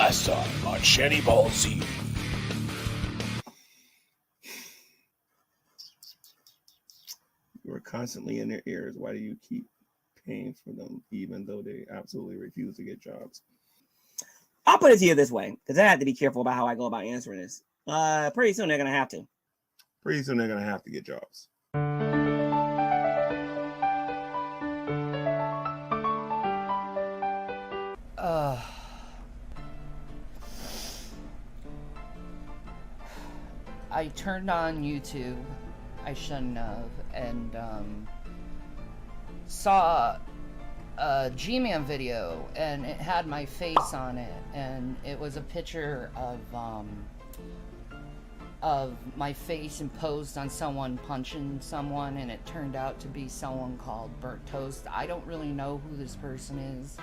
Last time on Shanny Ball Z. You're constantly in their ears. Why do you keep paying for them, even though they absolutely refuse to get jobs? I'll put it to you this way, because I have to be careful about how I go about answering this. Pretty soon they're going to have to. Pretty soon they're going to have to get jobs. I turned on YouTube, I shouldn't have, and saw a G-Man video, and it had my face on it, and it was a picture of my face imposed on someone punching someone, and it turned out to be someone called Burnt Toast. I don't really know who this person is.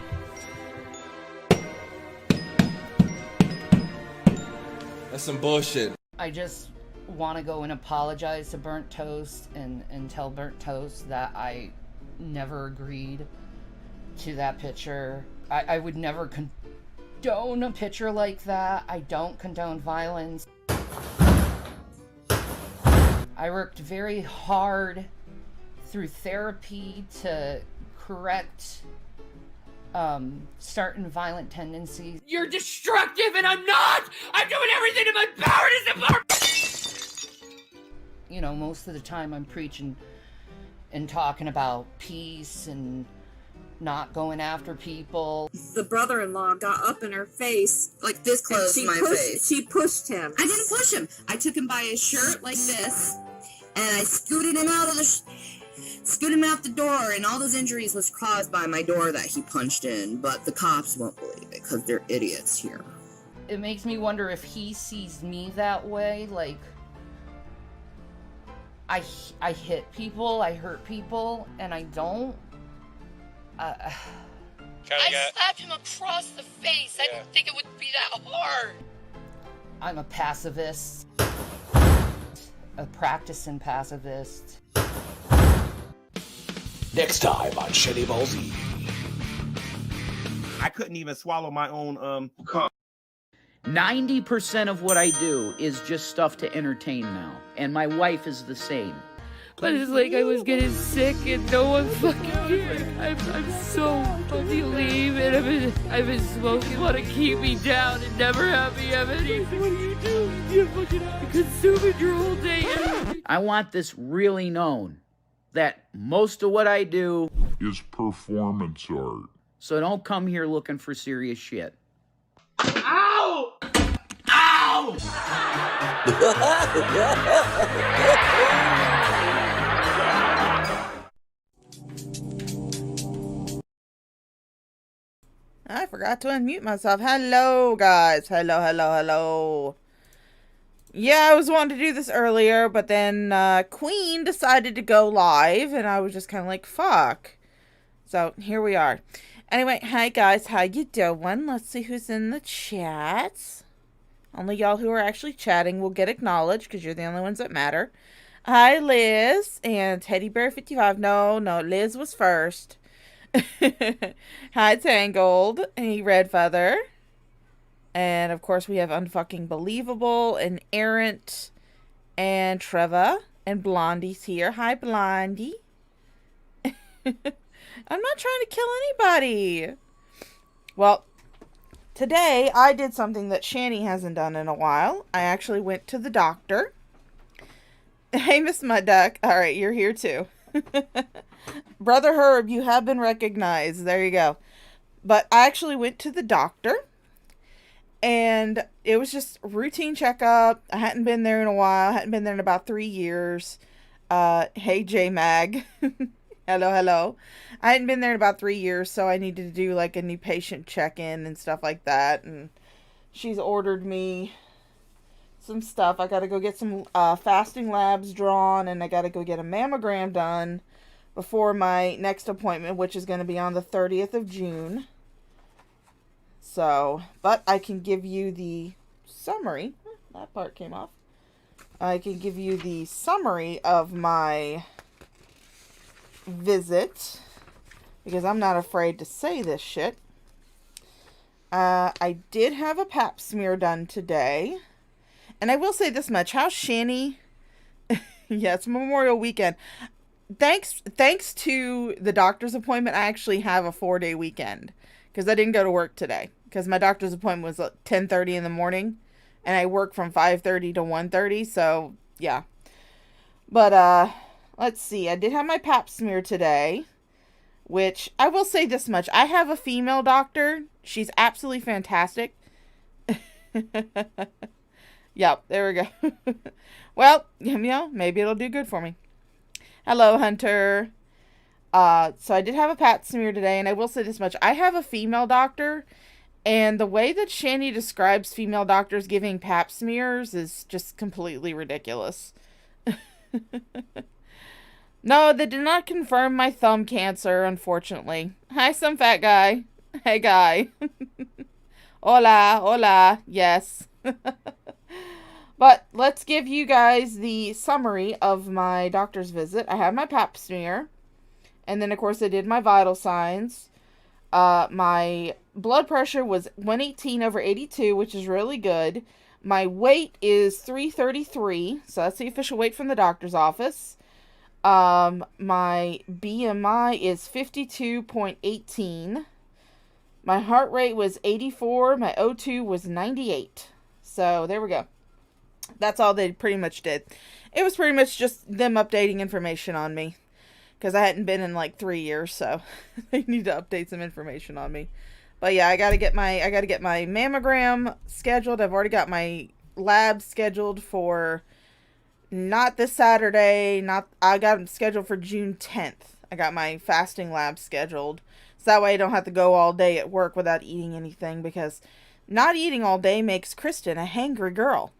That's some bullshit. I just want to go and apologize to Burnt Toast and tell Burnt Toast that I never agreed to that picture. I would never condone a picture like that. I don't condone violence. I worked very hard through therapy to correct certain violent tendencies. You're destructive and I'm not! I'm doing everything in my power to support. You know, most of the time I'm preaching and talking about peace and not going after people. The brother-in-law got up in her face. Like this close to my face. She pushed him. I didn't push him. I took him by his shirt like this, and I scooted him out the door, and all those injuries was caused by my door that he punched in, but the cops won't believe it because they're idiots here. It makes me wonder if he sees me that way, like I hit people, I hurt people, and I don't. I slapped him across the face. I didn't think it would be that hard. I'm a pacifist. A practicing pacifist. Next time on Shanny Ball Z. I couldn't even swallow my own 90% of what I do is just stuff to entertain now. And my wife is the same. But it's like I was getting sick and no one fucking cared. I'm so fucking leave and I've been smoking. Want to keep me down and never have me have anything. What do? You fucking consume it your whole day. I want this really known that most of what I do is performance art. So don't come here looking for serious shit. Ow! Ow! I forgot to unmute myself. Hello, guys. Hello. Yeah, I was wanting to do this earlier, but then Queen decided to go live, and I was just kind of like, fuck. So, here we are. Anyway, hi, guys. How you doing? Let's see who's in the chat. Only y'all who are actually chatting will get acknowledged, because you're the only ones that matter. Hi, Liz. And Teddy Bear 55. No, Liz was first. Hi, Tangled. Hey, Red Feather. And, of course, we have Unfucking Believable and Errant and Treva. And Blondie's here. Hi, Blondie. I'm not trying to kill anybody. Well, today I did something that Shanny hasn't done in a while. I actually went to the doctor. Hey, Miss Mud Duck. All right, you're here too. Brother Herb, you have been recognized. There you go. But I actually went to the doctor. And it was just a routine checkup. I hadn't been there in a while. I hadn't been there in about 3 years. Hey, J-Mag. Hello. I hadn't been there in about 3 years, so I needed to do like a new patient check-in and stuff like that. And she's ordered me some stuff. I got to go get some fasting labs drawn, and I got to go get a mammogram done before my next appointment, which is going to be on the 30th of June. So, but I can give you the summary. That part came off. I can give you the summary of my visit, because I'm not afraid to say this shit. I did have a pap smear done today. And I will say this much. How's Shanny? Yeah, it's Memorial Weekend. Thanks to the doctor's appointment, I actually have a 4-day weekend. Because I didn't go to work today. Because my doctor's appointment was at 10:30 in the morning. And I work from 5:30 to 1:30. So, yeah. But, let's see. I did have my pap smear today. Which, I will say this much. I have a female doctor. She's absolutely fantastic. Yep, there we go. Well, you know, maybe it'll do good for me. Hello, Hunter. So I did have a pap smear today, and I will say this much. I have a female doctor, and the way that Shanny describes female doctors giving pap smears is just completely ridiculous. No, they did not confirm my thumb cancer, unfortunately. Hi, some fat guy. Hey, guy. Hola, hola. Yes. But let's give you guys the summary of my doctor's visit. I had my pap smear. And then, of course, I did my vital signs. My blood pressure was 118/82, which is really good. My weight is 333. So that's the official weight from the doctor's office. My BMI is 52.18. My heart rate was 84. My O2 was 98. So there we go. That's all they pretty much did. It was pretty much just them updating information on me. Because I hadn't been in like 3 years, so they need to update some information on me. But yeah, I gotta get my mammogram scheduled. I've already got my lab scheduled for not this Saturday. I got them scheduled for June 10th. I got my fasting lab scheduled. So that way I don't have to go all day at work without eating anything. Because not eating all day makes Kristen a hangry girl.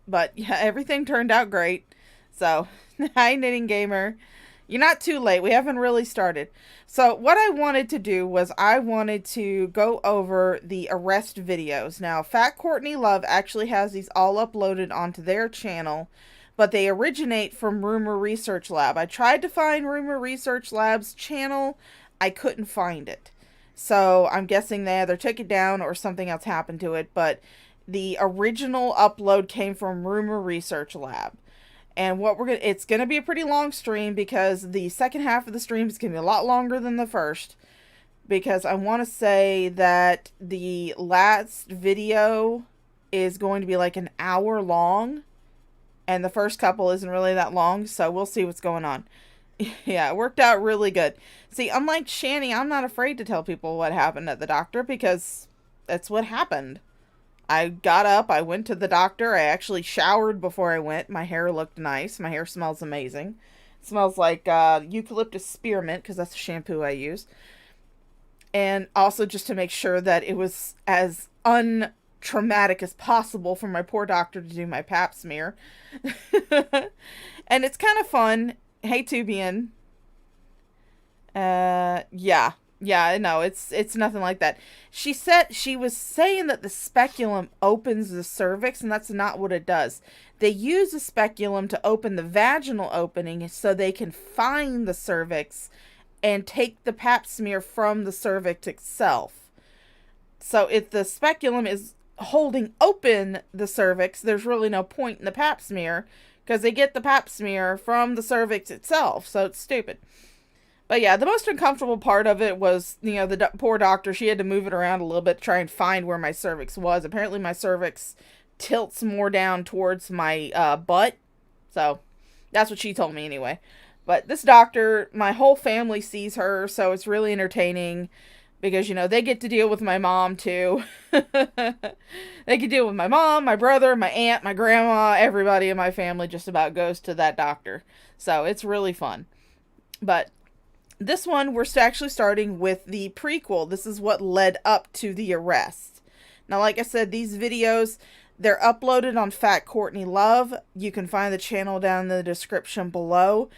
But yeah, everything turned out great. So, hi Knitting Gamer. You're not too late. We haven't really started. So what I wanted to do was I wanted to go over the arrest videos. Now, Fat Courtney Love actually has these all uploaded onto their channel. But they originate from Rumor Research Lab. I tried to find Rumor Research Lab's channel. I couldn't find it. So I'm guessing they either took it down or something else happened to it. But the original upload came from Rumor Research Lab. And it's gonna be a pretty long stream because the second half of the stream is gonna be a lot longer than the first. Because I want to say that the last video is going to be like an hour long. And the first couple isn't really that long, so we'll see what's going on. Yeah, it worked out really good. See, unlike Shanny, I'm not afraid to tell people what happened at the doctor because that's what happened. I got up, I went to the doctor, I actually showered before I went. My hair looked nice, my hair smells amazing. It smells like eucalyptus spearmint because that's the shampoo I use. And also just to make sure that it was as traumatic as possible for my poor doctor to do my pap smear. And it's kind of fun. Hey, Tubian. Yeah, no, it's nothing like that. She was saying that the speculum opens the cervix, and that's not what it does. They use the speculum to open the vaginal opening so they can find the cervix and take the pap smear from the cervix itself. So if the speculum is holding open the cervix, there's really no point in the pap smear because they get the pap smear from the cervix itself. So it's stupid. But yeah, the most uncomfortable part of it was, the poor doctor, she had to move it around a little bit to try and find where my cervix was. Apparently my cervix tilts more down towards my butt. So that's what she told me anyway. But this doctor, my whole family sees her, so it's really entertaining. Because, they get to deal with my mom, too. They can deal with my mom, my brother, my aunt, my grandma. Everybody in my family just about goes to that doctor. So, it's really fun. But this one, we're actually starting with the prequel. This is what led up to the arrest. Now, like I said, these videos, they're uploaded on Fat Courtney Love. You can find the channel down in the description below.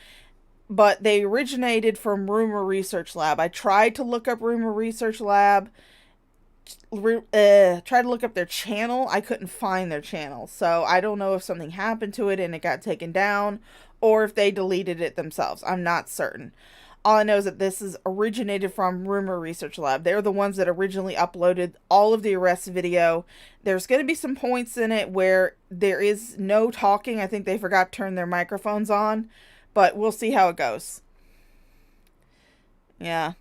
But they originated from Rumor Research Lab. I tried to look up Rumor Research Lab. Tried to look up their channel. I couldn't find their channel. So I don't know if something happened to it and it got taken down. Or if they deleted it themselves. I'm not certain. All I know is that this is originated from Rumor Research Lab. They're the ones that originally uploaded all of the arrest video. There's going to be some points in it where there is no talking. I think they forgot to turn their microphones on, but we'll see how it goes. Yeah,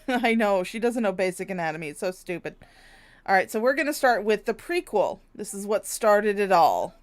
I know. She doesn't know basic anatomy. It's so stupid. All right, so we're going to start with the prequel. This is what started it all.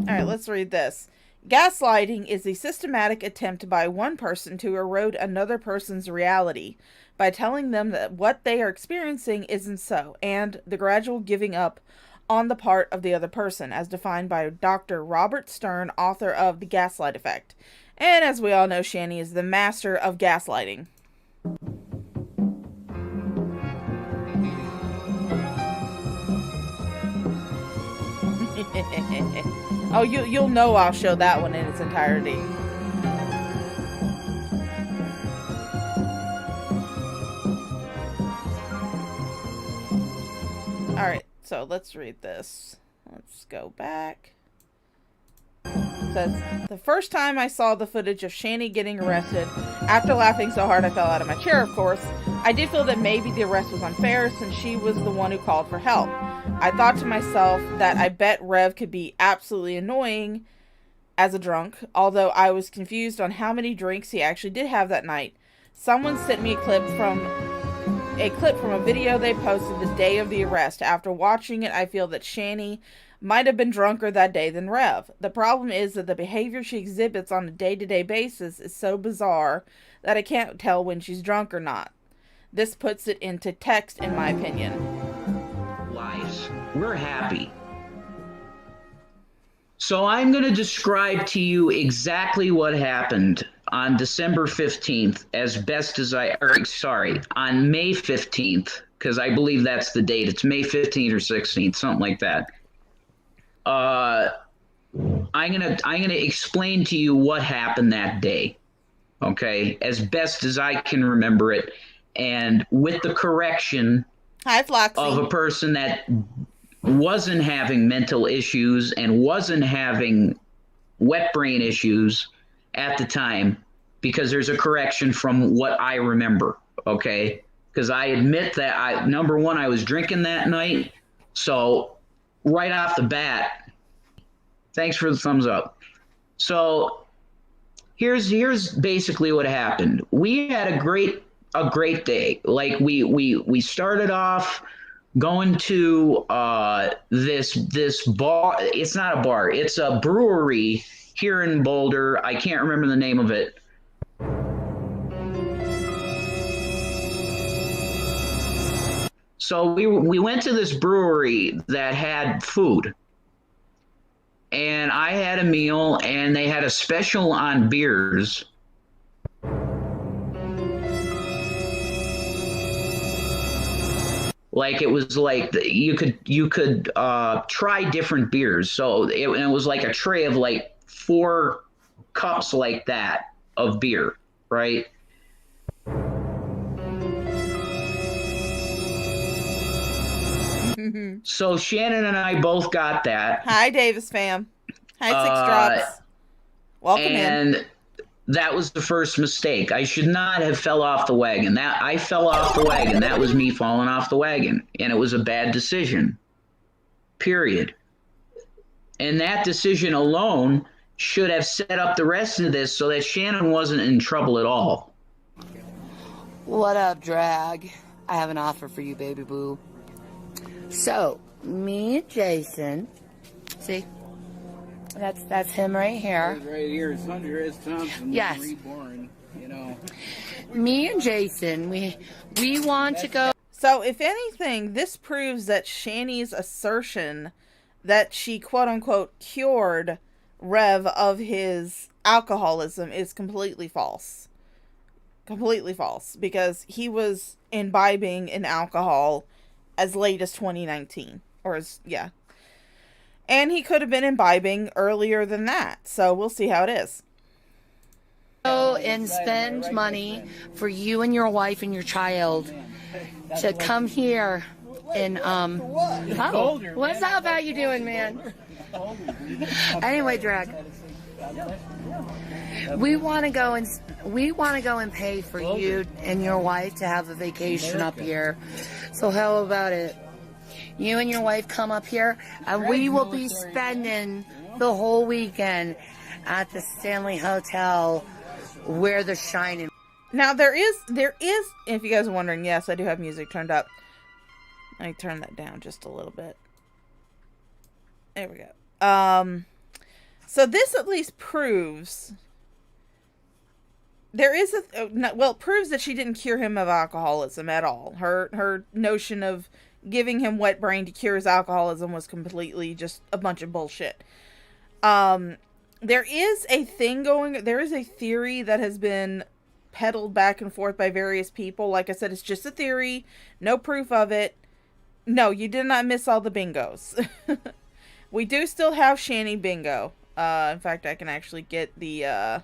Alright, let's read this. Gaslighting is a systematic attempt by one person to erode another person's reality by telling them that what they are experiencing isn't so, and the gradual giving up on the part of the other person, as defined by Dr. Robert Stern, author of The Gaslight Effect. And as we all know, Shanny is the master of gaslighting. Oh, you'll know I'll show that one in its entirety. Alright, so let's read this. Let's go back. It says, the first time I saw the footage of Shanny getting arrested, after laughing so hard I fell out of my chair, of course, I did feel that maybe the arrest was unfair since she was the one who called for help. I thought to myself that I bet Rev could be absolutely annoying as a drunk, although I was confused on how many drinks he actually did have that night. Someone sent me a clip from a video they posted the day of the arrest. After watching it, I feel that Shanny might have been drunker that day than Rev. The problem is that the behavior she exhibits on a day-to-day basis is so bizarre that I can't tell when she's drunk or not. This puts it into text, in my opinion. Lives. We're happy. So I'm going to describe to you exactly what happened on December 15th as best as on May 15th, because I believe that's the date. It's May 15th or 16th, something like that. I'm gonna explain to you what happened that day, okay, as best as I can remember it, and with the correction of a person that wasn't having mental issues and wasn't having wet brain issues at the time, because there's a correction from what I remember, okay? Because I admit that number one, I was drinking that night, so right off the bat, thanks for the thumbs up. So here's basically what happened. We had a great day. Like we started off going to this bar. It's not a bar. It's a brewery here in Boulder. I can't remember the name of it. So we went to this brewery that had food. And I had a meal, and they had a special on beers. Like, it was like you could try different beers. So it was like a tray of like 4 cups like that of beer, right? So Shannon and I both got that. Hi, Davis fam. Hi, Six Drops. Welcome in. And that was the first mistake. I should not have fell off the wagon. I fell off the wagon. That was me falling off the wagon. And it was a bad decision. Period. And that decision alone should have set up the rest of this so that Shannon wasn't in trouble at all. What up, drag? I have an offer for you, baby boo. So, me and Jason, see, that's him right here. Right here is Hunter S. Thompson. Yes. Reborn, you know. Me and Jason, we want to go. So, if anything, this proves that Shanny's assertion that she quote unquote cured Rev of his alcoholism is completely false. Completely false. Because he was imbibing in alcohol as late as 2019. Yeah. And he could have been imbibing earlier than that. So we'll see how it is. Go and spend money for you and your wife and your child to come here and what's that about you doing, man? Anyway, Drag, we want to go and pay for you and your wife to have a vacation up here. So how about it? You and your wife come up here, and we will be spending the whole weekend at the Stanley Hotel where the Shining. Now there is, if you guys are wondering, yes, I do have music turned up. Let me turn that down just a little bit. There we go. So this at least proves there is proves that she didn't cure him of alcoholism at all. Her notion of giving him wet brain to cure his alcoholism was completely just a bunch of bullshit. There is a theory that has been peddled back and forth by various people. Like I said, it's just a theory, no proof of it. No, you did not miss all the bingos. We do still have Shanny bingo. In fact, I can actually get the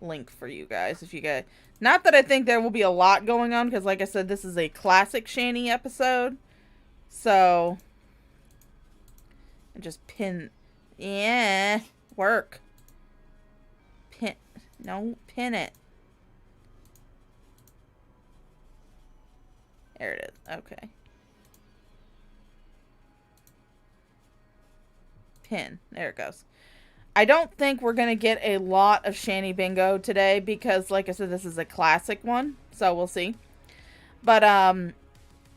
link for you guys. If you guys, not that I think there will be a lot going on, because like I said, this is a classic Shanny episode. So, and just pin, yeah, work. Pin it. There it is. Okay. Pin. There it goes. I don't think we're going to get a lot of Shanny bingo today because, like I said, this is a classic one. So we'll see. But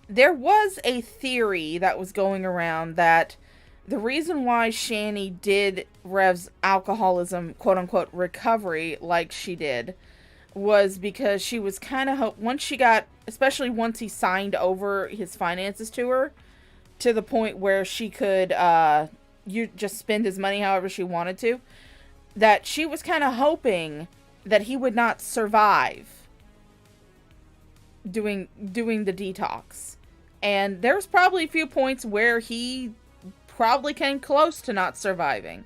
there was a theory that was going around that the reason why Shanny did Rev's alcoholism, quote-unquote, recovery like she did was because she was kind of, once she got, especially once he signed over his finances to her, to the point where she could you just spend his money however she wanted to, that she was kind of hoping that he would not survive doing the detox. And there's probably a few points where he probably came close to not surviving.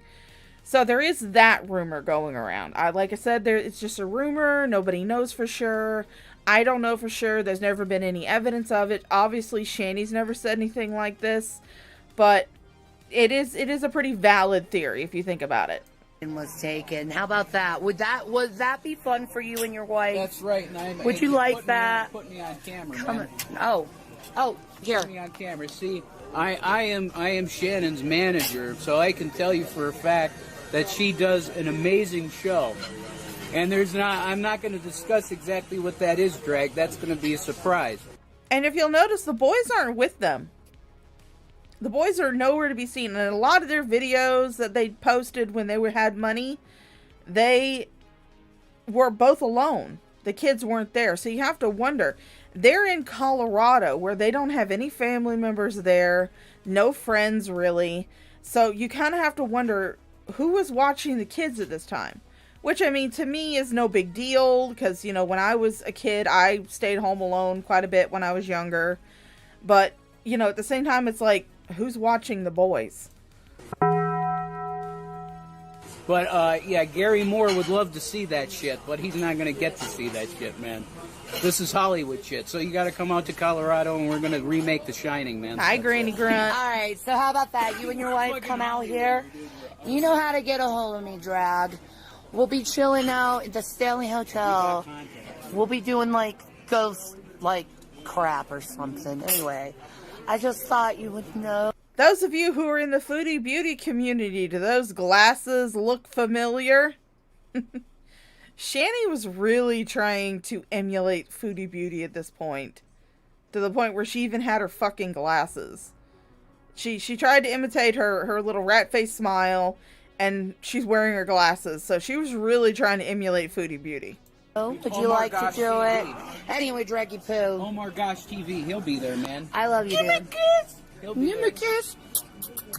So there is that rumor going around. Like I said, it's just a rumor. Nobody knows for sure. I don't know for sure. There's never been any evidence of it. Obviously, Shanny's never said anything like this. But it is a pretty valid theory if you think about it. Was taken. How about that? Would that be fun for you and your wife? That's right. And would you like that? Put me on camera. Oh, here. Put me on camera. See, I am Shannon's manager, so I can tell you for a fact that she does an amazing show. And I'm not going to discuss exactly what that is, Drag. That's going to be a surprise. And if you'll notice, the boys aren't with them. The boys are nowhere to be seen. And a lot of their videos that they posted when they had money, they were both alone. The kids weren't there. So you have to wonder. They're in Colorado where they don't have any family members there. No friends, really. So you kind of have to wonder who was watching the kids at this time. Which, I mean, to me is no big deal. Because, when I was a kid, I stayed home alone quite a bit when I was younger. But, at the same time, it's like, who's watching the boys? But, yeah, Gary Moore would love to see that shit, but he's not going to get to see that shit, man. This is Hollywood shit, so you got to come out to Colorado, and we're going to remake The Shining, man. Hi, Granny Grunt. All right, so how about that? You and your wife come out here. You know how to get a hold of me, Drag. We'll be chilling out at the Stanley Hotel. We'll be doing, ghost, crap or something. Anyway, I just thought you would know. Those of you who are in the foodie beauty community, do those glasses look familiar? Shanny was really trying to emulate foodie beauty at this point. To the point where she even had her fucking glasses. She tried to imitate her little rat face smile, and she's wearing her glasses. So she was really trying to emulate foodie beauty. Would you like to do it? Anyway, Draggy Poo. Oh my gosh, TV. He'll be there, man. I love you, dude. Give me a kiss.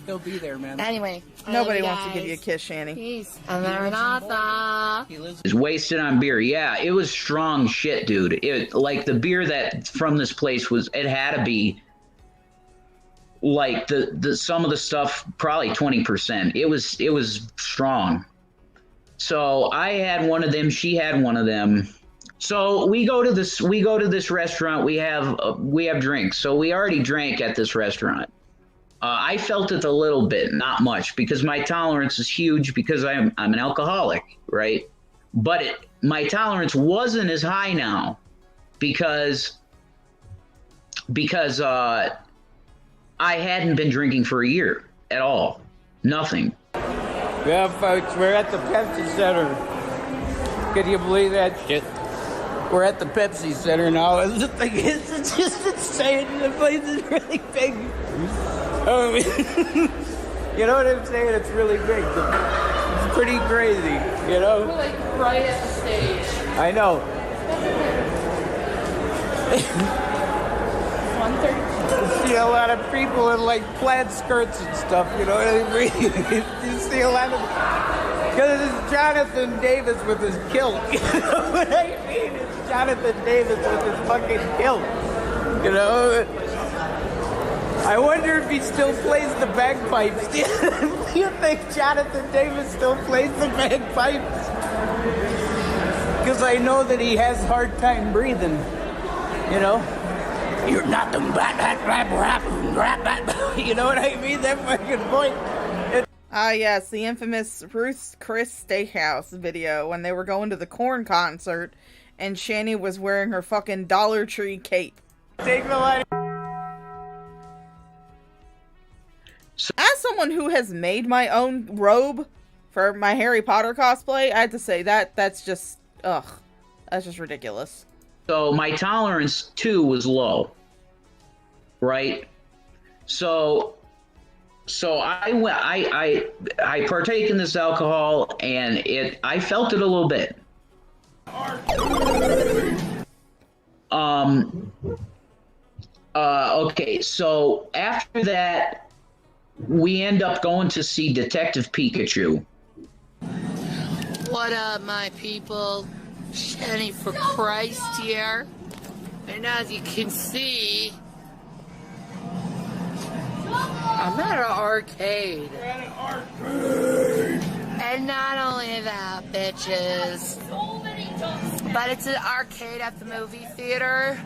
still be there, man. Anyway, Nobody wants to give you a kiss, Shanny. Peace. Maranatha. Is wasted on beer. Yeah, it was strong shit, dude. It like the beer that from this place was. It had to be like the some of the stuff probably 20%. It was strong. So I had one of them. She had one of them. So we go to this restaurant. We have drinks. So we already drank at this restaurant. I felt it a little bit, not much, because my tolerance is huge because I'm an alcoholic, right? But my tolerance wasn't as high now because I hadn't been drinking for a year at all. Nothing. Yeah, folks, we're at the Pepsi Center. Can you believe that shit? We're at the Pepsi Center now, and the thing is, it's just insane. The place is really big. You know what I'm saying? It's really big. It's pretty crazy, you know? We're like right at the stage. I know. 1:30. You see a lot of people in like plaid skirts and stuff, you know what I mean? You see a lot of... Because it's Jonathan Davis with his kilt. You know what I mean? It's Jonathan Davis with his fucking kilt. You know? I wonder if he still plays the bagpipes. Do you think Jonathan Davis still plays the bagpipes? Because I know that he has a hard time breathing. You know? You're not the you know what I mean? That fucking point. Ah, yes, the infamous Ruth's Chris Steakhouse video when they were going to the Korn concert and Shanny was wearing her fucking Dollar Tree cape. Take the line. As someone who has made my own robe for my Harry Potter cosplay, I have to say that's just, that's just ridiculous. So my tolerance too was low, right? So I partake in this alcohol and I felt it a little bit. Okay, so after that, we end up going to see Detective Pikachu. What up, my people? Shanny for Christ here. And as you can see, I'm at an arcade. We're at an arcade. And not only that, bitches, but it's an arcade at the movie theater.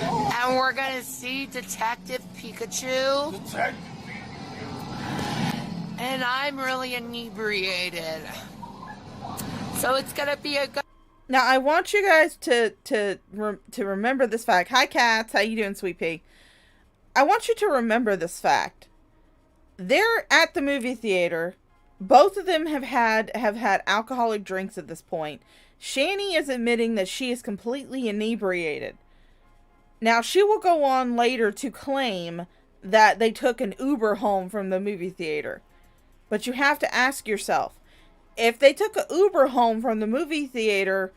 And we're gonna see Detective Pikachu. And I'm really inebriated. So it's gonna be a good... Now, I want you guys to remember this fact. Hi, Cats. How you doing, Sweet Pea? I want you to remember this fact. They're at the movie theater. Both of them have had alcoholic drinks at this point. Shanny is admitting that she is completely inebriated. Now, she will go on later to claim that they took an Uber home from the movie theater. But you have to ask yourself, if they took an Uber home from the movie theater,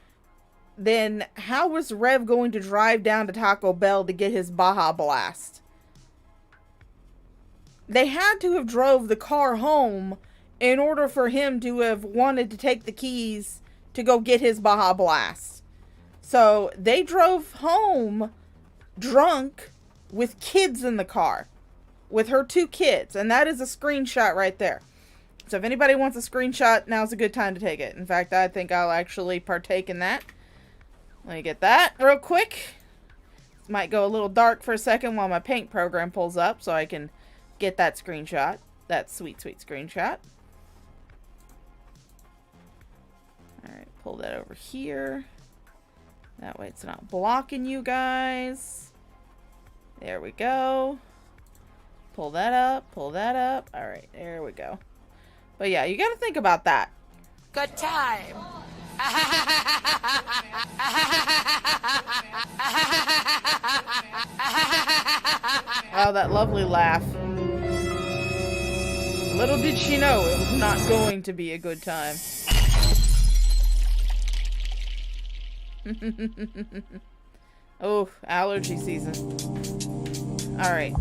then how was Rev going to drive down to Taco Bell to get his Baja Blast? They had to have drove the car home in order for him to have wanted to take the keys to go get his Baja Blast. So they drove home drunk with kids in the car, with her 2 kids, and that is a screenshot right there. So if anybody wants a screenshot, now's a good time to take it. In fact, I think I'll actually partake in that. Let me get that real quick. This might go a little dark for a second while my paint program pulls up so I can get that screenshot. That sweet, sweet screenshot. Alright, pull that over here. That way it's not blocking you guys. There we go. Pull that up, pull that up. Alright, there we go. But yeah, you gotta think about that. Good time. Oh, that lovely laugh. Little did she know it was not going to be a good time. Oh, allergy season. Alright.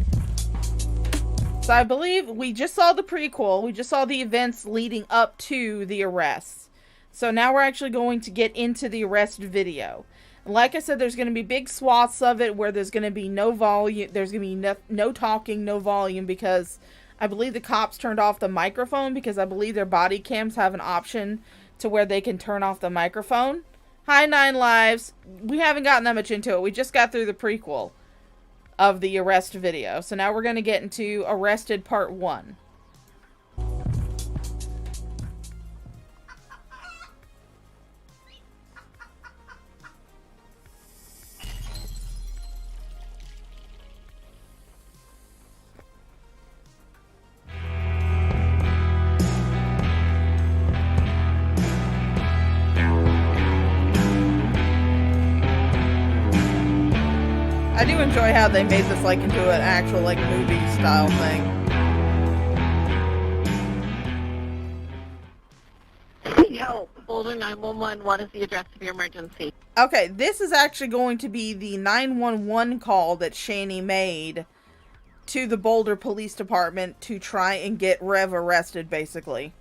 So I believe we just saw the prequel. We just saw the events leading up to the arrests. So now we're actually going to get into the arrest video. Like I said, there's going to be big swaths of it where there's going to be no volume. There's going to be no talking, no volume, because I believe the cops turned off the microphone, because I believe their body cams have an option to where they can turn off the microphone. Hi, 9 Lives. We haven't gotten that much into it. We just got through the prequel of the arrest video. So now we're going to get into Arrested Part 1. I do enjoy how they made this like into an actual like movie style thing. Need help. Boulder 911. What is the address of your emergency? Okay, this is actually going to be the 911 call that Shanny made to the Boulder Police Department to try and get Rev arrested, basically.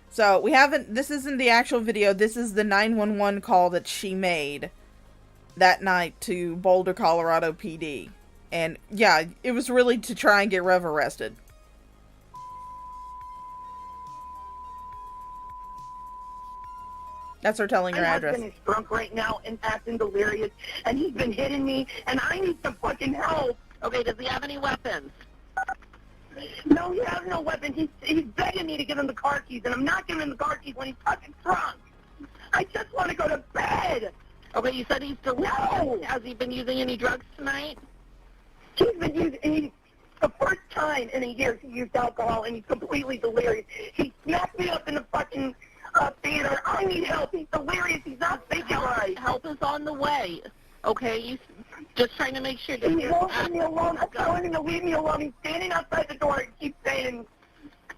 So we haven't. This isn't the actual video. This is the 911 call that she made that night to Boulder, Colorado PD. And yeah, it was really to try and get Rev arrested. That's her telling her address. My husband is drunk right now and acting delirious, and he's been hitting me, and I need some fucking help. Okay, does he have any weapons? No, he has no weapons. He's begging me to give him the car keys, and I'm not giving him the car keys when he's fucking drunk. I just want to go to bed. Okay, you said he's delirious. No. Has he been using any drugs tonight? He's been using, the first time in a year he used alcohol, and he's completely delirious. He smacked me up in the fucking theater. I need help. He's delirious. He's not thinking right. Help is on the way. Okay, you just trying to make sure that he won't leave me alone. I'm telling him to leave me alone. He's standing outside the door and keeps saying,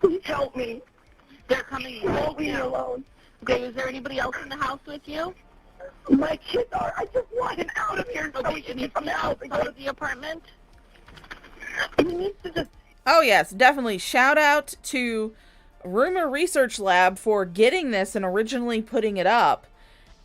please help me. They're coming. He won't leave me alone. Okay, is there anybody else in the house with you? My kids are. I just want him out of here. Okay, can you come out and go to the apartment? He needs to just... Oh yes, definitely. Shout out to Rumor Research Lab for getting this and originally putting it up.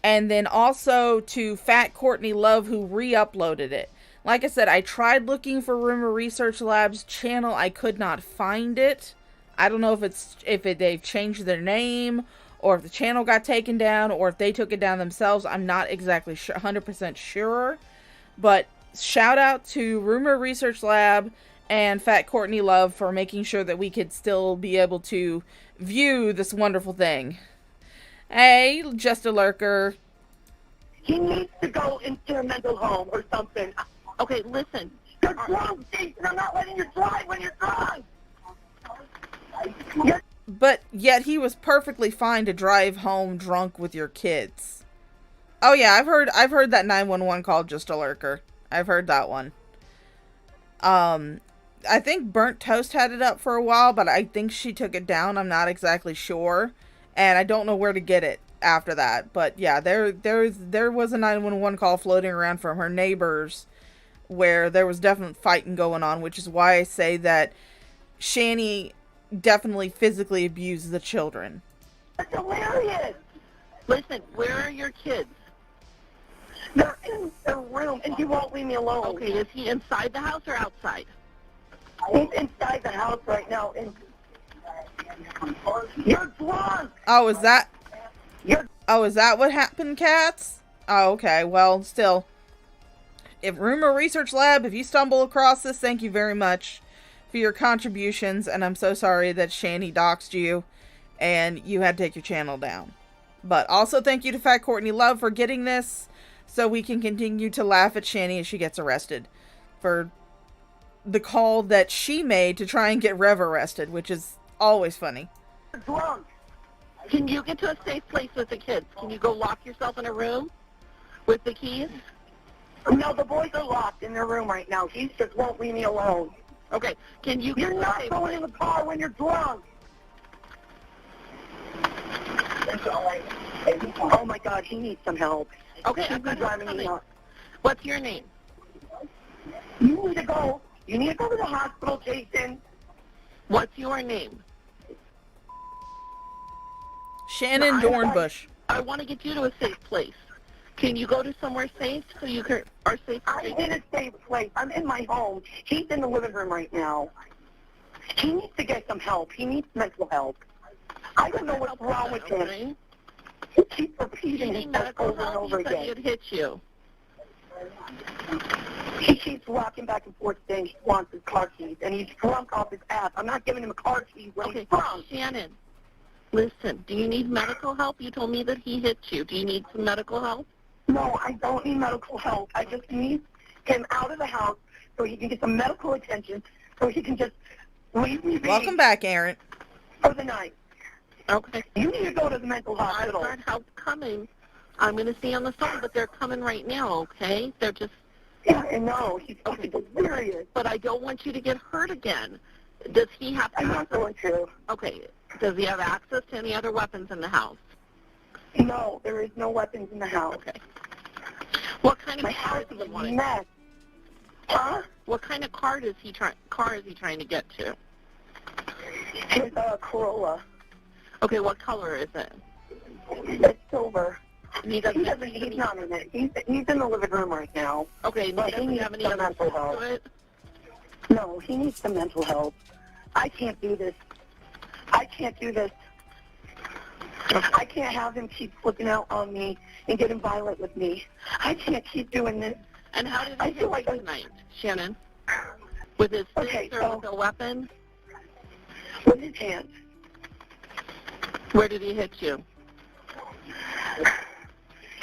And then also to Fat Courtney Love, who re-uploaded it. Like I said, I tried looking for Rumor Research Lab's channel. I could not find it. I don't know if they've changed their name, or if the channel got taken down, or if they took it down themselves. I'm not exactly 100% sure. But shout out to Rumor Research Lab and Fat Courtney Love for making sure that we could still be able to view this wonderful thing. Hey, just a lurker. He needs to go into a mental home or something. Okay, listen. You're drunk, Jason. I'm not letting you drive when you're drunk. But yet he was perfectly fine to drive home drunk with your kids. Oh yeah, I've heard that 911 call, just a lurker. I've heard that one. I think Burnt Toast had it up for a while, but I think she took it down. I'm not exactly sure. And I don't know where to get it after that. But yeah, there was a 911 call floating around from her neighbors where there was definite fighting going on, which is why I say that Shanny definitely physically abused the children. That's hilarious. Listen, where are your kids? They're in their room, and he won't leave me alone. Okay, is he inside the house or outside? He's inside the house right now. You're drunk. Oh, is that what happened, cats? Oh, okay. Well, still, if Rumor Research Lab, if you stumble across this, thank you very much for your contributions, and I'm so sorry that Shanny doxed you and you had to take your channel down. But also thank you to Fat Courtney Love for getting this so we can continue to laugh at Shanny as she gets arrested for the call that she made to try and get Rev arrested, which is always funny. You're drunk. Can you get to a safe place with the kids? Can you go lock yourself in a room with the keys? No, the boys are locked in their room right now. He just won't leave me alone. Okay, can you... You're not going in the car when you're drunk. Oh my God, he needs some help. Okay, I'm driving me nuts. What's your name? You need to go to the hospital, Jason. What's your name? Shannon Dornbush. I want to get you to a safe place. Can you go to somewhere safe so you are safe? I'm in a safe place. I'm in my home. He's in the living room right now. He needs to get some help. He needs mental help. I don't know what's wrong with him. He keeps repeating himself over and over again. He hit you. He keeps walking back and forth saying he wants his car keys, and he's drunk off his ass. I'm not giving him a car key when he's drunk. Shannon, listen, do you need medical help? You told me that he hit you. Do you need some medical help? No, I don't need medical help. I just need him out of the house so he can get some medical attention, so he can just leave me be. Welcome back, Aaron. For the night. Okay. You need to go to the mental hospital. I've got help coming. I'm going to stay on the phone, but they're coming right now, okay? They're just... Yeah, I know. He's fucking delirious. But I don't want you to get hurt again. Does he have... I'm not going to. Okay. Does he have access to any other weapons in the house? No, there is no weapons in the house. Okay. What kind of My car house is is he a wanting? mess. Huh? What kind of car is he trying to get to? His Corolla. Okay, what color is it? It's silver. And He's not in it. He's in the living room right now. Okay, but he doesn't have any other mental help. to it? No, he needs some mental help. I can't do this. I can't do this. I can't have him keep flipping out on me and getting violent with me. I can't keep doing this. And how did he hit you tonight, Shannon? With his fist or with a weapon? With his hands. Where did he hit you?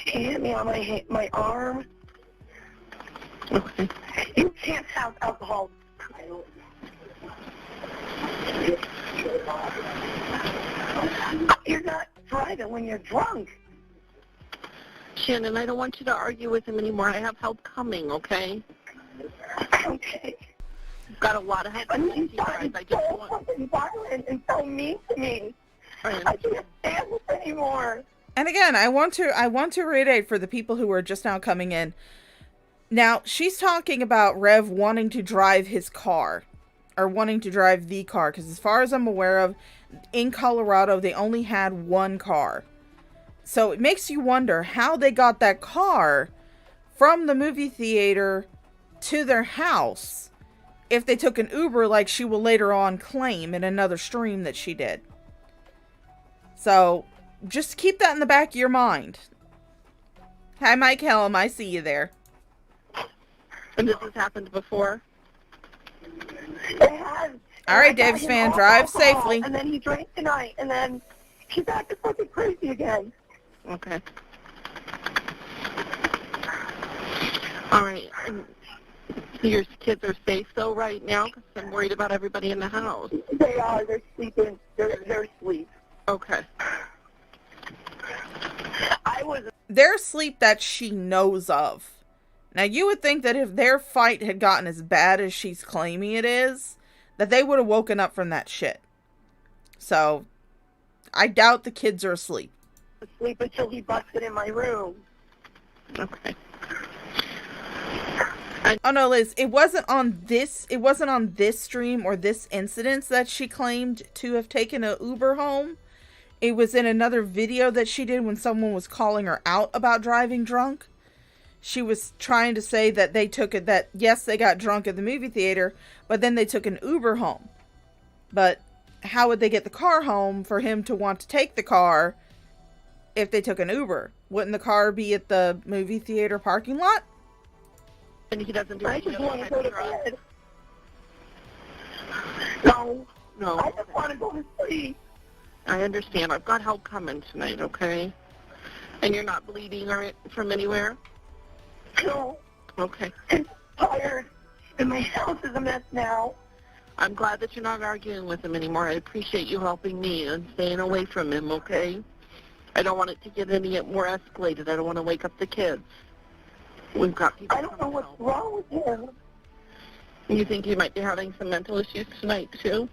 He hit me on my arm. Okay. You can't have alcohol. You're not driving when you're drunk. Shannon, I don't want you to argue with him anymore. I have help coming, okay? Okay. You've got a lot of help. He's gotten so fucking violent and so mean to me. I can't stand this anymore. And again, I want to reiterate for the people who are just now coming in. Now, she's talking about Rev wanting to drive his car. Or wanting to drive the car. Because as far as I'm aware of, in Colorado, they only had one car. So it makes you wonder how they got that car from the movie theater to their house. If they took an Uber like she will later on claim in another stream that she did. So, just keep that in the back of your mind. Hi, Mike Helm. I see you there. And this has happened before? It has. All right, Dave's fan, drive safely. And then he drank tonight, and then he's acting fucking crazy again. Okay. All right. And your kids are safe, though, right now? Because I'm worried about everybody in the house. They are. They're sleeping. They're asleep. Okay. They're asleep that she knows of. Now, you would think that if their fight had gotten as bad as she's claiming it is, that they would have woken up from that shit. So, I doubt the kids are asleep. Asleep until he busted in my room. Okay. Oh no, Liz, it wasn't on this stream or this incident that she claimed to have taken an Uber home. It was in another video that she did when someone was calling her out about driving drunk. She was trying to say that yes, they got drunk at the movie theater, but then they took an Uber home. But how would they get the car home for him to want to take the car if they took an Uber? Wouldn't the car be at the movie theater parking lot? And he doesn't do I just want to go to drugs? bed. No. No. I just want to go to sleep. I understand. I've got help coming tonight, okay? And you're not bleeding or from anywhere? No. Okay. I'm tired. And my house is a mess now. I'm glad that you're not arguing with him anymore. I appreciate you helping me and staying away from him, okay? I don't want it to get any more escalated. I don't want to wake up the kids. We've got people. I don't know what's wrong with him. You think he might be having some mental issues tonight, too?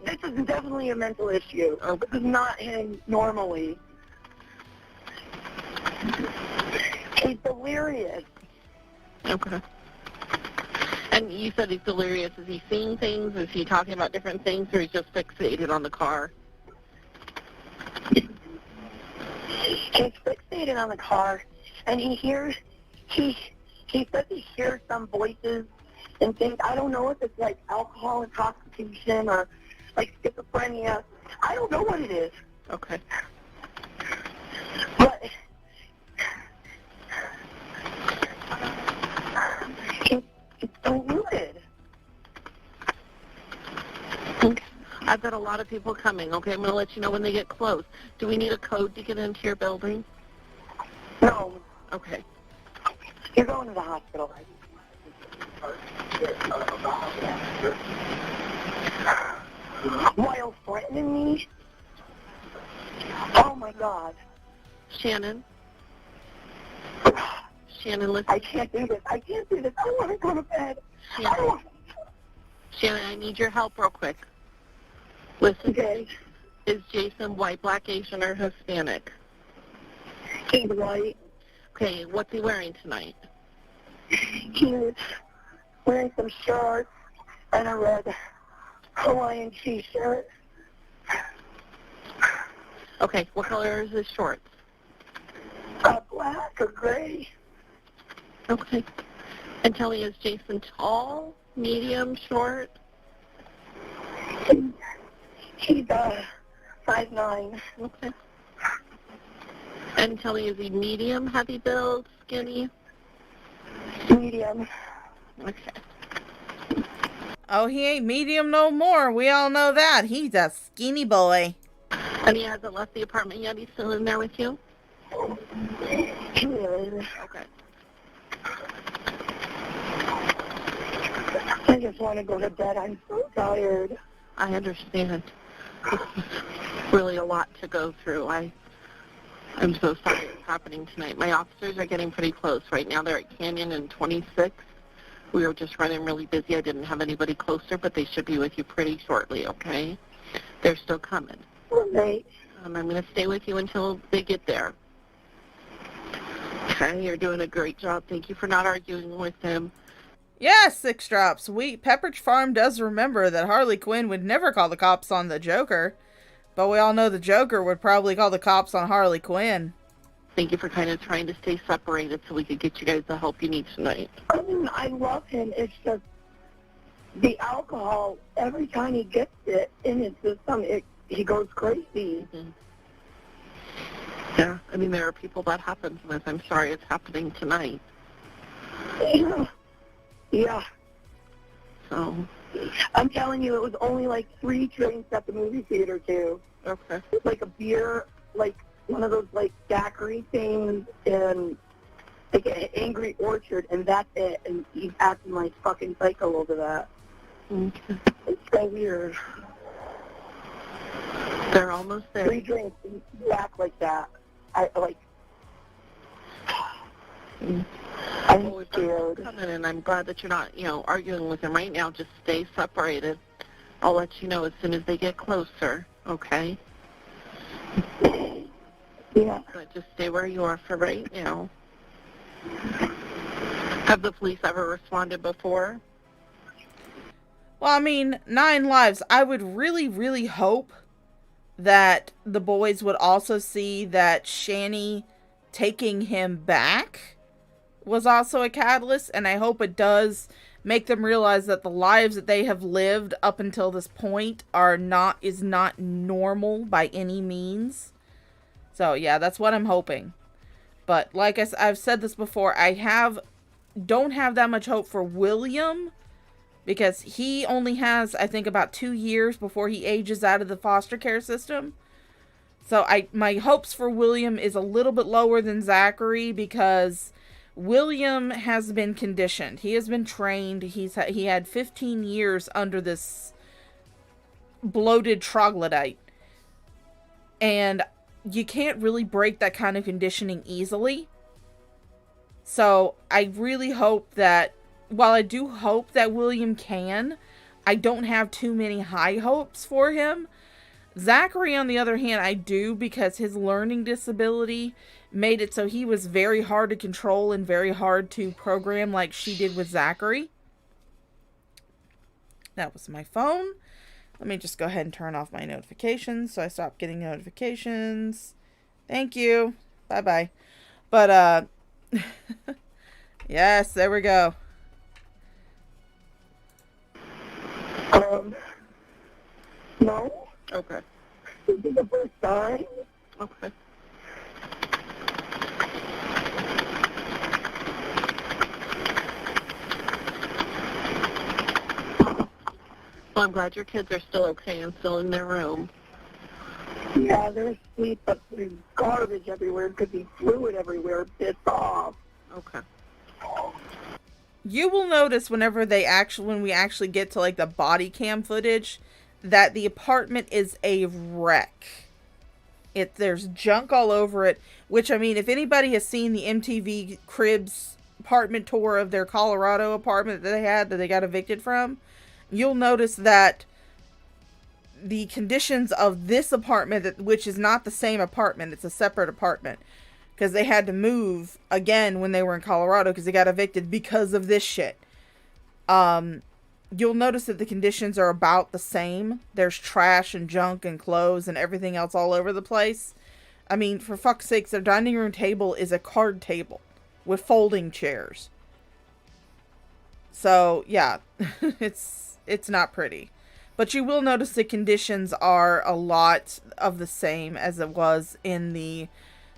This is definitely a mental issue. This is not him normally. He's delirious. Okay. And you said he's delirious. Is he seeing things? Is he talking about different things, or he's just fixated on the car? He's fixated on the car, and he says he hears some voices and things. I don't know if it's like alcohol intoxication or like schizophrenia. I don't know what it is. Okay. But it's diluted. Okay. I've got a lot of people coming. Okay, I'm going to let you know when they get close. Do we need a code to get into your building? No. Okay. You're going to the hospital. While threatening me? Oh my God. Shannon? Shannon, listen. I can't do this. I can't do this. I want to go to bed. Shannon, I need your help real quick. Listen. Okay. Is Jason white, black, Asian, or Hispanic? He's white. Okay, what's he wearing tonight? He's wearing some shorts and a red Hawaiian t-shirt. Okay, what color is his shorts? Black or gray. Okay. And tell me, is Jason tall, medium, short? He's 5'9". Okay. And tell me, is he medium, heavy build, skinny? Medium. Okay. Oh, he ain't medium no more. We all know that. He's a skinny boy. And he hasn't left the apartment yet? He's still in there with you? He is. Okay. I just want to go to bed. I'm so tired. I understand. It's really a lot to go through. I'm so sorry it's happening tonight. My officers are getting pretty close. Right now they're at Canyon and 26. We were just running really busy. I didn't have anybody closer, but they should be with you pretty shortly, okay? They're still coming. Okay. I'm going to stay with you until they get there. Okay, you're doing a great job. Thank you for not arguing with him. Yes, Six Drops. Pepperidge Farm does remember that Harley Quinn would never call the cops on the Joker, but we all know the Joker would probably call the cops on Harley Quinn. Thank you for kind of trying to stay separated so we could get you guys the help you need tonight. I mean, I love him. It's just the alcohol, every time he gets it in his system, he goes crazy. Mm-hmm. Yeah, I mean, there are people that happens with. I'm sorry it's happening tonight. Yeah. So, I'm telling you, it was only like 3 drinks at the movie theater, too. Okay. Like a beer, like one of those, like, daiquiri things, and like an Angry Orchard, and that's it. And he's acting like fucking psycho over that. Okay. It's so weird. They're almost there. 3 drinks, and you act like that. I'm scared. And I'm glad that you're not, arguing with him right now. Just stay separated. I'll let you know as soon as they get closer, okay? Yeah. But just stay where you are for right now. Have the police ever responded before? Well, I mean, 9 lives. I would really, really hope that the boys would also see that Shanny taking him back was also a catalyst, and I hope it does make them realize that the lives that they have lived up until this point is not normal by any means. So yeah, that's what I'm hoping. But like I've said this before, don't have that much hope for William, because he only has, I think, about 2 years before he ages out of the foster care system. So my hopes for William is a little bit lower than Zachary, because William has been conditioned. He has been trained. He had 15 years under this bloated troglodyte. And you can't really break that kind of conditioning easily. So I really hope that, while I do hope that William can, I don't have too many high hopes for him. Zachary, on the other hand, I do, because his learning disability made it so he was very hard to control and very hard to program, like she did with Zachary. That was my phone. Let me just go ahead and turn off my notifications so I stop getting notifications. Thank you. Bye-bye. But, yes, there we go. No. Okay. This is the first time. Okay. Well, I'm glad your kids are still okay and still in their room. Yeah, they're asleep, but there's garbage everywhere. Could be fluid everywhere. Pissed off. Okay. You will notice when we actually get to like the body cam footage that the apartment is a wreck. There's junk all over it, which, I mean, if anybody has seen the MTV Cribs apartment tour of their Colorado apartment that they got evicted from, you'll notice that the conditions of this apartment, which is not the same apartment, it's a separate apartment, because they had to move again when they were in Colorado because they got evicted because of this shit. You'll notice that the conditions are about the same. There's trash and junk and clothes and everything else all over the place. I mean, for fuck's sakes, their dining room table is a card table with folding chairs. So, yeah, it's not pretty. But you will notice the conditions are a lot of the same as it was in the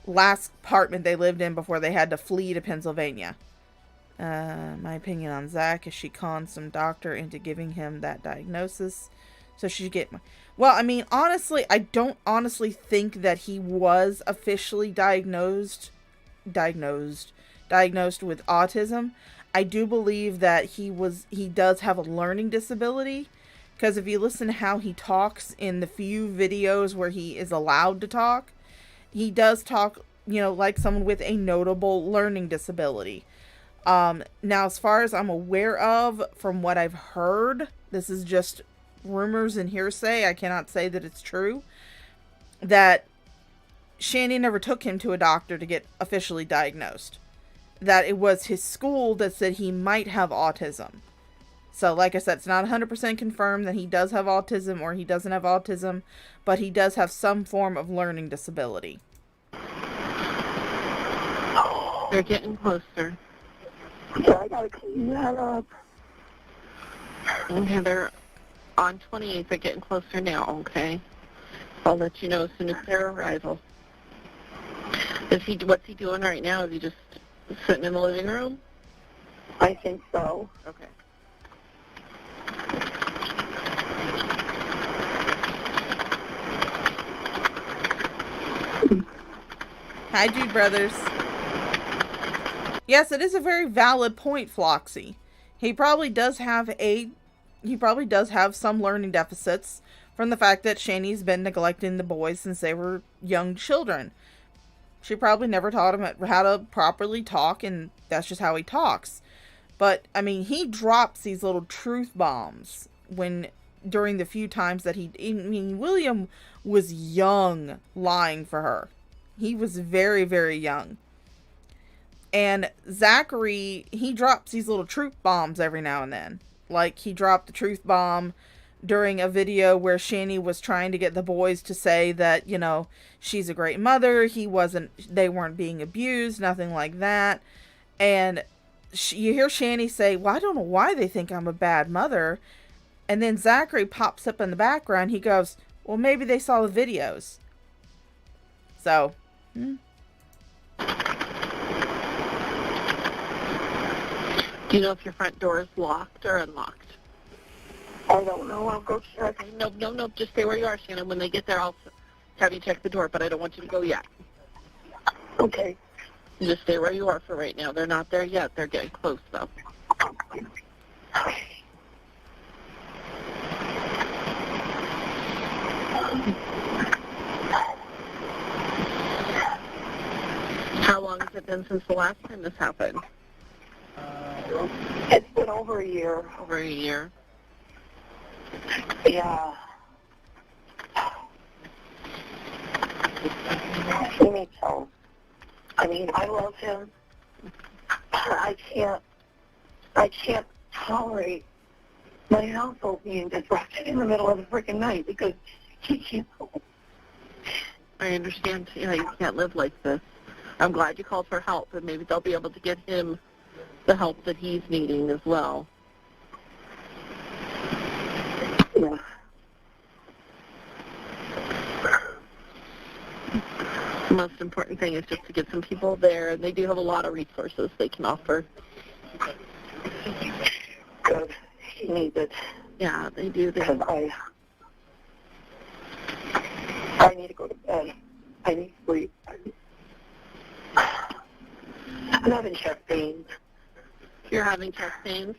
last apartment they lived in before they had to flee to Pennsylvania. My opinion on Zach is she conned some doctor into giving him that diagnosis so she get more. Well, I mean, honestly, I don't honestly think that he was officially diagnosed with autism. I do believe that he does have a learning disability, because if you listen to how he talks in the few videos where he is allowed to talk, he does talk, like someone with a notable learning disability. Now, as far as I'm aware of, from what I've heard, this is just rumors and hearsay, I cannot say that it's true, that Shanny never took him to a doctor to get officially diagnosed. That it was his school that said he might have autism. So, like I said, it's not 100% confirmed that he does have autism or he doesn't have autism, but he does have some form of learning disability. They're getting closer. Yeah, I gotta clean that up. Okay, they're on 28th. They're getting closer now, okay? I'll let you know as soon as their arrival. What's he doing right now? Is he just sitting in the living room? I think so. Okay. Hi, Jude Brothers. Yes, it is a very valid point, Floxy. He probably does have some learning deficits from the fact that Shanny's been neglecting the boys since they were young children. She probably never taught him how to properly talk, and that's just how he talks. But, I mean, he drops these little truth bombs during the few times that William was young lying for her. He was very, very young. And Zachary, he drops these little truth bombs every now and then. Like, he dropped the truth bomb during a video where Shanny was trying to get the boys to say that, she's a great mother. They weren't being abused, nothing like that. And you hear Shanny say, well, I don't know why they think I'm a bad mother. And then Zachary pops up in the background. He goes, well, maybe they saw the videos. So, Do you know if your front door is locked or unlocked? I don't know. I'll go check. No. Just stay where you are, Shannon. When they get there, I'll have you check the door, but I don't want you to go yet. Okay. You just stay where you are for right now. They're not there yet. They're getting close, though. How long has it been since the last time this happened? It's been over a year. Over a year? Yeah. He needs help. I mean, I love him. I can't tolerate my household being disrupted in the middle of the freaking night because he can't home. I understand. You know, you can't live like this. I'm glad you called for help, and maybe they'll be able to get him the help that he's needing as well. Yeah. The most important thing is just to get some people there, and they do have a lot of resources they can offer. Good. He needs it. Yeah, they do. Because I need to go to bed. I need sleep. I'm having chest pains. You're having chest pains?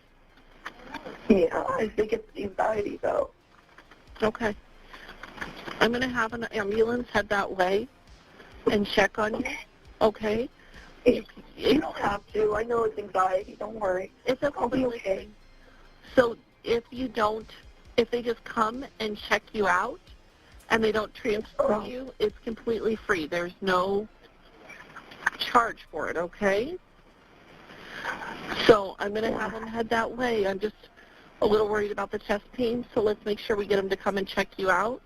Yeah, I think it's anxiety, though. Okay. I'm going to have an ambulance head that way and check on you. Okay? You don't have to. I know it's anxiety. Don't worry. It's okay. I'll be okay. So if they just come and check you out and they don't transfer you, it's completely free. There's no charge for it, okay? So I'm going to have them head that way. I'm just a little worried about the chest pain, so let's make sure we get them to come and check you out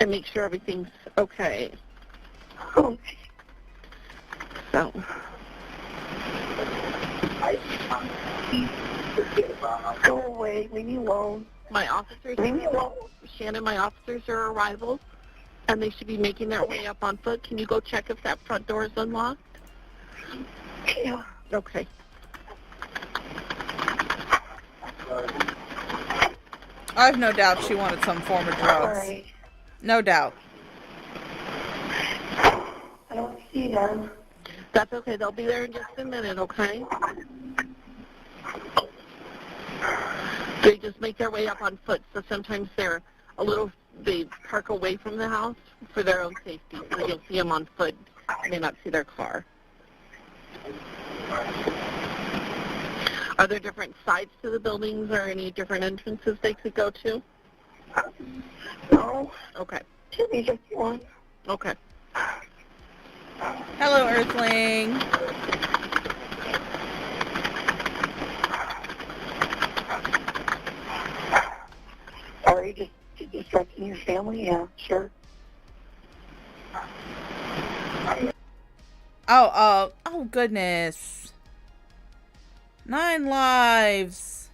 and make sure everything's okay. Okay. So. Go away. Leave me alone. My officers, leave me alone. Shannon, my officers are arrivals, and they should be making their way up on foot. Can you go check if that front door is unlocked? Yeah. Okay. I have no doubt she wanted some form of drugs. Sorry. No doubt. I don't see them. That's okay. They'll be there in just a minute, okay? They just make their way up on foot, so sometimes they park away from the house for their own safety. So you'll see them on foot. You may not see their car. Are there different sides to the buildings or any different entrances they could go to? No. Okay. Should be just one. Okay. Hello, Earthling. Sorry, just disrupting your family? Yeah, sure. Oh, goodness. 9 lives.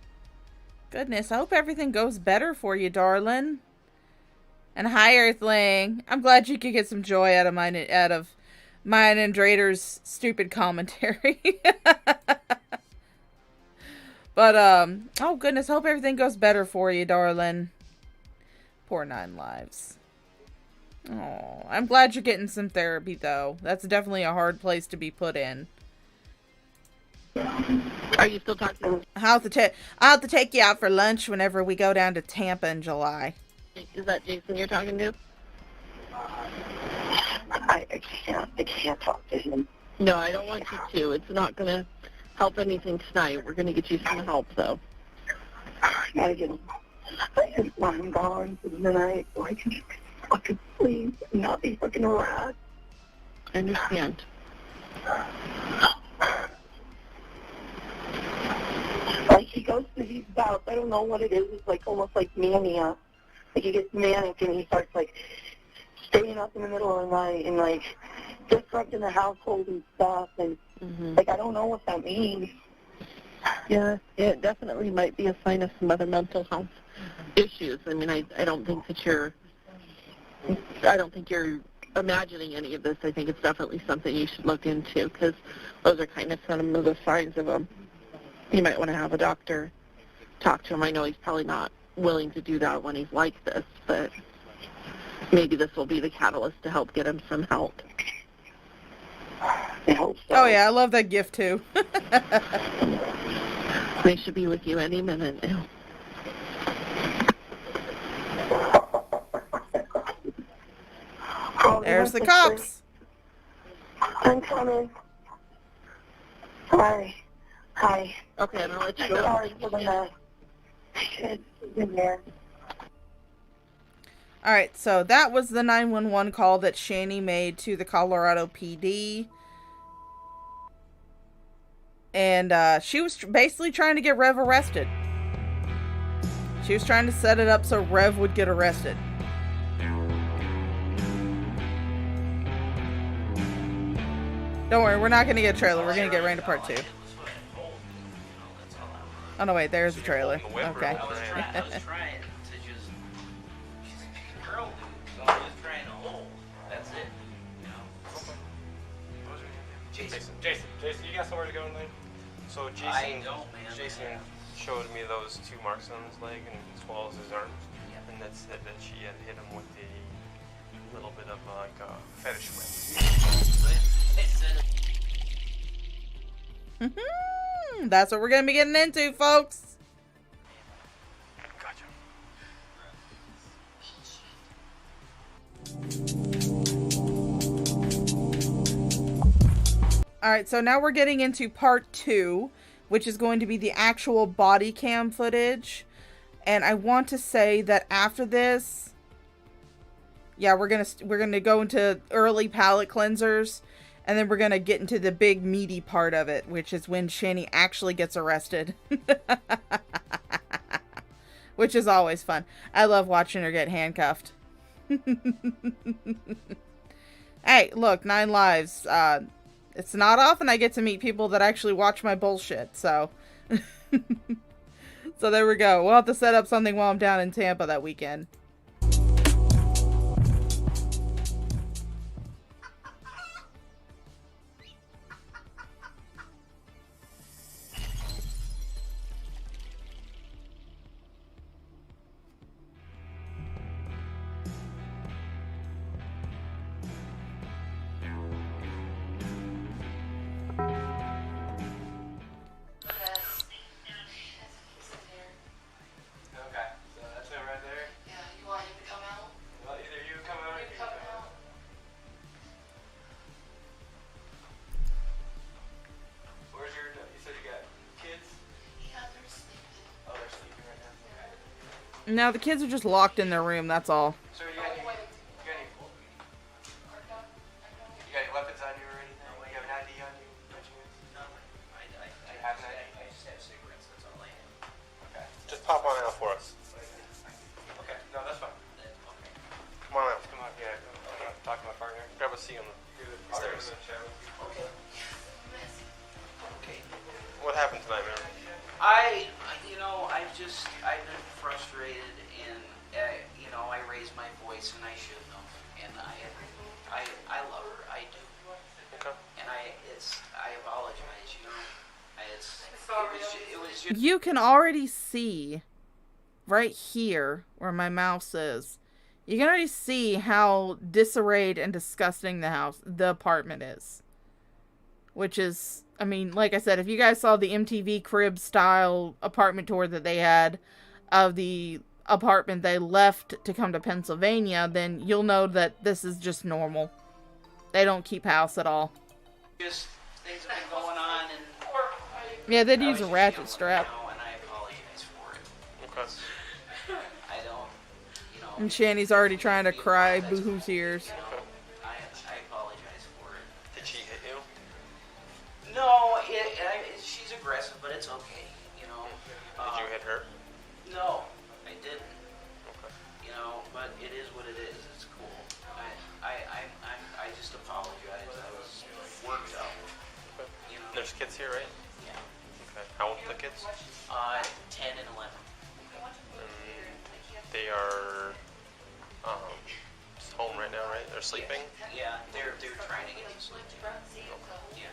Goodness, I hope everything goes better for you, darling. And hi, Earthling. I'm glad you could get some joy out of mine and Drader's stupid commentary. But, oh goodness, hope everything goes better for you, darling. Poor 9 lives. Oh, I'm glad you're getting some therapy, though. That's definitely a hard place to be put in. Are you still talking? I'll have to take you out for lunch whenever we go down to Tampa in July. Is that Jason you're talking to? I can't talk to him. No, I don't want you to. It's not going to help anything tonight. We're going to get you some help, though. I just want him gone for the night so I can just fucking sleep and not be fucking harassed. I understand. Like, he goes through these bouts. I don't know what it is. It's like almost like mania. Like, he gets manic and he starts, like, staying up in the middle of the night and, like, disrupting the household and stuff. And, like, I don't know what that means. Yeah, it definitely might be a sign of some other mental health issues. I mean, I don't think that you're imagining any of this. I think it's definitely something you should look into because those are kind of some of the signs of them. You might want to have a doctor talk to him. I know he's probably not willing to do that when he's like this, but maybe this will be the catalyst to help get him some help. I hope so. Oh, yeah, I love that gift, too. They should be with you any minute now. There's the cops. I'm coming. Hi. Okay, I'm going to let you go. Sorry for the mess. I should have been there. Alright, so that was the 911 call that Shanny made to the Colorado PD. And she was basically trying to get Rev arrested. She was trying to set it up so Rev would get arrested. Don't worry, we're not going to get a trailer. We're going to get right into part 2. Oh, no, wait. There's the trailer. Okay. Jason, you got somewhere to go tonight? So Jason showed me those 2 marks on his leg and as well as his arm, and that said that she had hit him with a little bit of like a fetish whip. That's what we're going to be getting into, folks. Gotcha. Alright, so now we're getting into part 2, which is going to be the actual body cam footage. And I want to say that after this, yeah, we're gonna go into early palate cleansers, and then we're gonna get into the big meaty part of it, which is when Shanny actually gets arrested. Which is always fun. I love watching her get handcuffed. Hey, look, 9 lives. It's not often I get to meet people that actually watch my bullshit, so. So there we go. We'll have to set up something while I'm down in Tampa that weekend. No, the kids are just locked in their room, that's all. So you got any weapons on you or anything? You have an ID on you? No, I have an ID. I just have cigarettes, that's all I have. Okay. Just pop on out for us. Okay, no, that's fine. Come on out. Come on, yeah. I'm gonna talk to my partner. Grab a seat on the stairs. Okay. What happened tonight, man? I've been frustrated, and I raised my voice, and I shouldn't have. And I love her, I do. Okay. And I apologize, it was just. You can already see right here where my mouse is. You can already see how disarrayed and disgusting the apartment is. Which is, I mean, like I said, if you guys saw the MTV Crib style apartment tour that they had of the apartment they left to come to Pennsylvania, then you'll know that this is just normal. They don't keep house at all. Just things have been going on, and yeah, they'd use a ratchet strap. And I apologize for it. Okay. I don't, And Shanny's already trying to cry boo-hoo tears. I apologize for it. Did she hit you? No, she's aggressive, but it's okay, Did you hit her? No, I didn't. Okay. But it is what it is. It's cool. I just apologize. I was worked up. Okay. There's kids here, right? Yeah. Okay. How old are the kids? 10 and 11. And they are home right now, right? They're sleeping? Yeah, they're trying to get to sleep. Okay. Yeah.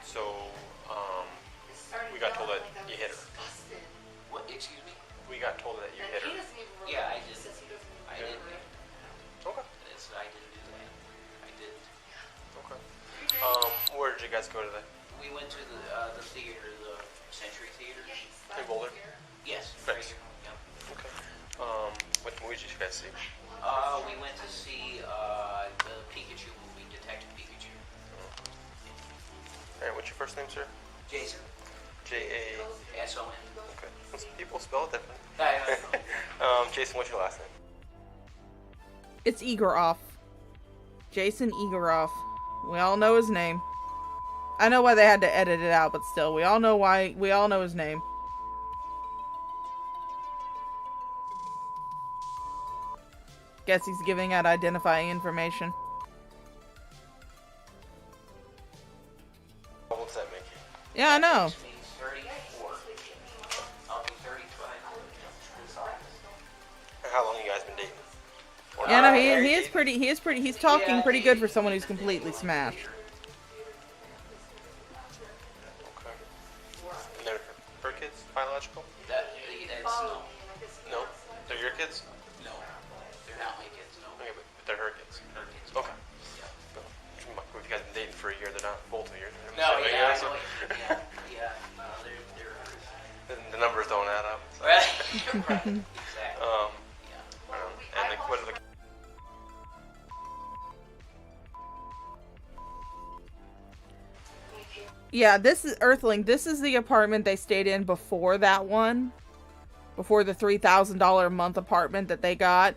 So, we got told that you hit her. What? Excuse me? We got told that you hit her. Yeah, I did. I didn't. Okay. I didn't do that. I didn't. Okay. Where did you guys go today? We went to the theater, the Century Theater. In Boulder? Yes. Thanks. Yeah. Okay. What movies did you guys see? We went to see the Pikachu movie, Detective Pikachu. Alright, what's your first name, sir? Jason. J-A-S-O-N. S-O-N. Okay. People spell it different. I Jason, what's your last name? It's Igorov. Jason Igorov. We all know his name. I know why they had to edit it out, but still, we all know his name. Guess he's giving out identifying information. What's that make you? Yeah, I know. 34. I'll be 35. How long you guys been dating? Yeah, no, he is pretty, he's talking pretty good for someone who's completely smashed. Okay. And they're her kids, biological? That's no. No? They're your kids? No. They're not my kids, no. Okay, but they're her kids? Her kids. Okay. If you guys been dating for a year, they're not both of yours. No, yeah, So- no, they're hers. The numbers don't add up. Right, exactly. And like, what are the... Yeah, this is Earthling. This is the apartment they stayed in before that one. Before the $3,000 a month apartment that they got.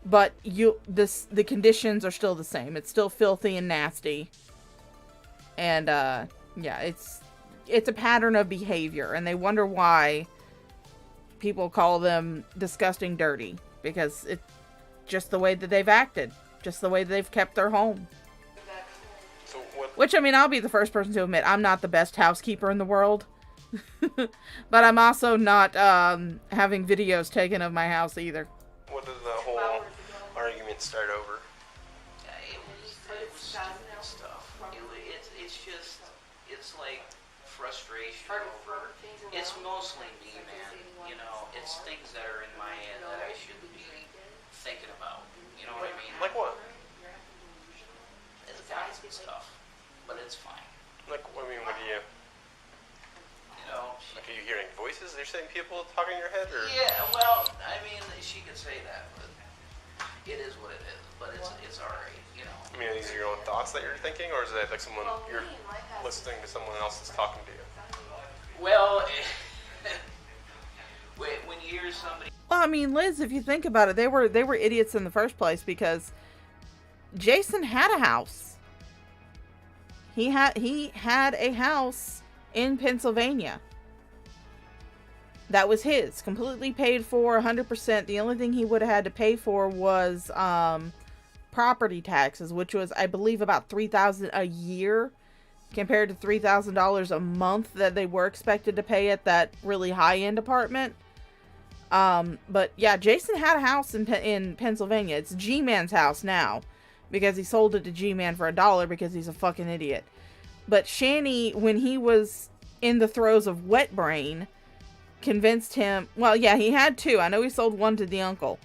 But the conditions are still the same. It's still filthy and nasty. And yeah, it's a pattern of behavior, and they wonder why people call them disgusting dirty, because it's just the way that they've acted, just the way that they've kept their home. So what... Which, I mean, I'll be the first person to admit I'm not the best housekeeper in the world. But I'm also not having videos taken of my house either. What did the whole argument start over? It was stupid stuff. It's like frustration over. It's mostly me, man. You know, it's things that are in my head that I shouldn't be thinking about. You know what I mean? Like what? It's guys and stuff, but it's fine. Like, I mean, what do you... You know, like, are you hearing voices? They're saying people talking in your head, or? Yeah, well, I mean, she could say that, but it is what it is. But it's alright, you know. I mean, are these your own thoughts that you're thinking, or is it like someone you're listening to someone else that's talking to you? Well, when you hear somebody. Well, I mean, Liz, if you think about it, they were idiots in the first place, because Jason had a house. He had a house in Pennsylvania that was his, completely paid for, 100%. The only thing he would have had to pay for was property taxes, which was, I believe, about $3,000 a year compared to $3,000 a month that they were expected to pay at that really high-end apartment. But yeah, Jason had a house in Pennsylvania. It's G-Man's house now, because he sold it to G-Man for $1 because he's a fucking idiot. But Shanny, when he was in the throes of wet brain, convinced him, well, yeah, he had two. I know he sold one to the uncle,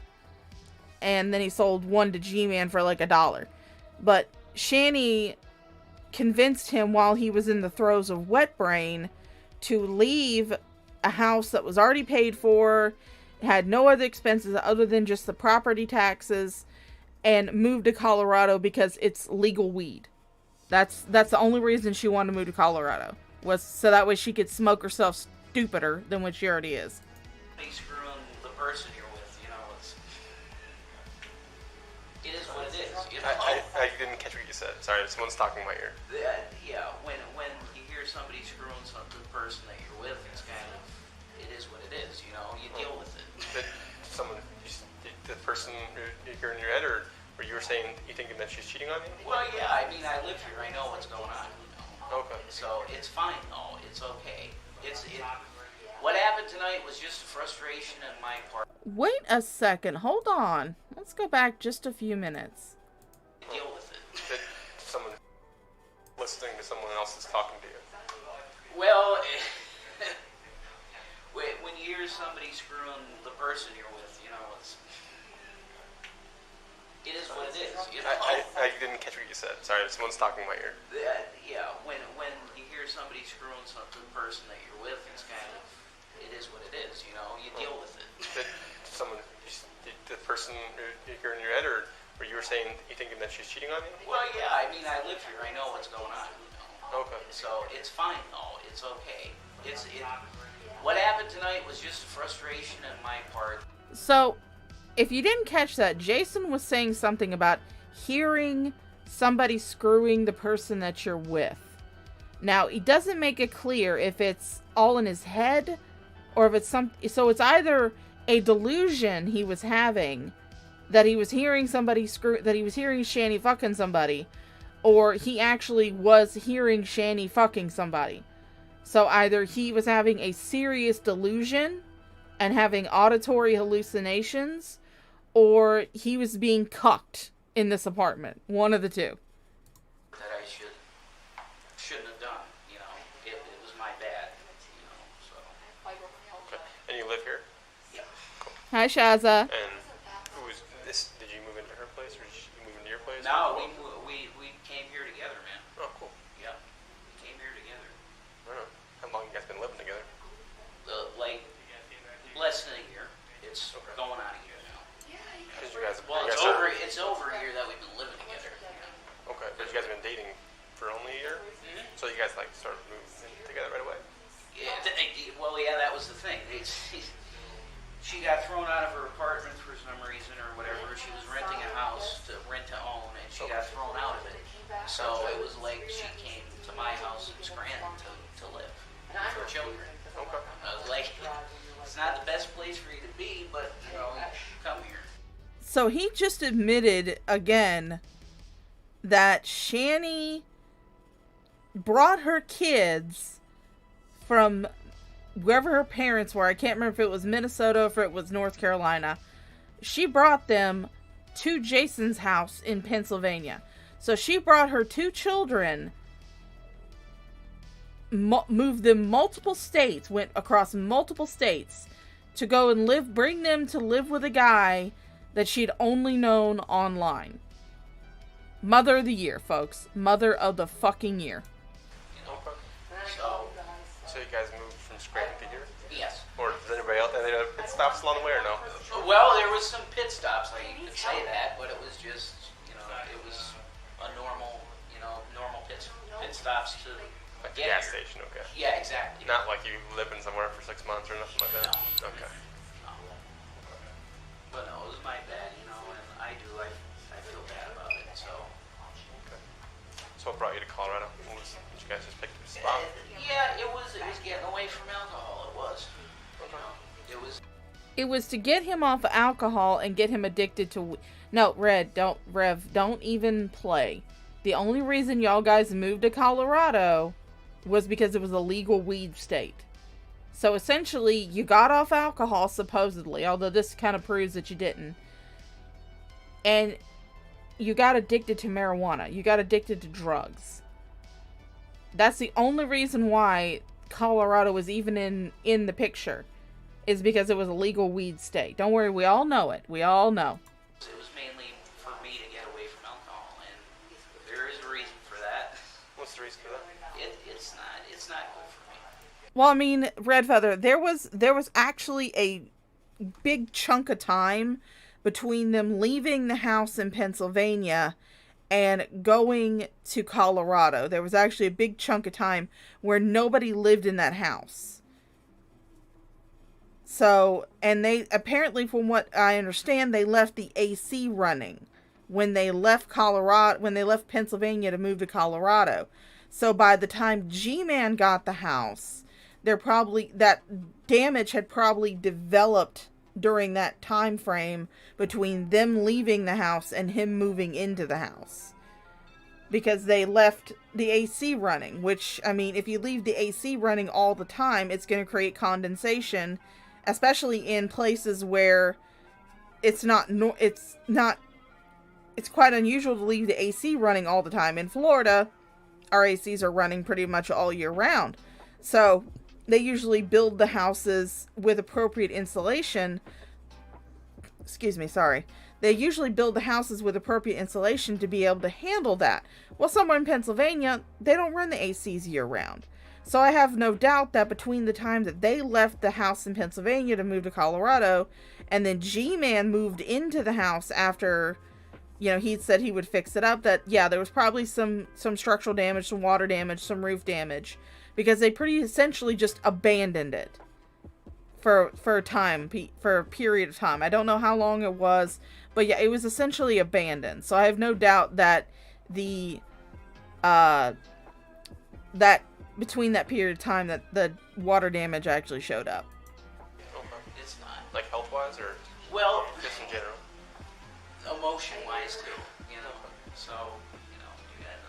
and then he sold one to G-Man for like $1. But Shanny convinced him while he was in the throes of wet brain to leave a house that was already paid for, had no other expenses other than just the property taxes, and move to Colorado because it's legal weed. That's the only reason she wanted to move to Colorado, was so that way she could smoke herself stupider than what she already is. Screwing the person you're with, you know, it is what it is. You know? I didn't catch what you said. Sorry, someone's talking in my ear. Yeah, when you hear somebody screwing the person that you're with, it's kind of, it is what it is, you know, you deal with it. Did the person you're in your head, or you were saying you thinking that she's cheating on you? Well, yeah, I mean, I live here, I know what's going on, you know. Okay. So it's fine, though, it's okay. What happened tonight was just frustration on my part. Wait a second, hold on. Let's go back just a few minutes. Deal with it. Did someone listening to someone else that's talking to you? Well, when you hear somebody screwing the person you're with, you know, it is what it is. You know? I didn't catch what you said. Sorry, someone's talking in my ear. Yeah, when you hear somebody screwing the person that you're with, it's kind of, it is what it is, you know, you deal with it. Did the person you're in your head, or you were saying you thinking that she's cheating on you? Well, yeah, I mean, I live here, I know what's going on, you know. Okay. So it's fine, though, it's okay. What happened tonight was just frustration on my part. So, if you didn't catch that, Jason was saying something about hearing somebody screwing the person that you're with. Now, he doesn't make it clear if it's all in his head or if it's so it's either a delusion he was having that he was hearing somebody that he was hearing Shanny fucking somebody, or he actually was hearing Shanny fucking somebody. So either he was having a serious delusion and having auditory hallucinations, or he was being cucked in this apartment. One of the two. That I shouldn't have done, it was my bad, so. Okay. And you live here? Yeah. Cool. Hi, Shaza. And who was this? Did you move into her place, or did you move into your place? No, we came here together, man. Oh, cool. Yeah, we came here together. I don't know. How long you guys been living together? Like, less than a year. It's going on a year now. Because you guys, It's over a year that we've been living together. Okay, but you guys have been dating for only a year? Mm-hmm. So you guys started moving in together right away? Yeah, yeah, that was the thing. She got thrown out of her apartment for some reason or whatever. She was renting a house to rent to own, and she got thrown out of it. So it was like she came to my house in Scranton to live with her children. Okay. I was like, it's not the best place for you to be, but come here. So he just admitted again that Shanny brought her kids from wherever her parents were. I can't remember if it was Minnesota or if it was North Carolina. She brought them to Jason's house in Pennsylvania. So she brought her two children, moved them multiple states, went across multiple states to go and bring them to live with a guy that she'd only known online. Mother of the year, folks. Mother of the fucking year. Okay. So you guys moved from Scranton to here? Yes. Or does anybody else, any other pit stops along the way or no? Well, there was some pit stops, you could say that, but it was just, it was a normal pit stops to like a gas station, okay. Yeah, exactly. Not like you living somewhere for 6 months or nothing like that? No. Okay. No. But no, it was my bad, and I feel bad about it, so. Okay. So what brought you to Colorado? Did you guys just pick a spot? Yeah, it was getting away from alcohol, it was. It was to get him off of alcohol and get him addicted to... No, Rev, don't even play. The only reason y'all guys moved to Colorado was because it was a legal weed state. So essentially, you got off alcohol, supposedly, although this kind of proves that you didn't. And you got addicted to marijuana. You got addicted to drugs. That's the only reason why Colorado was even in the picture. Is because it was a legal weed state. Don't worry, we all know it. We all know. It was mainly for me to get away from alcohol, and there is a reason for that. What's the reason for that? It's not good for me. Well, I mean, Red Feather, there was actually a big chunk of time between them leaving the house in Pennsylvania and going to Colorado. There was actually a big chunk of time where nobody lived in that house. So, and they, apparently from what I understand, they left the AC running when they left Pennsylvania to move to Colorado. So by the time G-Man got the house, that damage had probably developed during that time frame between them leaving the house and him moving into the house. Because they left the AC running, which, I mean, if you leave the AC running all the time, it's going to create condensation, especially in places where it's quite unusual to leave the AC running all the time. In Florida, our ACs are running pretty much all year round. So they usually build the houses with appropriate insulation. They usually build the houses with appropriate insulation to be able to handle that. Well, somewhere in Pennsylvania, they don't run the ACs year round. So I have no doubt that between the time that they left the house in Pennsylvania to move to Colorado, and then G-Man moved into the house after, he'd said he would fix it up, that, yeah, there was probably some structural damage, some water damage, some roof damage, because they pretty essentially just abandoned it for a period of time. I don't know how long it was, but yeah, it was essentially abandoned. So I have no doubt that that between that period of time that the water damage actually showed up. Okay. It's not. Like health-wise, or well, just in general? emotion-wise too, you know. So, you know,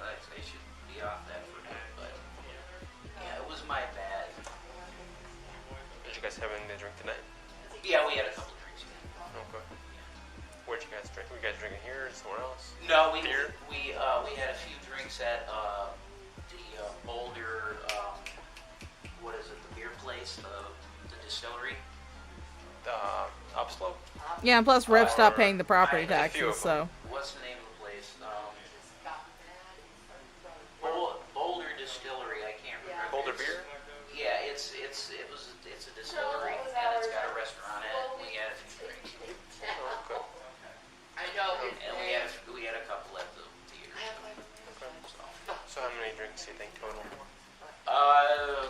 I should be off that for now. But yeah, it was my bad. Did you guys have anything to drink tonight? Yeah, we had a couple drinks. Okay. Where'd you guys drink? Were you guys drinking here or somewhere else? No, we Beer? we had a few drinks at the Boulder. What is it? The beer place, the distillery. Upslope? Yeah, and plus Rev stopped paying the property taxes, so. What's the name of the place? Boulder Distillery. I can't remember. Boulder Beer? Yeah, it's a distillery and it's got a restaurant in it. We had a few drinks. Okay. I know. And we had a couple at the theater. So how many drinks do you think total?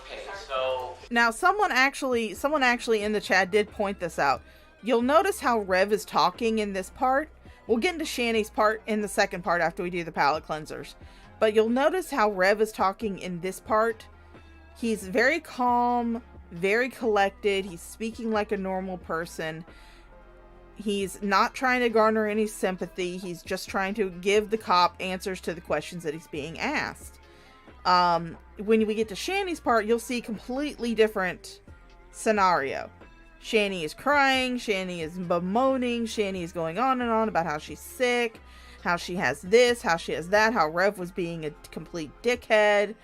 Okay, so Now, someone actually in the chat did point this out. You'll notice how Rev is talking in this part. We'll get into Shanny's part in the second part after we do the palate cleansers. But you'll notice how Rev is talking in this part. He's very calm, very collected. He's speaking like a normal person. He's not trying to garner any sympathy. He's just trying to give the cop answers to the questions that he's being asked. When we get to Shanny's part, you'll see completely different scenario. Shanny is crying, Shanny is bemoaning, Shanny is going on and on about how she's sick, how she has this, how she has that, how Rev was being a complete dickhead.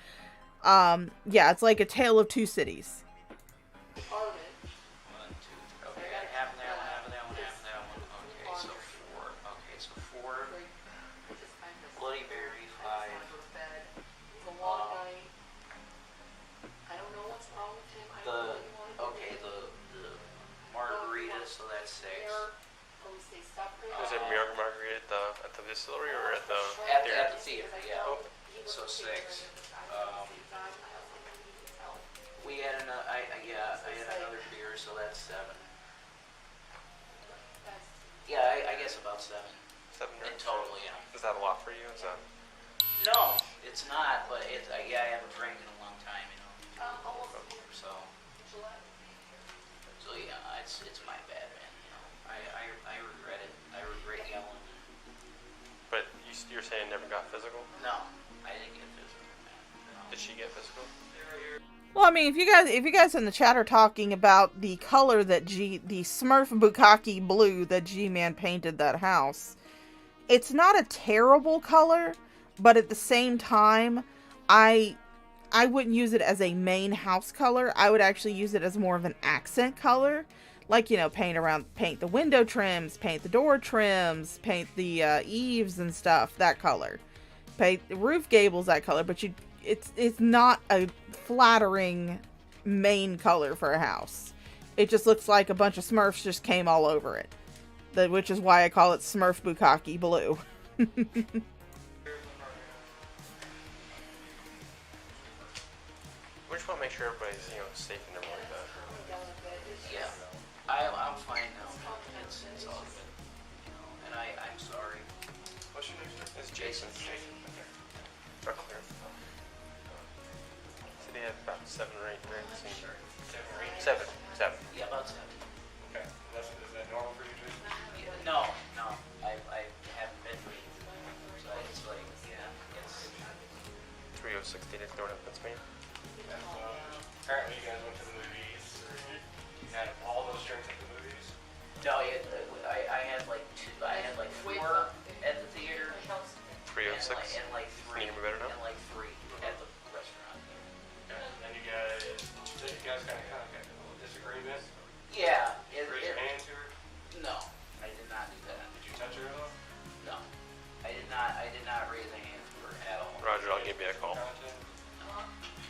Yeah, it's like a tale of two cities. Was it margarita at the distillery or at the theater? Yeah. Oh. So 6. We had I had another beer, so that's 7. Yeah, I guess about 7. 7 in total, yeah. Is that a lot for you? Is that? No, it's not. But I haven't drank in a long time, you know. So yeah, it's my bad, man. You know, I regret it. I regret yelling. But you're saying it never got physical? No, I didn't get physical, man. No. Did she get physical? Well, I mean, if you guys in the chat are talking about the color that the Smurf Bukkake blue that G-Man painted that house, it's not a terrible color, but at the same time, I wouldn't use it as a main house color. I would actually use it as more of an accent color. Like, you know, paint the window trims, paint the door trims, paint the eaves and stuff, that color. Paint the roof gables, that color. But it's not a flattering main color for a house. It just looks like a bunch of Smurfs just came all over it. Which is why I call it Smurf Bukkake blue. We just want to make sure everybody's, you know, safe and everything like that. Yeah, I'm fine now. It's all good. You know, and I'm sorry. What's your name? It's Jason. Are clear. So they had about 7 or 8 drinks. 7. Yeah, about 7. Okay. Is that normal for you, Jason? Yeah, no. I haven't been drinking. So it's like, yeah, it's 3016 in Thornton, Pennsylvania. Apparently you guys went to the movies. You had all those drinks at the movies? No, I had like 2. I had like 4 at the theater. 306. And like 3. Can you hear me better now? And like 3 at the restaurant. Okay. And you guys kind of got a little disagreement? Yeah. Raise your hand to her? No, I did not do that. Did you touch her at all? No, I did not raise a hand for her at all. Roger, I'll give you a call.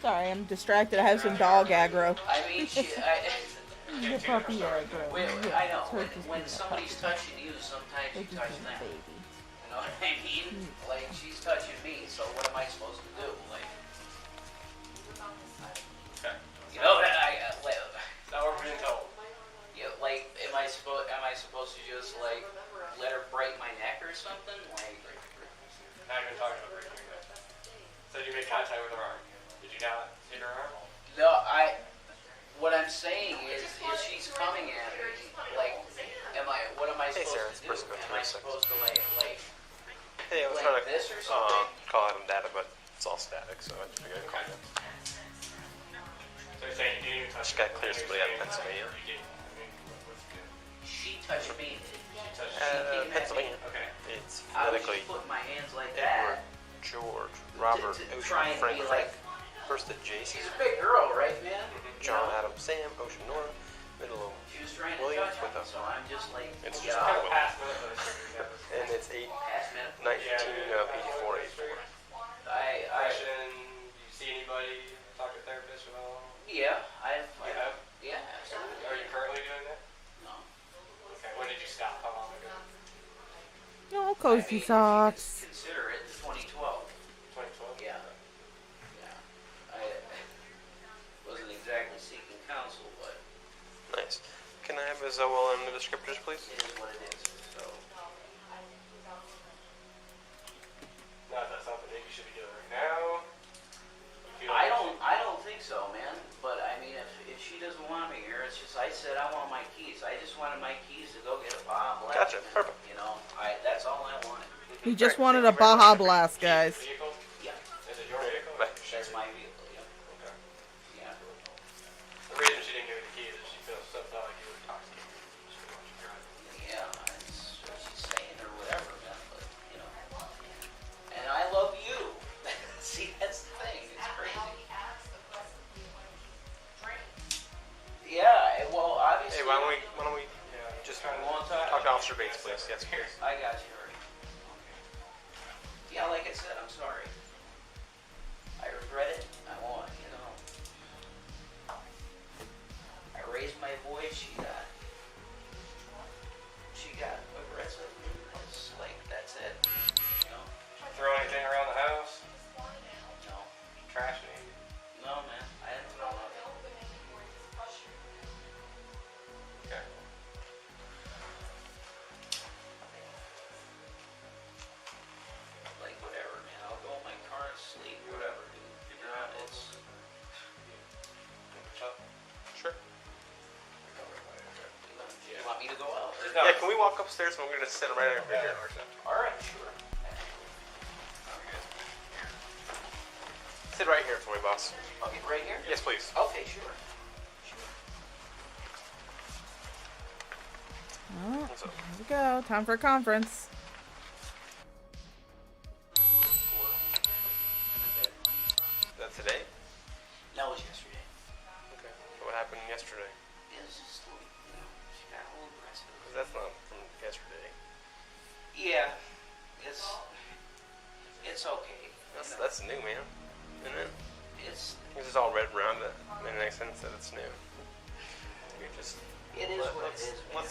Sorry, I'm distracted. I have some dog aggro. I mean, The puppy aggro. I know. When somebody's touching you, sometimes you touch them. You know what I mean? Like, she's touching me, so what am I supposed to do? Like, you know, Now we're being told. Yeah, like, am I supposed to just like let her break my neck or something? Like, Now you're talking about breaking your neck. So you made contact with her arm. Did you not hit her arm? no, what I'm saying is she's coming at me, like, what am I supposed to do? Am I supposed to, like hey, I was like trying to this or something? call out on data, but it's all static, so I figured I'd call you. So you're saying you didn't touch Just gotta clear somebody out of Pennsylvania. She touched me. Pennsylvania. Okay. It's I was phonetically just putting my hands like Edward, that. George, Robert, to Ocean, try and Frank, be Frank. like- First the Jason. She's a big girl, right, man? John, Adam, Sam, Ocean, Nora, middle of She was trying to William touch with me, a. so I'm just like, It's yeah, just kind of past minute. and it's 8, Past minute. 19 of 84, 84. Question, do you see anybody talk to a therapist at all? Yeah, You have? yeah, absolutely. Are you currently doing that? No. Okay, when did you stop? How long ago? No, cozy socks. Consider it 2012. 2012? Yeah. Yeah. I wasn't exactly seeking counsel, but Nice. Can I have his OL and the descriptors, please? it is what it is. So, No, that's something that you should be doing right now. I don't think so, man. But I mean, if she doesn't want me here, it's just I said I want my keys. I just wanted my keys to go get a Bob. Gotcha. Perfect. You know, that's all I wanted. He just wanted a Baja Blast, guys. Vehicle? Yeah, Is it your vehicle? that's my vehicle. Yeah. Okay. Yeah. The reason she didn't give you the keys is she felt like you were intoxicated. She didn't want you driving. Yeah, it's what she's saying or whatever, man. But you know, and I love you. See, that's the thing. It's crazy. Yeah. Well, obviously. Hey, why don't we just talk to Officer Bates, please? Yes, please. I got you already. Yeah, like I said, I'm sorry. I regret it. I won't, you know. I raised my voice. She got aggressive. It's like, that's it. You know? Throw anything around the house? No. Trash anything? No, man. I didn't throw nothing. Okay. Like, whatever, man. I'll go in my car and sleep, whatever, dude. You know, it's... Sure. You want me to go out? Yeah, can we walk upstairs and we're gonna sit right over here? Alright, sure. Sit right here for me, boss. Okay, right here? Yes, please. Okay, sure. Oh, here we go. Time for a conference. Is that today? That was yesterday. Okay. What happened yesterday? It was just, you know, she got a little aggressive. Because that's not from yesterday. Yeah, it's okay. That's new, man. Isn't it? It's It's all red around it. I mean, it makes sense that it's new. You're just. It is what it is, man.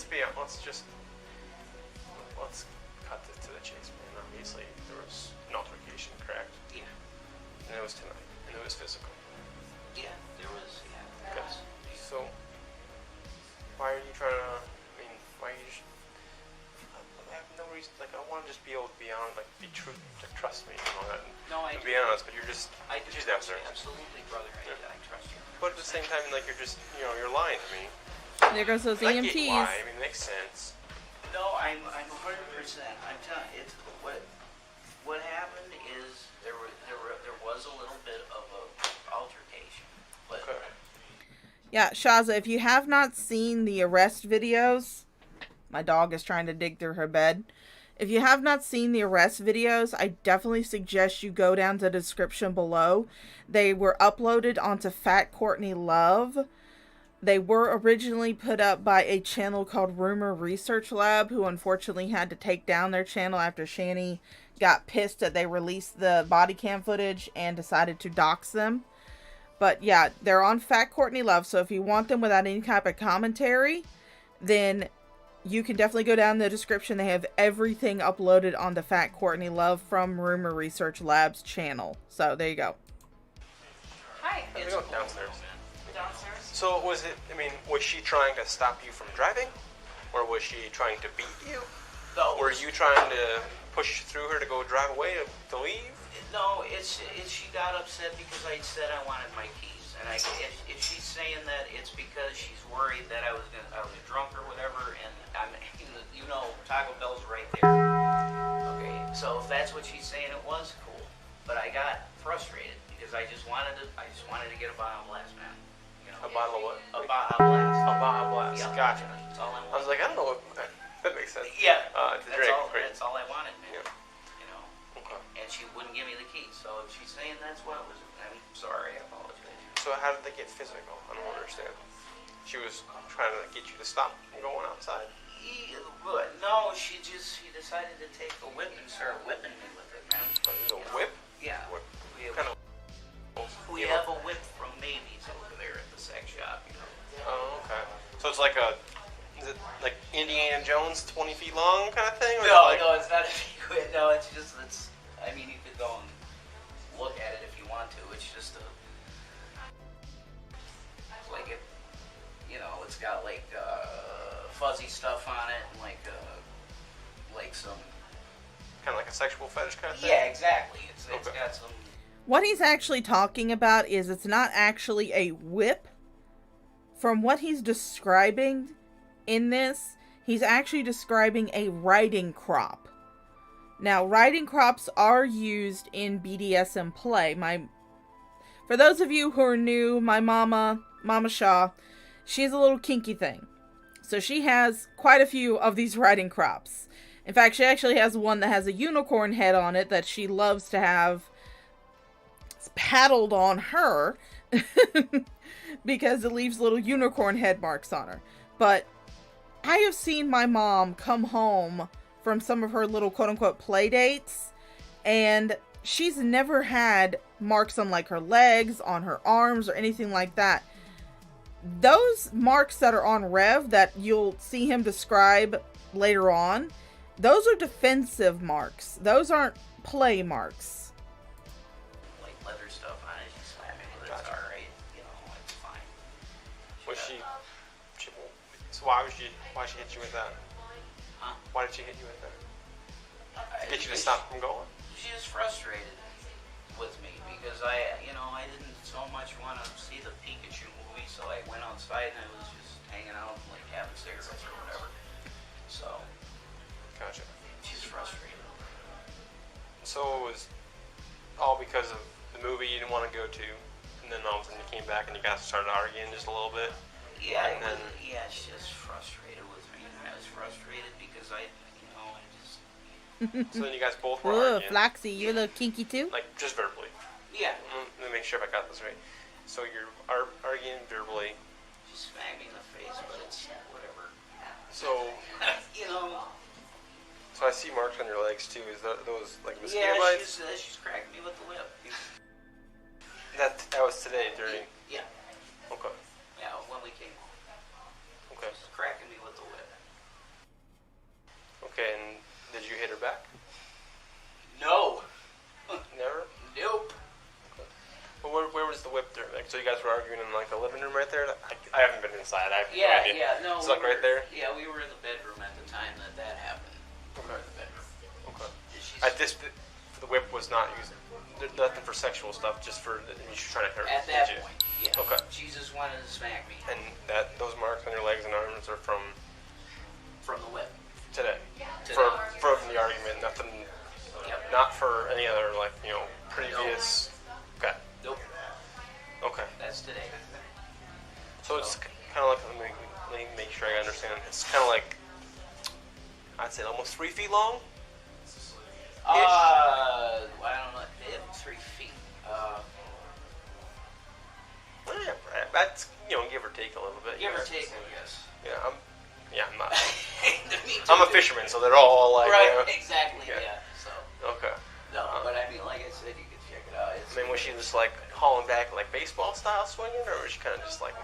Let's cut this to the chase, man. Obviously, there was an altercation, correct? Yeah. And it was tonight, and it was physical. Yeah, there was. Yeah. Okay. So, why are you trying to? I mean, why are you? I have no reason. Like, I want to just be able to be honest, like, be true, like, trust me, and all that. No, I and do. be honest, but you're just. I do she's trust after. you, absolutely, brother. I trust you. But at the same time, like, you're just, you're lying to me. There goes those And I get EMTs. why. I mean, it makes sense. No, I'm 100%. I'm telling you, it's what happened is there was a little bit of a altercation, but Yeah, Shaza, if you have not seen the arrest videos, my dog is trying to dig through her bed. If you have not seen the arrest videos, I definitely suggest you go down to the description below. They were uploaded onto Fat Courtney Love. They were originally put up by a channel called Rumor Research Lab, who unfortunately had to take down their channel after Shanny got pissed that they released the body cam footage and decided to dox them. But yeah, they're on Fat Courtney Love, so if you want them without any type of commentary, then you can definitely go down in the description. They have everything uploaded on the Fat Courtney Love from Rumor Research Lab's channel. So there you go. Hi. Let's go downstairs. Downstairs? So was she trying to stop you from driving? Or was she trying to beat you? No. Were you trying to push through her to go drive away to leave? No, it's she got upset because I said I wanted my keys, and if she's saying that it's because she's worried that I was drunk or whatever, and Taco Bell's right there. Okay, so if that's what she's saying, it was cool, but I got frustrated because I just wanted to get a Baja Blast, man. A bottle of what? A Baja Blast. A Baja Blast. Yeah. Gotcha. That's all I wanted. I was like, I don't know what that makes sense. Yeah. To drink. That's all I wanted, man. Yeah. Okay. And she wouldn't give me the keys, so if she's saying that's what it was, I'm sorry, I apologize. So how did they get physical? I don't understand. She was trying to get you to stop from going outside. No, she decided to take a whip and start whipping me with it, man. A whip? Yeah. What kind of? We have a whip from Mavy's over there at the sex shop, Oh, okay. So it's like is it like Indiana Jones, 20 feet long kind of thing? Or No, like... no, it's not a secret. No, it's just, I mean, you could go and look at it if you want to. It's just it's got like fuzzy stuff on it and like some... Kind of like a sexual fetish kind of thing? Yeah, exactly. It's got some... What he's actually talking about is it's not actually a whip. From what he's describing in this, he's actually describing a riding crop. Now, riding crops are used in BDSM play. For those of you who are new, my Mama Shaw, she has a little kinky thing. So she has quite a few of these riding crops. In fact, she actually has one that has a unicorn head on it that she loves to have paddled on her because it leaves little unicorn head marks on her. But I have seen my mom come home from some of her little quote-unquote play dates, and she's never had marks on like her legs, on her arms, or anything like that. Those marks that are on Rev that you'll see him describe later on, those are defensive marks. Those aren't play marks. Like leather stuff on it, she slammed me with it. It's alright, it's fine. So why did she hit you with that? Huh? Why did she hit you with that? To get you to stop from going? She was frustrated with me because I didn't so much want to see the Pikachu movie, so I went outside and I was just hanging out, like having cigarettes or whatever. So, gotcha. She's frustrated. So it was all because of the movie you didn't want to go to, and then all of a sudden you came back and you guys started arguing just a little bit. Yeah, and then she's just frustrated with me, and I was frustrated because I just. So then you guys both were Ooh, arguing. Floxy, you're a little kinky too? Like, just verbally. Yeah. Let me make sure if I got this right. So you're arguing verbally. She smacked me in the face, but it's whatever. So. So I see marks on your legs too. Is those like mosquito bites? Yeah, she's cracking me with the whip. That was today during. Yeah. Okay. Yeah, when we came home. Okay. She's cracking me with the whip. Okay, and did you hit her back? No. Never? Nope. Okay. Well, where was the whip there? Like, so you guys were arguing in like the living room right there? I haven't been inside. I have no idea. No. It's like right there? Yeah, we were in the bedroom at the time that happened. We were in the bedroom. Okay. The whip was not used. Nothing for sexual stuff, just for she's trying to hurt. At that point, yeah. Okay. She just wanted to smack me. And those marks on your legs and arms are from the whip. Today. Today. From the argument, nothing. Yep. Not for any other previous. Nope. Okay. Nope. Okay. That's today. So it's kind of like, let me make sure I understand. It's kind of like, I'd say almost 3 feet long. I don't know. 3 feet. That's give or take a little bit. Give or take, I guess. Yeah, I'm not. I'm a fisherman, so they're all like. Right. Exactly. Yeah. So. Okay. No, but I mean, like I said, you could check it out. Was she just like hauling back like baseball style swinging, or was she kind of just like?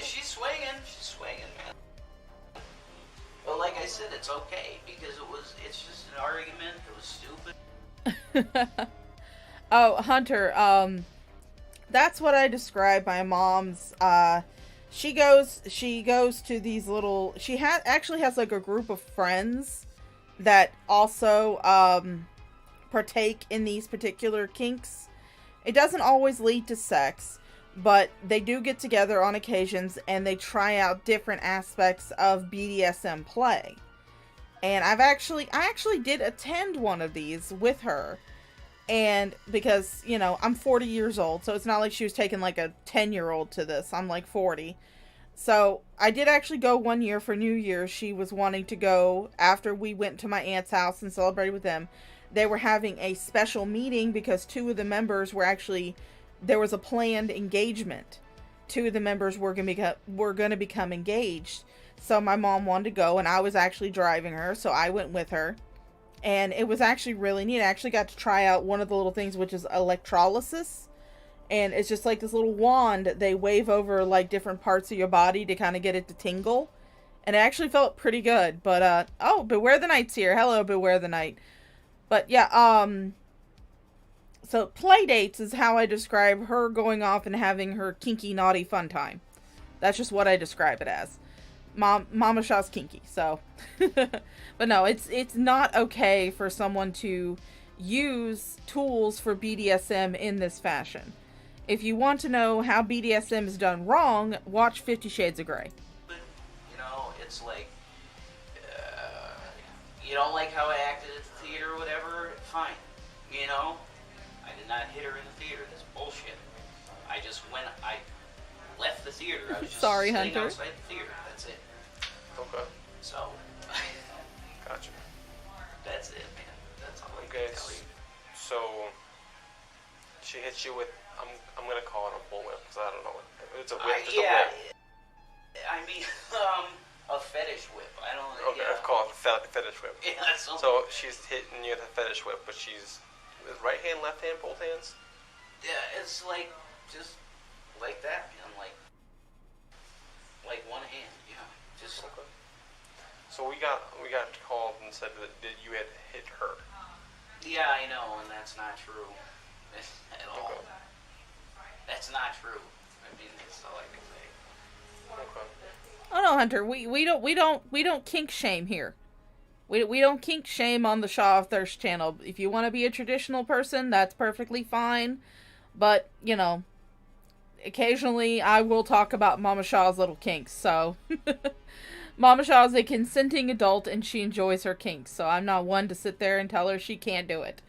She's swinging. She's swinging, man. But like I said, it's okay because it's just an argument. It was stupid. Oh, Hunter, that's what I describe my mom's, she goes to these little, actually has like a group of friends that also, partake in these particular kinks. It doesn't always lead to sex, but they do get together on occasions and they try out different aspects of BDSM play. And I actually did attend one of these with her. And because, you know, I'm 40 years old, so it's not like she was taking like a 10-year-old to this. I'm like 40. So I did actually go one year for New Year's. She was wanting to go after we went to my aunt's house and celebrated with them. They were having a special meeting because two of the members were actually, there was a planned engagement. Two of the members were going to become engaged. So my mom wanted to go, and I was actually driving her, so I went with her. And it was actually really neat. I actually got to try out one of the little things, which is electrolysis. And it's just like this little wand they wave over like different parts of your body to kind of get it to tingle. And it actually felt pretty good. But, oh, Beware the Night's here. Hello, Beware the Night. But yeah, so play dates is how I describe her going off and having her kinky, naughty fun time. That's just what I describe it as. Mama Shaw's kinky, so. But no, it's not okay for someone to use tools for BDSM in this fashion. If you want to know how BDSM is done wrong, watch 50 Shades of Grey. You know, it's like, you don't like how I acted at the theater or whatever, fine. You know, I did not hit her in the theater. That's bullshit. I left the theater. I was just Sorry, sitting Hunter. outside the theater. That's it. Okay. So, Gotcha. that's it, man. That's all I Okay. can tell you. So she hits you with I'm gonna call it a bullwhip because I don't know what it's a whip. Just Yeah. a whip. I mean, a fetish whip. I don't. Okay, Yeah. I've called it a fetish whip. Yeah, that's something. So she's hitting you with a fetish whip, but she's with right hand, left hand, both hands. Yeah, it's like just like that, man. Like one hand. Yeah, just. Okay. So we got called and said that you had hit her. Yeah, I know, and that's not true at all. Okay. That's not true. I mean, that's all I can say. Okay. Oh no, Hunter, we don't kink shame here. We don't kink shame on the Shaw of Thirst channel. If you want to be a traditional person, that's perfectly fine. But, you know, occasionally I will talk about Mama Shaw's little kinks, so Mama Shaw is a consenting adult and she enjoys her kinks, so I'm not one to sit there and tell her she can't do it.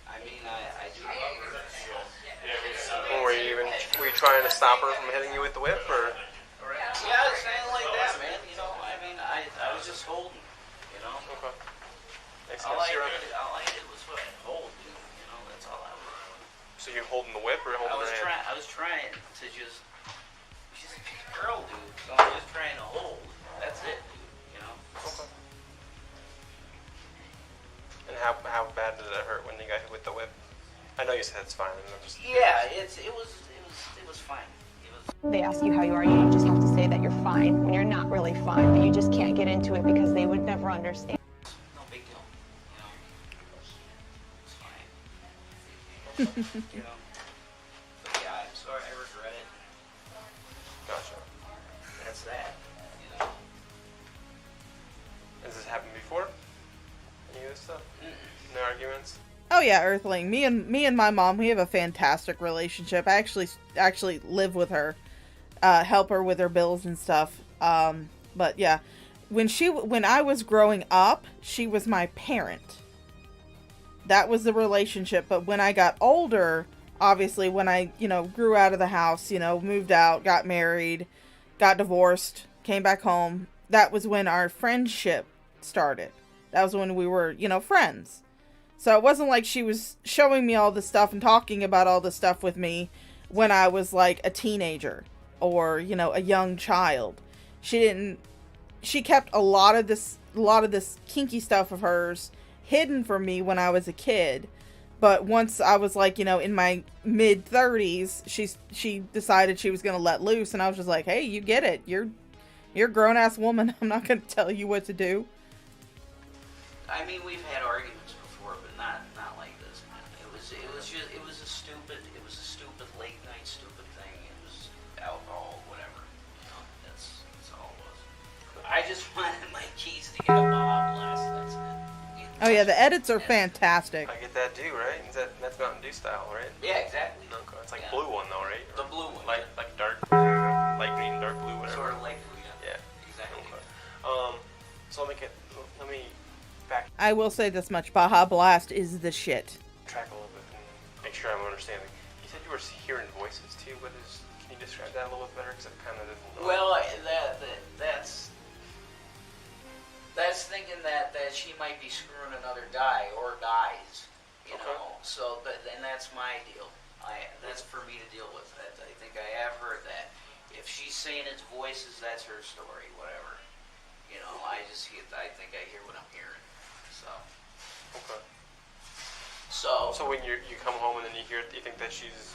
I mean, I do love her. Were you trying to stop her from hitting you with the whip, or? Yeah, it's something like that, man. You know, I mean, I was just holding, you know. Okay. All I did was what? Hold, dude. You know, that's all I was doing. So you're holding the whip or holding her hand? I was trying to just she's a girl, dude. So I'm just trying to hold. That's it, dude. You know. Okay. And how bad did it hurt when you got hit with the whip? I know you said it's fine. I'm just Yeah, it was fine. They ask you how you are, you just have to say that you're fine when you're not really fine, but you just can't get into it because they would never understand. No big deal. You know, it's fine. You know. But yeah, I'm sorry. I regret it. Gotcha. That's that. You know. Has this happened before? Any of this stuff? No arguments? Oh yeah, Earthling. Me and my mom, we have a fantastic relationship. I actually live with her, help her with her bills and stuff. But yeah, when I was growing up, she was my parent. That was the relationship. But when I got older, obviously when I, grew out of the house, moved out, got married, got divorced, came back home, that was when our friendship started. That was when we were, friends. So it wasn't like she was showing me all this stuff and talking about all this stuff with me when I was like a teenager or, a young child. She kept a lot of this kinky stuff of hers hidden from me when I was a kid. But once I was like, in my mid 30s, she decided she was going to let loose. And I was just like, hey, you get it. You're a grown ass woman. I'm not going to tell you what to do. I mean, we've had arguments before, but not like this, man. It was a stupid late night stupid thing. It was alcohol, whatever. That's all it was. I just wanted yeah, the edits are fantastic. I get that too, right? That's Mountain Dew style, right? Yeah, exactly. Okay. It's like blue one though, right? The blue one. Like dark, light green, dark blue, whatever. Sort of light blue, yeah. Yeah. Exactly. Okay. So let me back I will say this much: Baja Blast is the shit. track a little bit and make sure I'm understanding. You said you were hearing voices too. Can you describe that a little bit better? Because I kind of didn't know. Well, that's thinking that she might be screwing another guy or guys, you know. So, and that's my deal. That's for me to deal with. That I think I have heard that. If she's saying it's voices, that's her story. Whatever, you know. I think I hear what I'm hearing. So. Okay. So when you come home and then you hear it, do you think that she's,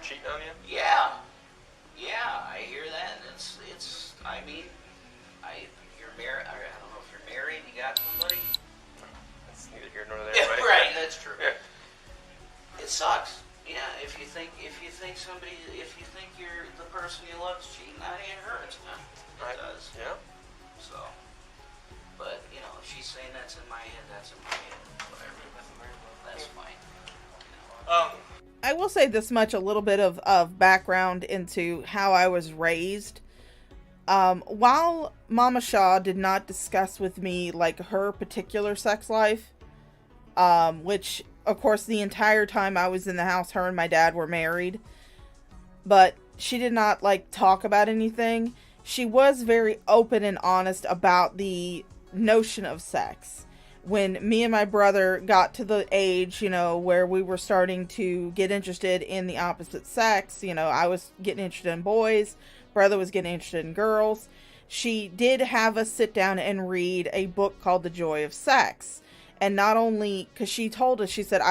cheating on you? Yeah, I hear that. And you're married. I don't know if you're married. You got somebody. That's neither here nor there. Yeah, right? Right. That's true. Yeah. It sucks. Yeah. If you think you're the person you love is cheating, that ain't her. It's not. It does. Yeah. So, but if she's saying that's in my head, that's in my head. Whatever. That's fine. I will say this much: a little bit of background into how I was raised. While Mama Shaw did not discuss with me like her particular sex life, which of course the entire time I was in the house, her and my dad were married, but she did not like talk about anything. She was very open and honest about the notion of sex. When me and my brother got to the age, where we were starting to get interested in the opposite sex, I was getting interested in boys, brother was getting interested in girls. She did have us sit down and read a book called The Joy of Sex. And not only, because she told us, she said,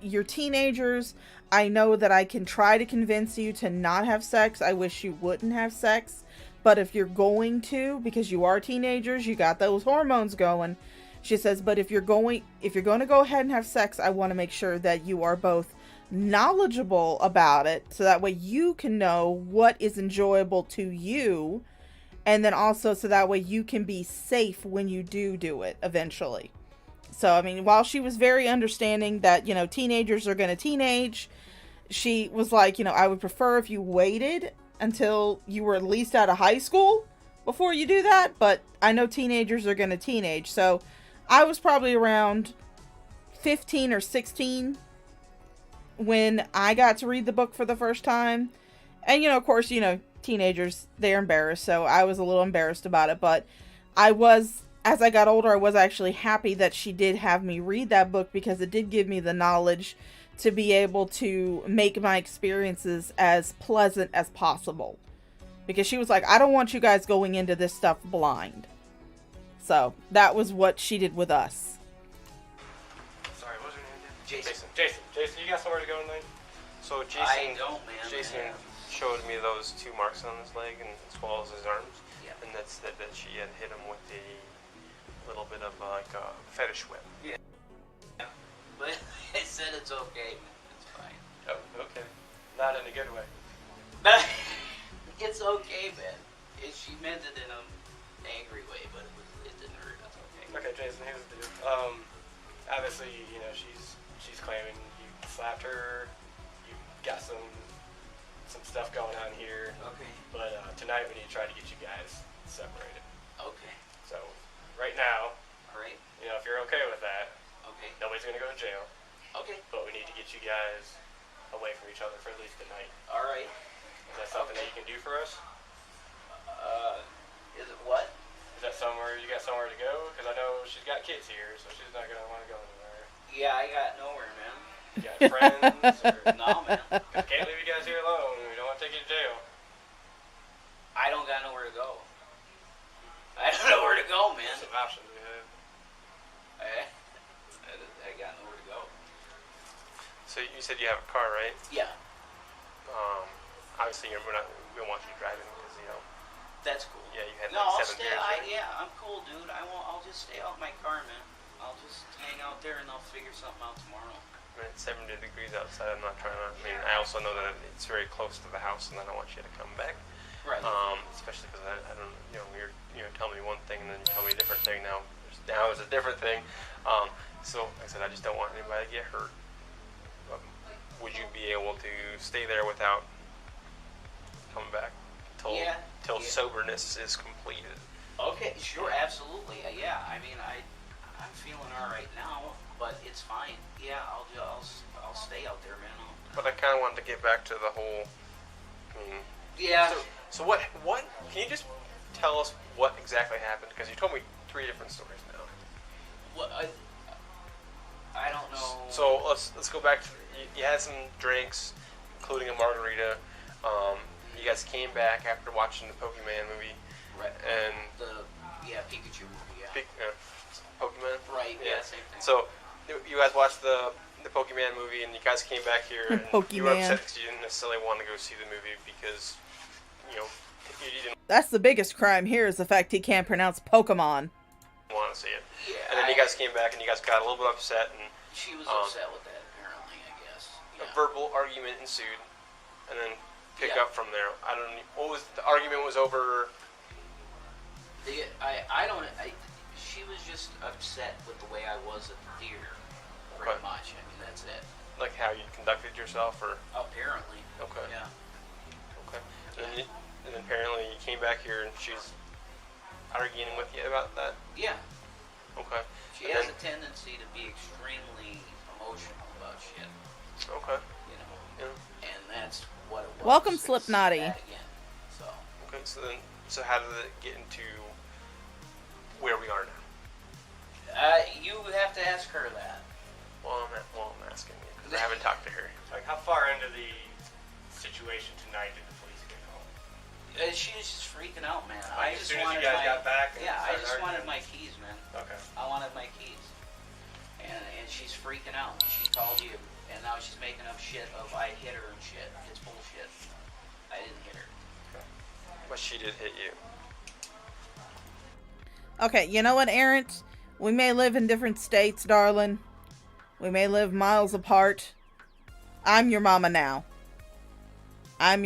you're teenagers. I know that I can try to convince you to not have sex. I wish you wouldn't have sex. But if you're going to, because you are teenagers, you got those hormones going. She says, but if you're going to go ahead and have sex, I want to make sure that you are both knowledgeable about it, so that way you can know what is enjoyable to you, and then also so that way you can be safe when you do it eventually. So, I mean, while she was very understanding that, teenagers are going to teenage, she was like, I would prefer if you waited until you were at least out of high school before you do that, but I know teenagers are going to teenage, so I was probably around 15 or 16 when I got to read the book for the first time. And, of course, teenagers, they're embarrassed, so I was a little embarrassed about it, but as I got older, I was actually happy that she did have me read that book, because it did give me the knowledge to be able to make my experiences as pleasant as possible. Because she was like, I don't want you guys going into this stuff blind. So, that was what she did with us. Sorry, what was your name again? Jason, you got somewhere to go tonight? So I don't, man. Jason showed me those 2 marks on his leg and as well as his arms. Yeah. And that she had hit him with a little bit of like a fetish whip. Yeah. But I said it's okay, man. It's fine. Oh, okay. Not in a good way. It's okay, man. She meant it in an angry way, but it didn't hurt. That's okay. Okay, Jason, here's the deal. Obviously, she's claiming you slapped her. You got some stuff going on here. Okay. But tonight we need to try to get you guys separated. Okay. So, right now, all right. If you're okay with that, okay. Nobody's gonna go to jail. Okay. But we need to get you guys away from each other for at least a night. All right. Is that something that you can do for us? Is it what? Is that somewhere you got somewhere to go? Because I know she's got kids here, so she's not gonna want to go anywhere. Yeah, I got nowhere, man. You got friends? No, man. Can't leave you guys here alone. We don't want to take you to jail. I don't got nowhere to go. I don't know where to go, man. Some options we have. I got nowhere to go. So you said you have a car, right? Yeah. Obviously, we don't want you driving because That's cool. Yeah, you had I'll 7 stay. beers, right? Yeah, I'm cool, dude. I'll just stay out in my car, man. I'll just hang out there and I'll figure something out tomorrow. I mean, it's 70 degrees outside. I'm not trying to. I mean, I also know that it's very close to the house, and I don't want you to come back. Right. Especially because I don't. You're telling me one thing and then you tell me a different thing. Now there's now is a different thing. So like I said, I just don't want anybody to get hurt. Would you be able to stay there without coming back till soberness is completed? Okay, sure, absolutely. Yeah, I mean, I'm feeling all right now, but it's fine. Yeah, I'll stay out there, man. But I kind of wanted to get back to the whole. Yeah. So what? Can you just tell us what exactly happened? Because you told me 3 different stories now. What? I don't know. So let's go back to you had some drinks, including a margarita. You guys came back after watching the Pokemon movie. Right. And Pikachu movie. Pokemon. Right. Yeah. Same thing. So you guys watched the Pokemon movie, and you guys came back here, and you were upset because you didn't necessarily want to go see the movie because you didn't. That's the biggest crime here is the fact he can't pronounce Pokemon. Want to see it. Yeah, and then you guys came back and you guys got a little bit upset, and she was upset with that apparently, I guess. A verbal argument ensued, and then pick up from there. I don't know what was the argument was over. She was just upset with the way I was at the theater, pretty much. I mean, that's it. Like how you conducted yourself, or apparently. Okay. Yeah. Okay. And then apparently you came back here and she's arguing with you about that? Yeah. Okay. She has a tendency to be extremely emotional about shit. Okay. You know. Yeah. And that's what it was. Welcome, Slipknotty. So. Okay. So how did it get into where we are now? You have to ask her that. Well, I'm asking you because I haven't talked to her. Like, how far into the situation tonight did the police get home? She was just freaking out, man. Like, as soon as you guys got back? I just wanted my keys, man. Okay. I wanted my keys. And she's freaking out. She called you, and now she's making up shit of I hit her and shit. It's bullshit. I didn't hit her. Okay. But she did hit you. Okay, you know what, Errant? We may live in different states, darling. We may live miles apart. I'm your mama now. Yeah.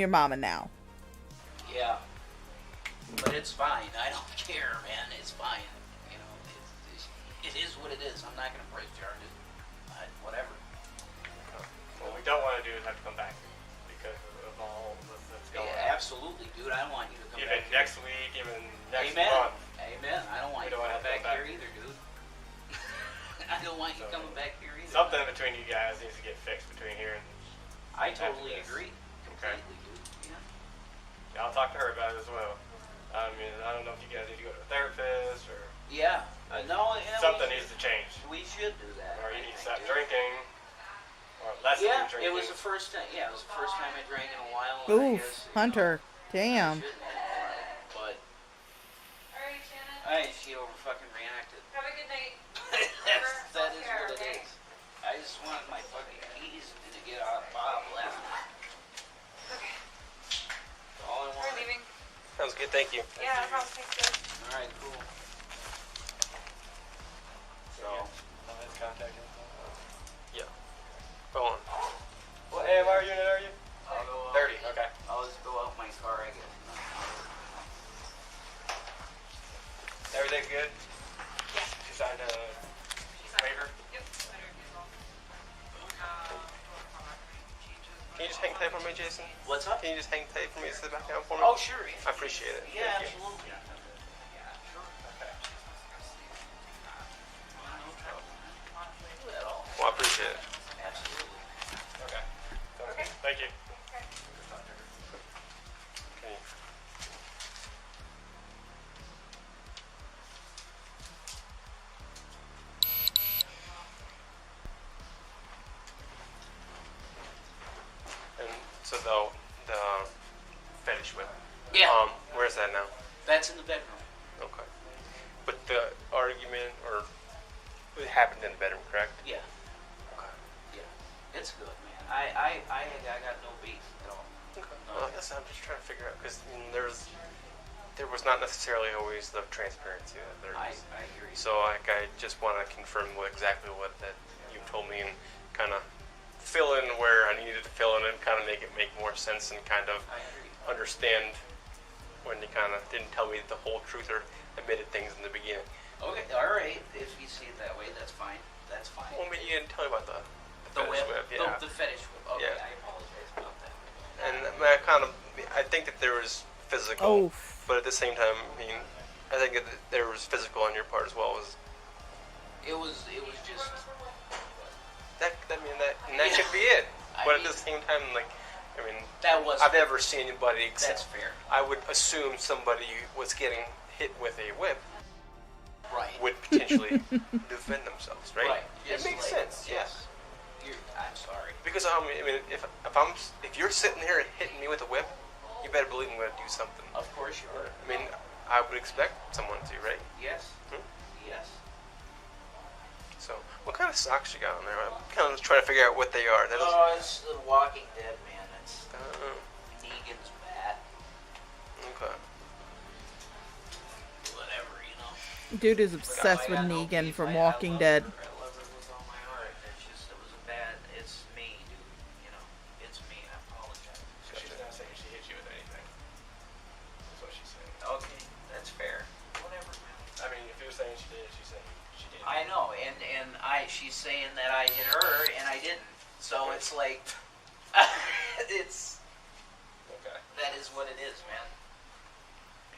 But it's fine. I don't care, man. It's fine. You know, it is what it is. I'm not going to press charges. Whatever. What we don't want to do is have to come back because of all that's going on. Absolutely, dude. I don't want you to come back. Even next week, even next Amen. month. Amen. I don't want you to come back here either, dude. I don't want you coming back here either. Something between you guys needs to get fixed between here and. I totally agree. Completely, dude. Yeah. I'll talk to her about it as well. I mean, I don't know if you guys need to go to a therapist or. Yeah. Something needs to change. We should do that. Or you need to stop drinking. Or less than drinking. It was the first time. Yeah, it was the first time I drank in a while. Oof, Hunter. Damn. But. She over fucking reacted. Have a good night. That is what it is. I just wanted my fucking keys and to get out of Bob last night. Okay. That's all I wanted. We're leaving. Sounds good. Thank you. Yeah, no problem. Thanks, guys. All right, cool. So. Yeah. Go on. Well, hey, what unit are you? I'll go 30. Okay. I'll just go out my car, I guess. Everything good? Yeah. She signed a waiver? Yep. Can you just hang tight for me, Jason? What's up? Can you just hang tight for me to sit back down for me? Oh, sure. I appreciate it. Yeah, Thank you. absolutely. Well, I appreciate it. Absolutely. Okay. Okay. Thank you. Okay. And so the fetish whip. Yeah. Where's that now? That's in the bedroom. Okay. But the argument or it happened in the bedroom, correct? Yeah. Okay. Yeah. It's good, man. I got no beef at all. Okay. Well, I guess I'm just trying to figure out because there was not necessarily always the transparency that there is. I hear you. So like I just want to confirm exactly what that you told me and kind of fill in where I needed to fill in and kind of make it make more sense and kind of understand when you kind of didn't tell me the whole truth or admitted things in the beginning. Okay, alright. If you see it that way, that's fine. That's fine. Well, but you didn't tell me about the fetish whip. Yeah. The fetish whip. Okay, Yeah. I apologize about that. And I think that there was physical, but at the same time, I mean, I think that there was physical on your part as well. It was just that could be it. But at the same time, like, I mean, I've never seen anybody. That's fair. I would assume somebody was getting hit with a whip. Right. Would potentially defend themselves, right? Right. It makes sense. Yes. I'm sorry. Because I mean, if you're sitting here and hitting me with a whip, you better believe I'm going to do something. Of course you are. I mean, I would expect someone to, right? Yes. Yes. So, what kind of socks you got on there? I'm kind of trying to figure out what they are. It's The Walking Dead, man. It's Negan's bat. Okay. Whatever, you know. Dude is obsessed with Negan from Walking Dead. I love her with all my heart. It was a bad. It's me, dude. You know, it's me. I apologize. So she's not saying she hit you with anything. That's what she's saying. Okay, that's fair. Whatever, man. I mean, if you're saying she did, she's saying she did. I know, and she's saying that I hit her and I didn't. So it's like, it's. Okay. That is what it is, man.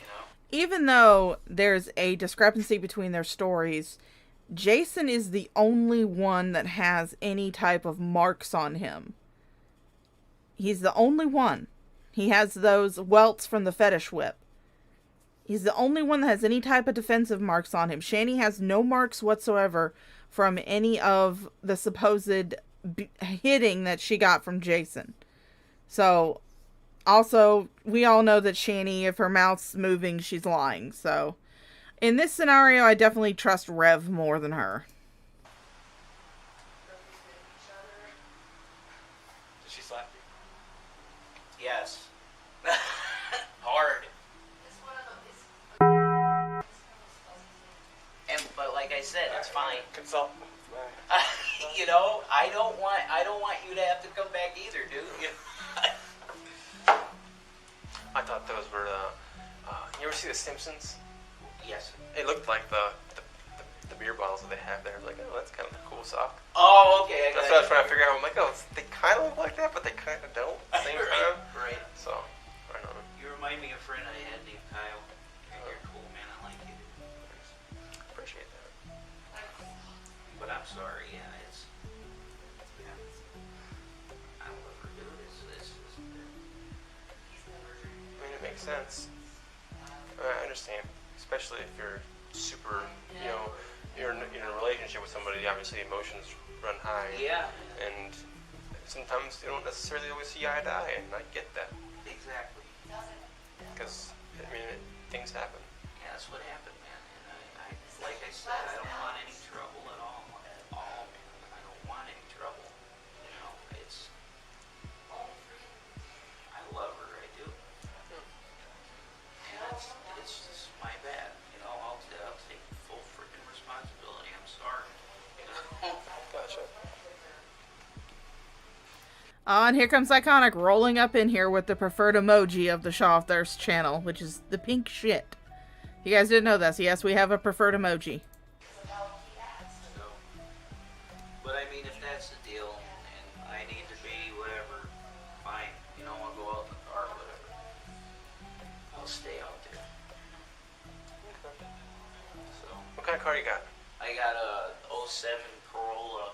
You know. Even though there's a discrepancy between their stories, Jason is the only one that has any type of marks on him. He's the only one. He has those welts from the fetish whip. He's the only one that has any type of defensive marks on him. Shanny has no marks whatsoever from any of the supposed hitting that she got from Jason. So, also, we all know that Shanny, if her mouth's moving, she's lying. So, in this scenario, I definitely trust Rev more than her. Did she slap you? Yes. Hard. But like I said, it's fine. Consult. You know, I don't want you to have to come back either, dude. I thought those were you ever see The Simpsons? Yes. It looked like the beer bottles that they have there. I was like, oh, that's kind of a cool sock. Oh, okay. That's what I was trying to figure out. I'm like, oh, they kind of look like that, but they kind of don't at the same time. Right. So, I don't know. You remind me of a friend I had named Kyle. You're cool, man. I like you. Appreciate that. But I'm sorry, yeah, it's. Yeah. I love her, dude. It's I mean, it makes sense. I understand, especially if you're super, you know, you're in a relationship with somebody. Obviously, emotions run high. Yeah. And sometimes you don't necessarily always see eye to eye, and I get that. Exactly. Because I mean, things happen. Yeah, that's what happened, man. And I like I said, I don't want any trouble at all, man. I don't want any trouble. You know, it's. I love her, I do. And it's just my bad. You know, I'll take full freaking responsibility. I'm sorry. You know. Gotcha. And here comes Iconic rolling up in here with the preferred emoji of the Shaw of Thirst channel, which is the pink shit. You guys didn't know this. Yes, we have a preferred emoji. But I mean, if that's the deal, and I need to be whatever, fine. You know, I'll go out in the car, whatever. I'll stay out there. So. What kind of car you got? I got a 07 Corolla.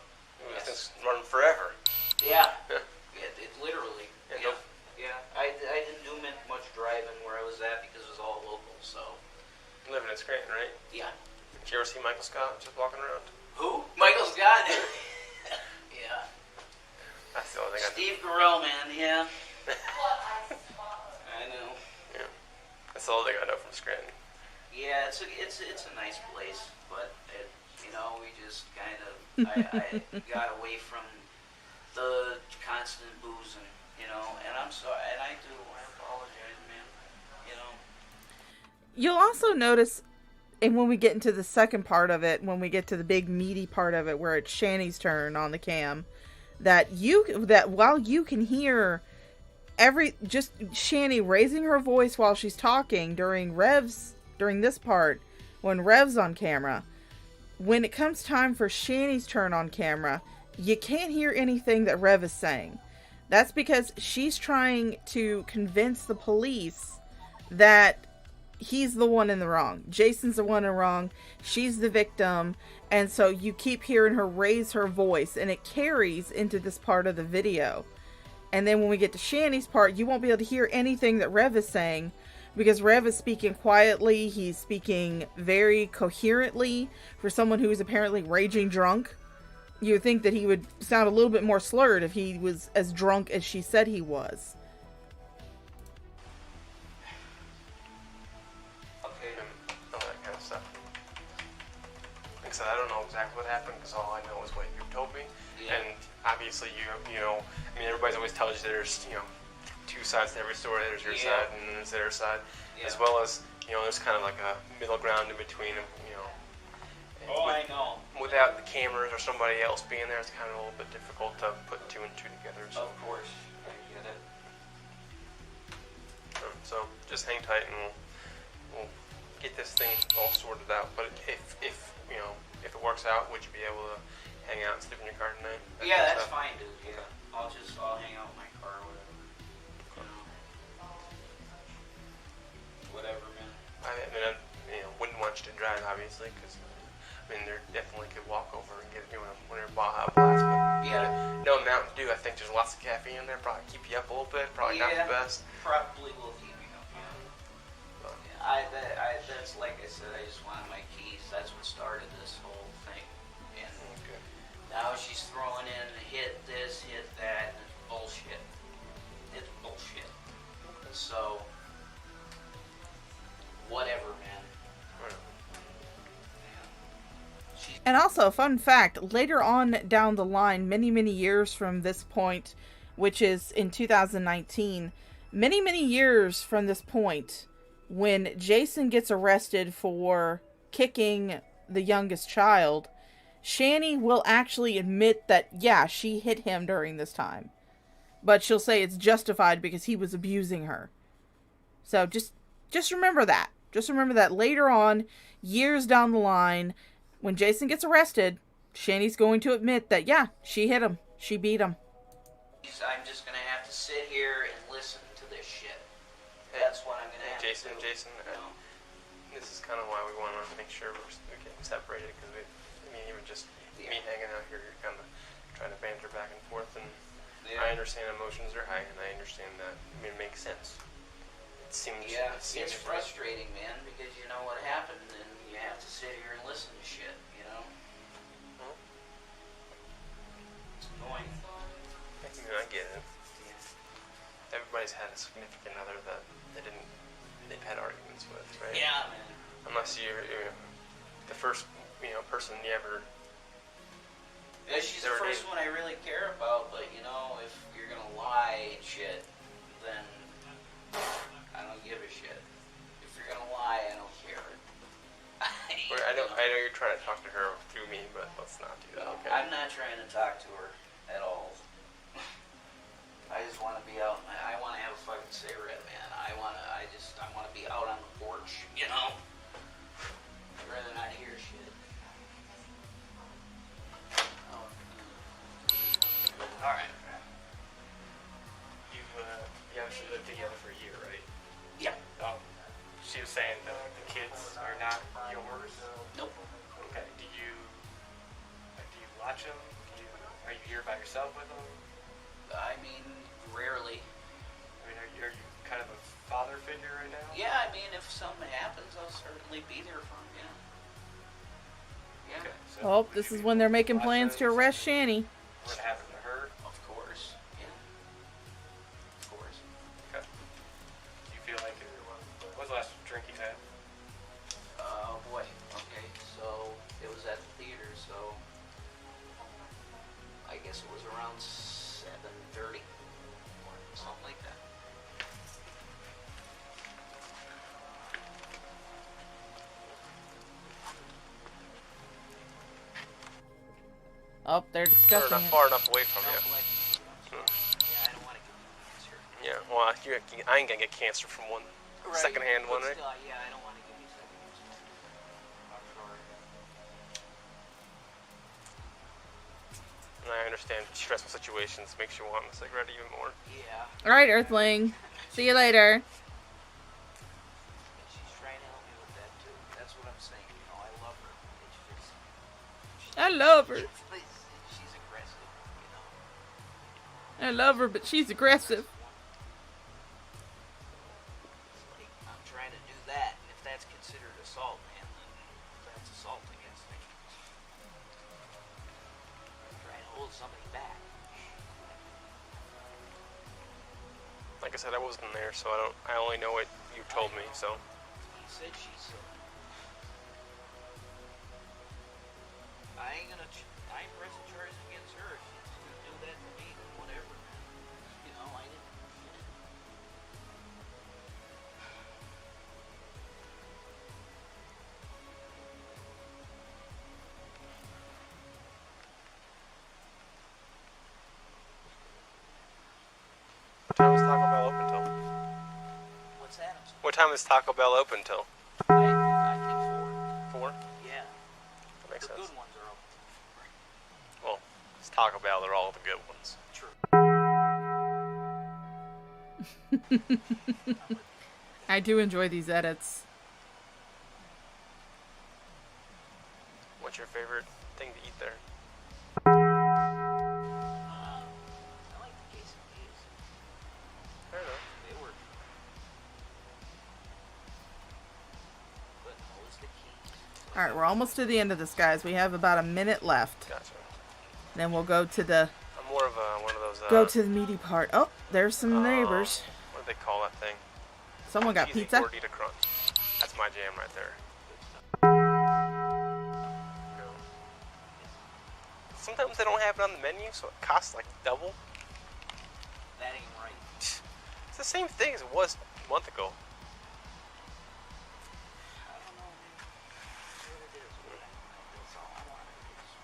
It's running forever. Yeah. It literally. Yeah. Yeah. I didn't do much driving where I was at because it was all local, so. You're living in Scranton, right? Yeah. Did you ever see Michael Scott just walking around? Who? Michael Scott? Yeah. That's the only thing Steve Carell, man, yeah. I know. Yeah. That's the only thing I know from Scranton. Yeah, it's a nice place, but you know, we just kind of I got away from the constant boozing, you know, and I'm sorry, and I apologize, man, you know. You'll also notice, and when we get into the second part of it, when we get to the big meaty part of it, where it's Shanny's turn on the cam, that while you can hear just Shanny raising her voice while she's talking during this part, when Rev's on camera. When it comes time for Shanny's turn on camera, you can't hear anything that Rev is saying. That's because she's trying to convince the police that he's the one in the wrong. Jason's the one in the wrong. She's the victim. And so you keep hearing her raise her voice, and it carries into this part of the video. And then when we get to Shanny's part, you won't be able to hear anything that Rev is saying, because Rev is speaking quietly. He's speaking very coherently for someone who is apparently raging drunk. You would think that he would sound a little bit more slurred if he was as drunk as she said he was. Okay, and all that kind of stuff. Like I said, I don't know exactly what happened because all I know is what you told me. Yeah. And obviously, you know, I mean, everybody always tells you there's, you know, two sides to every story. There's your side and then there's their side, as well as, you know, there's kind of like a middle ground in between, you know. Oh, I know. Without the cameras or somebody else being there, it's kind of a little bit difficult to put two and two together. So. Of course, I get it. So just hang tight and we'll get this thing all sorted out. But if you know, if it works out, would you be able to hang out and sleep in your car tonight? Yeah, that's fine, dude. Yeah, I'll hang out in my car or whatever. You know. Whatever, man. I mean, you know, wouldn't want you to drive, obviously, because I mean, there definitely could walk over and get, you know, when you're Baja Blast, but yeah, no Mountain Dew. I think there's lots of caffeine in there. Probably keep you up a little bit. Probably not the best. Probably will keep me up. Yeah. That's like I said. I just wanted my keys. That's what started this whole thing. And now she's throwing in hit this, hit that. And it's bullshit. It's bullshit. So whatever, man. And also, fun fact, later on down the line, many years from this point, which is in 2019, many years from this point, when Jason gets arrested for kicking the youngest child, Shanny will actually admit that, yeah, she hit him during this time. But she'll say it's justified because he was abusing her. So just remember that. Just remember that later on, years down the line, when Jason gets arrested, Shanny's going to admit that, yeah, she hit him. She beat him. I'm just going to have to sit here and listen to this shit. That's what I'm going to have Jason, to do. Jason, this is kind of why we want to make sure we're getting separated, because I mean, even just me hanging out here, you're kind of trying to banter back and forth, and I understand emotions are high, and I understand that. I mean, it makes sense. It seems, It's frustrating, man, because you know what happened, and you have to sit here and listen to shit, you know? It's annoying. I get it. Everybody's had a significant other that they've had arguments with, right? Yeah, man. Unless you're the first, person you ever. Yeah, she's the first one I really care about, but you know, if you're gonna lie and shit, then I don't give a shit. If you're gonna lie, I don't care. I know you're trying to talk to her through me, but let's not do that, okay? I'm not trying to talk to her at all. I just want to be out. I want to have a fucking cigarette, man. I want to be out on the porch, you know? I'd rather not hear shit. Oh. All right. You obviously lived together for a year, right? Yep. She was saying the kids are not yours. Nope. Okay. Do you watch them? Are you here by yourself with them? I mean, rarely. I mean, are you kind of a father figure right now? Yeah, I mean, if something happens, I'll certainly be there for him, yeah. Okay, so Oh, this is when they're making plans to arrest Shanny. What happened to her? Of course, yeah. Of course. Okay. Do you feel like what was the last drink you had? Oh, boy. Okay, so it was at the theater, so I guess it was around 7:30 or something like that. Oh, they're discussing it. Far enough away from you. Yeah, I don't want to get cancer. Yeah, well, I ain't gonna get cancer from one secondhand one, right? Still, yeah, I don't want to give you secondhand. I understand stressful situations makes you want a cigarette even more. Yeah. All right, Earthling. See you later. And she's trying to help me with that too. That's what I'm saying. You know, I love her. It's just. I love her. She's aggressive. You know. I love her, but she's aggressive. I'm trying to do that, and if that's considered assault, man, then that's assault against me. I'm trying to hold somebody back. Like I said, I wasn't there, so I only know what you told me, so. He said she's I ain't pressing charges against her. If she's gonna do that to me, then whatever. You know, I didn't. What time is Taco Bell open till? What's that? What time is Taco Bell open till? I think 4. 4? Yeah. That makes sense. The good ones are open. Well, it's Taco Bell, they're all the good ones. True. I do enjoy these edits. What's your favorite thing to eat there? I like the quesadillas. Fair enough. They work. But always the key. All right, we're almost to the end of this, guys. We have about a minute left. Gotcha. Then we'll go to the I'm more of one of those. go to the meaty part. Oh, there's some neighbors. What do they call that thing? Someone got Cheesy pizza. Gordita Crunch. That's my jam right there. Sometimes they don't have it on the menu, so it costs like double. That ain't right. It's the same thing as it was a month ago. I don't know, man. What it is, but that's all I wanted.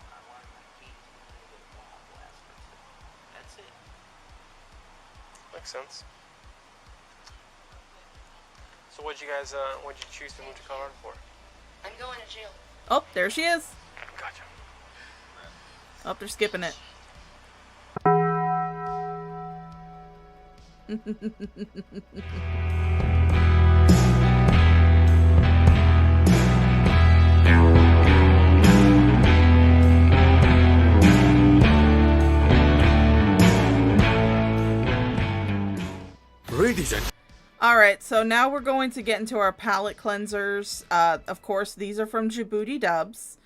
I wanted my keys and a little bit of Wild Blast. That's it. Makes sense. So what'd you choose to move to Colorado for? I'm going to jail. Oh, there she is. Gotcha. Oh, they're skipping it. Ladies and All right, so now we're going to get into our palate cleansers. Of course, these are from Djibouti Dubs,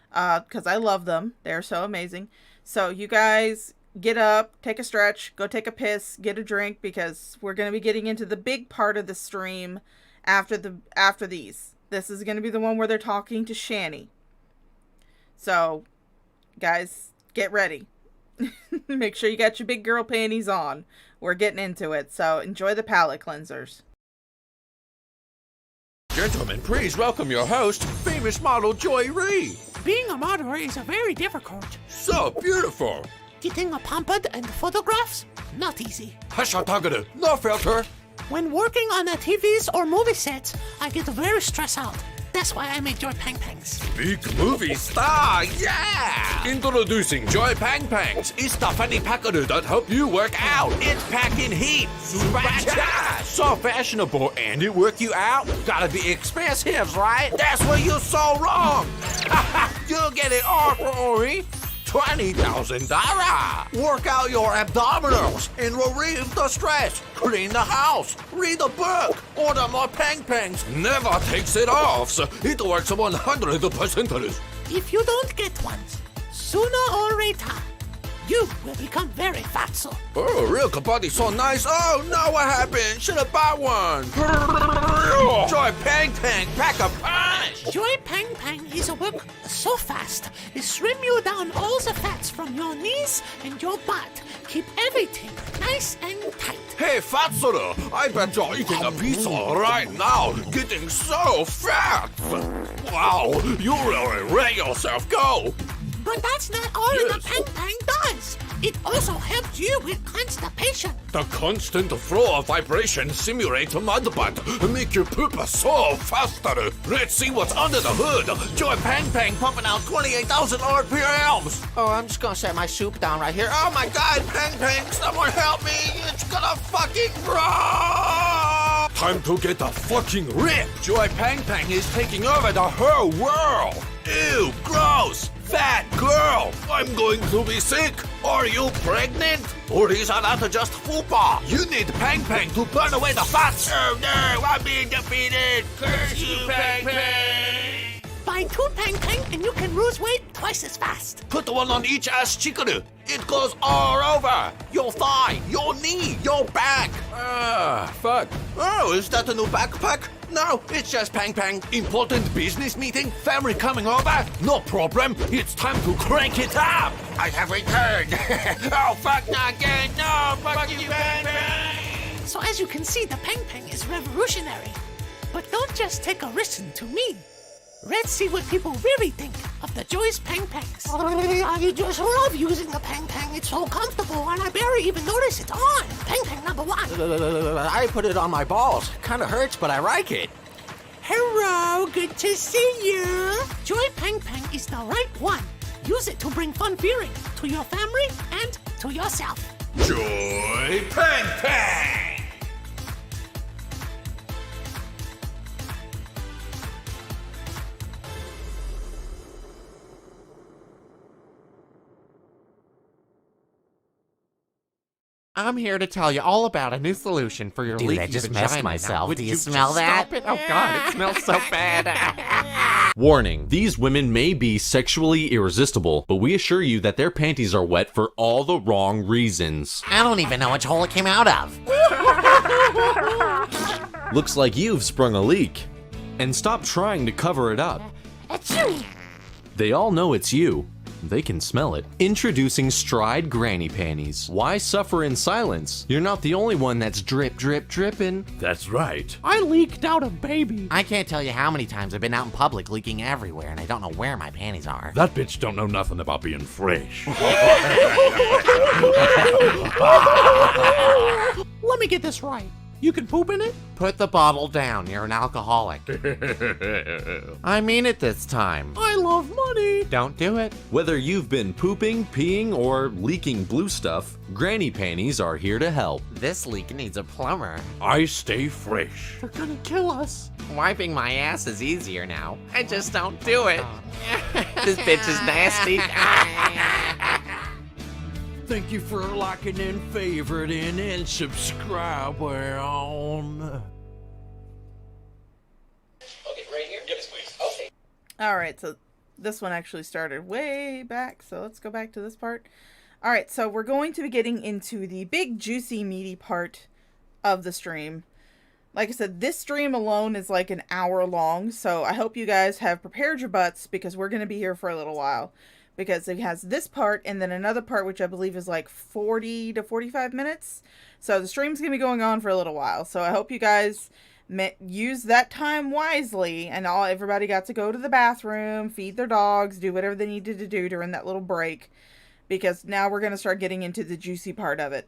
because I love them. They're so amazing. So you guys get up, take a stretch, go take a piss, get a drink, because we're going to be getting into the big part of the stream after these. This is going to be the one where they're talking to Shanny. So, guys, get ready. Make sure you got your big girl panties on. We're getting into it, so enjoy the palate cleansers. gentlemen, please welcome your host, famous model Joy Ree. Being a model is very difficult. So beautiful. Getting a pampered and photographs? Not easy. Hashtag no filter. When working on the TVs or movie sets, I get very stressed out. That's why I make Joy Pang Pangs. Big movie star, yeah! Introducing Joy Pang Pangs. It's the funny packer that help you work out. It's packing heat. Super so fashionable and it work you out. Gotta be expensive, right? That's where you're so wrong. You'll get it all for only $20,000. Work out your abdominals and relieve the stress. Clean the house. Read a book. Order more Pang Pangs. Never takes it off. So it works 100%. If you don't get one, sooner or later, you will become very fatso. Oh, real body so nice. Oh, no, what happened? Should have bought one. Joy Pang Pang, pack a punch. Joy Pang Pang is a work so fast. It slim you down all the fats from your knees and your butt. Keep everything nice and tight. Hey, Fatso, I bet you're eating a pizza right now. Getting so fat. Wow, you really let yourself go. But that's not all the Pang Pang does. It also helps you with constipation. The constant flow of vibration simulates a mud butt and make your poop so faster. Let's see what's under the hood. Joy Pang Pang pumping out 28,000 RPMs. Oh, I'm just gonna set my soup down right here. Oh my God, Pang Pang, someone help me! It's gonna fucking blow! Time to get the fucking rip. Joy Pang Pang is taking over the whole world. Ew, gross. Fat girl, I'm going to be sick. Are you pregnant? Or is that just fupa? You need Pang Pang to burn away the fat. Oh no, I'm being defeated. Curse you, Pang Pang. Buy 2 Pang Pang and you can lose weight twice as fast. Put one on each ass chicken. It goes all over. Your thigh, your knee, your back. Fuck. Oh, is that a new backpack? No, it's just Pang Pang. Important business meeting? Family coming over? No problem. It's time to crank it up. I have returned. Oh, fuck, not again. No, fuck you, Pang Pang. So as you can see, the Pang Pang is revolutionary. But don't just take a listen to me. Let's see what people really think of the Joy's Pang Pangs. I just love using the Pang Pang. It's so comfortable and I barely even notice it's on. Pang Pang number 1. I put it on my balls. Kinda hurts, but I like it. Hello, good to see you. Joy Pang Pang is the right one. Use it to bring fun feeling to your family and to yourself. Joy Pang Pang! I'm here to tell you all about a new solution for your leaky I just vagina. messed myself. Would Do you smell just that? Stop it? Oh God, it smells so bad. Warning, these women may be sexually irresistible, but we assure you that their panties are wet for all the wrong reasons. I don't even know which hole it came out of. Looks like you've sprung a leak. And stop trying to cover it up. They all know it's you. They can smell it. Introducing Stride Granny Panties. Why suffer in silence? You're not the only one that's drip, drip, dripping. That's right. I leaked out a baby. I can't tell you how many times I've been out in public leaking everywhere and I don't know where my panties are. That bitch don't know nothing about being fresh. Let me get this right. You can poop in it? Put the bottle down, you're an alcoholic. I mean it this time. I love money. Don't do it. Whether you've been pooping, peeing, or leaking blue stuff, Granny Panties are here to help. This leak needs a plumber. I stay fresh. They're gonna kill us. Wiping my ass is easier now. I just don't do it. This bitch is nasty. Thank you for liking and favoriting and subscribing on. Okay, right here? Yes, please. Okay. Alright, so this one actually started way back, so let's go back to this part. Alright, so we're going to be getting into the big, juicy, meaty part of the stream. Like I said, this stream alone is like an hour long, so I hope you guys have prepared your butts because we're going to be here for a little while. Because it has this part and then another part which I believe is like 40 to 45 minutes. So the stream's going to be going on for a little while. So I hope you guys use that time wisely. And everybody got to go to the bathroom, feed their dogs, do whatever they needed to do during that little break. Because now we're going to start getting into the juicy part of it.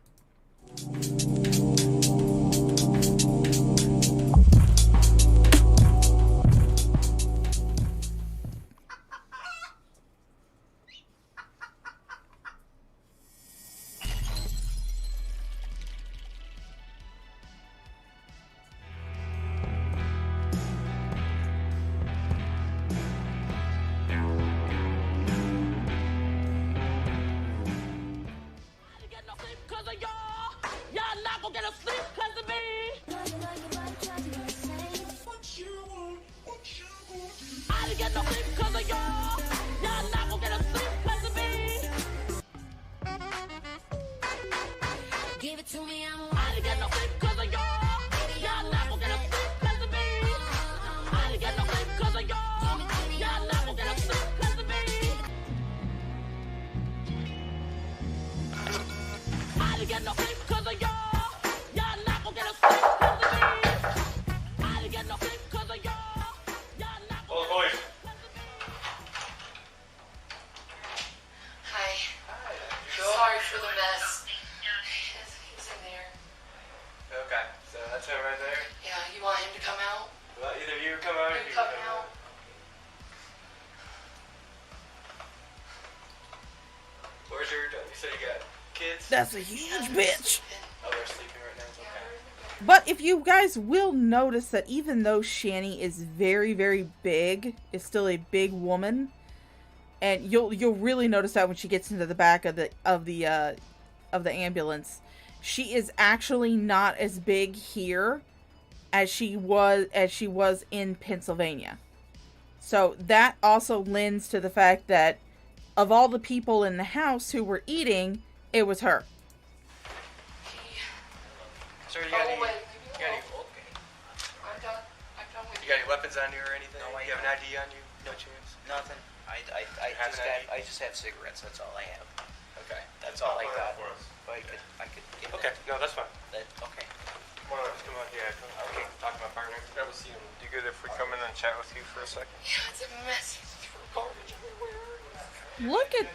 Sorry for the mess. He's in there. Okay, so that's him right there? Yeah, you want him to come out? Well, either you come out or you come come out. Where's your, you said you got kids? That's a huge bitch. Oh, they're sleeping right now? Okay. But if you guys will notice that even though Shanny is very, very big, is still a big woman, and you'll really notice that when she gets into the back of the ambulance, she is actually not as big here as she was in Pennsylvania. So that also lends to the fact that of all the people in the house who were eating, it was her. Sir, you got any weapons on you or anything? No, you have an ID on you? No chance? Nothing. I just have cigarettes. That's all I have. Okay. That's all I got. Okay. I could get Okay, no, that's fine. Okay. Come on, just come on here. Okay. Talk to my partner. Grab a seat. Do you good if we come in and chat with you for a second? Yeah, it's a mess. Threw garbage everywhere. Look at...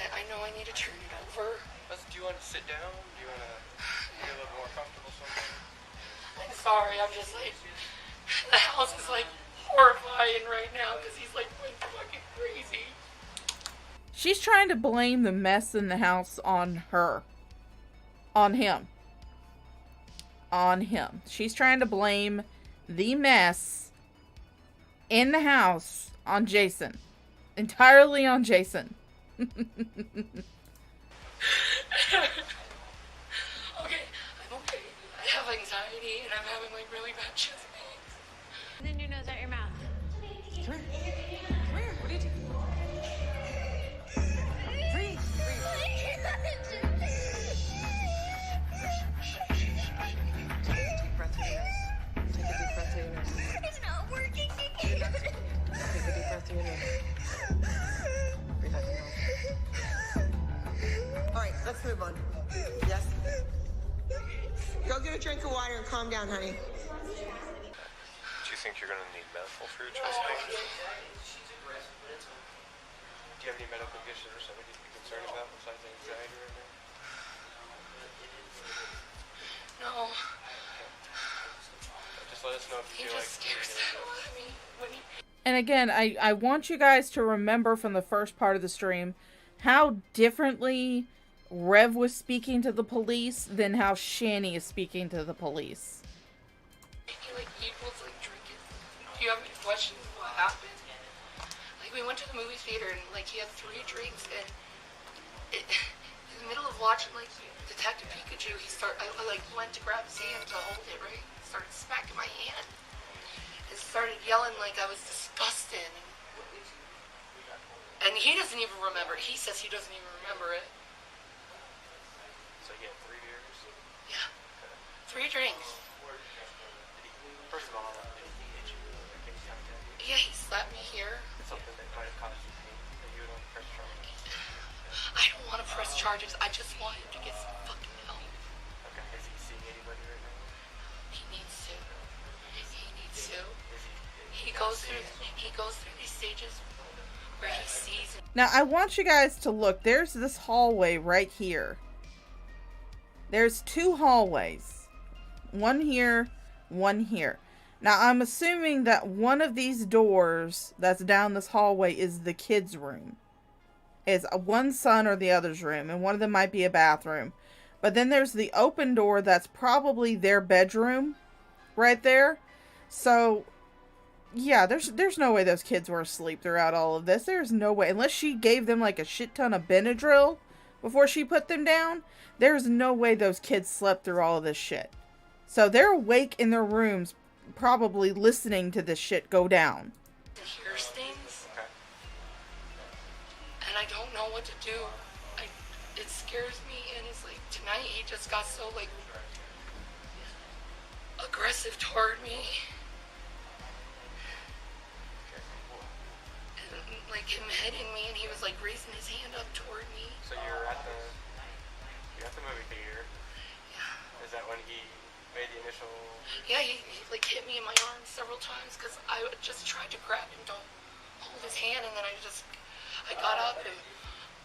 I know I need to turn it over. Do you want to sit down? Do you want to get a little more comfortable somewhere? I'm sorry, I'm just like... The house is like horrifying right now because he's like going fucking crazy. She's trying to blame the mess in the house on her. On him. On him. She's trying to blame the mess in the house on Jason. Entirely on Jason. Okay, I'm okay. I have anxiety and I'm having like really bad chest pains. Then your nose out your mouth. Come here. Come here. What did you do? Breathe. Take a deep breath through your nose. Take a deep breath through your nose. It's not working. Take a deep breath through your nose. Breathe out your nose. All right, let's move on. Yes? Go get a drink of water and calm down, honey. Do you think you're going to need medical for your chest pain? Do you have any medical conditions or something you'd be concerned about besides anxiety right now? No. Just let us know if you feel like... Scares the hell out of me when he... And again, I want you guys to remember from the first part of the stream how differently Rev was speaking to the police than how Shanny is speaking to the police. Like he was like drinking. Do you have any questions of what happened? Like we went to the movie theater and like he had 3 drinks and in the middle of watching like Detective Pikachu, I like went to grab his hand to hold it, right? Started smacking my hand and started yelling like I was disgusted. And he doesn't even remember it. He says he doesn't even remember it. So you had 3 beers? Yeah. 3 drinks. First of all, did he hit you? Or did he contact you? Yeah, he slapped me here. Something that might have caused you pain that you would want to press charges? I don't want to press charges. I just want him to get some fucking help. Okay. Is he seeing anybody right now? He needs to. He needs to. He goes through these stages where he sees. Now, I want you guys to look. There's this hallway right here. There's 2 hallways. One here, one here. Now, I'm assuming that one of these doors that's down this hallway is the kids' room. It's one son or the other's room, and one of them might be a bathroom. But then there's the open door that's probably their bedroom right there. So, yeah, there's no way those kids were asleep throughout all of this. There's no way. Unless she gave them like a shit ton of Benadryl before she put them down, there's no way those kids slept through all of this shit. So they're awake in their rooms, probably listening to this shit go down. He hears things, and I don't know what to do. It scares me, and it's like tonight he just got so like aggressive toward me. Like him hitting me, and he was like raising his hand up toward me. So you're at the movie theater. Yeah. Is that when he made the initial... Yeah, he like hit me in my arm several times because I just tried to grab him to hold his hand, and then I got up and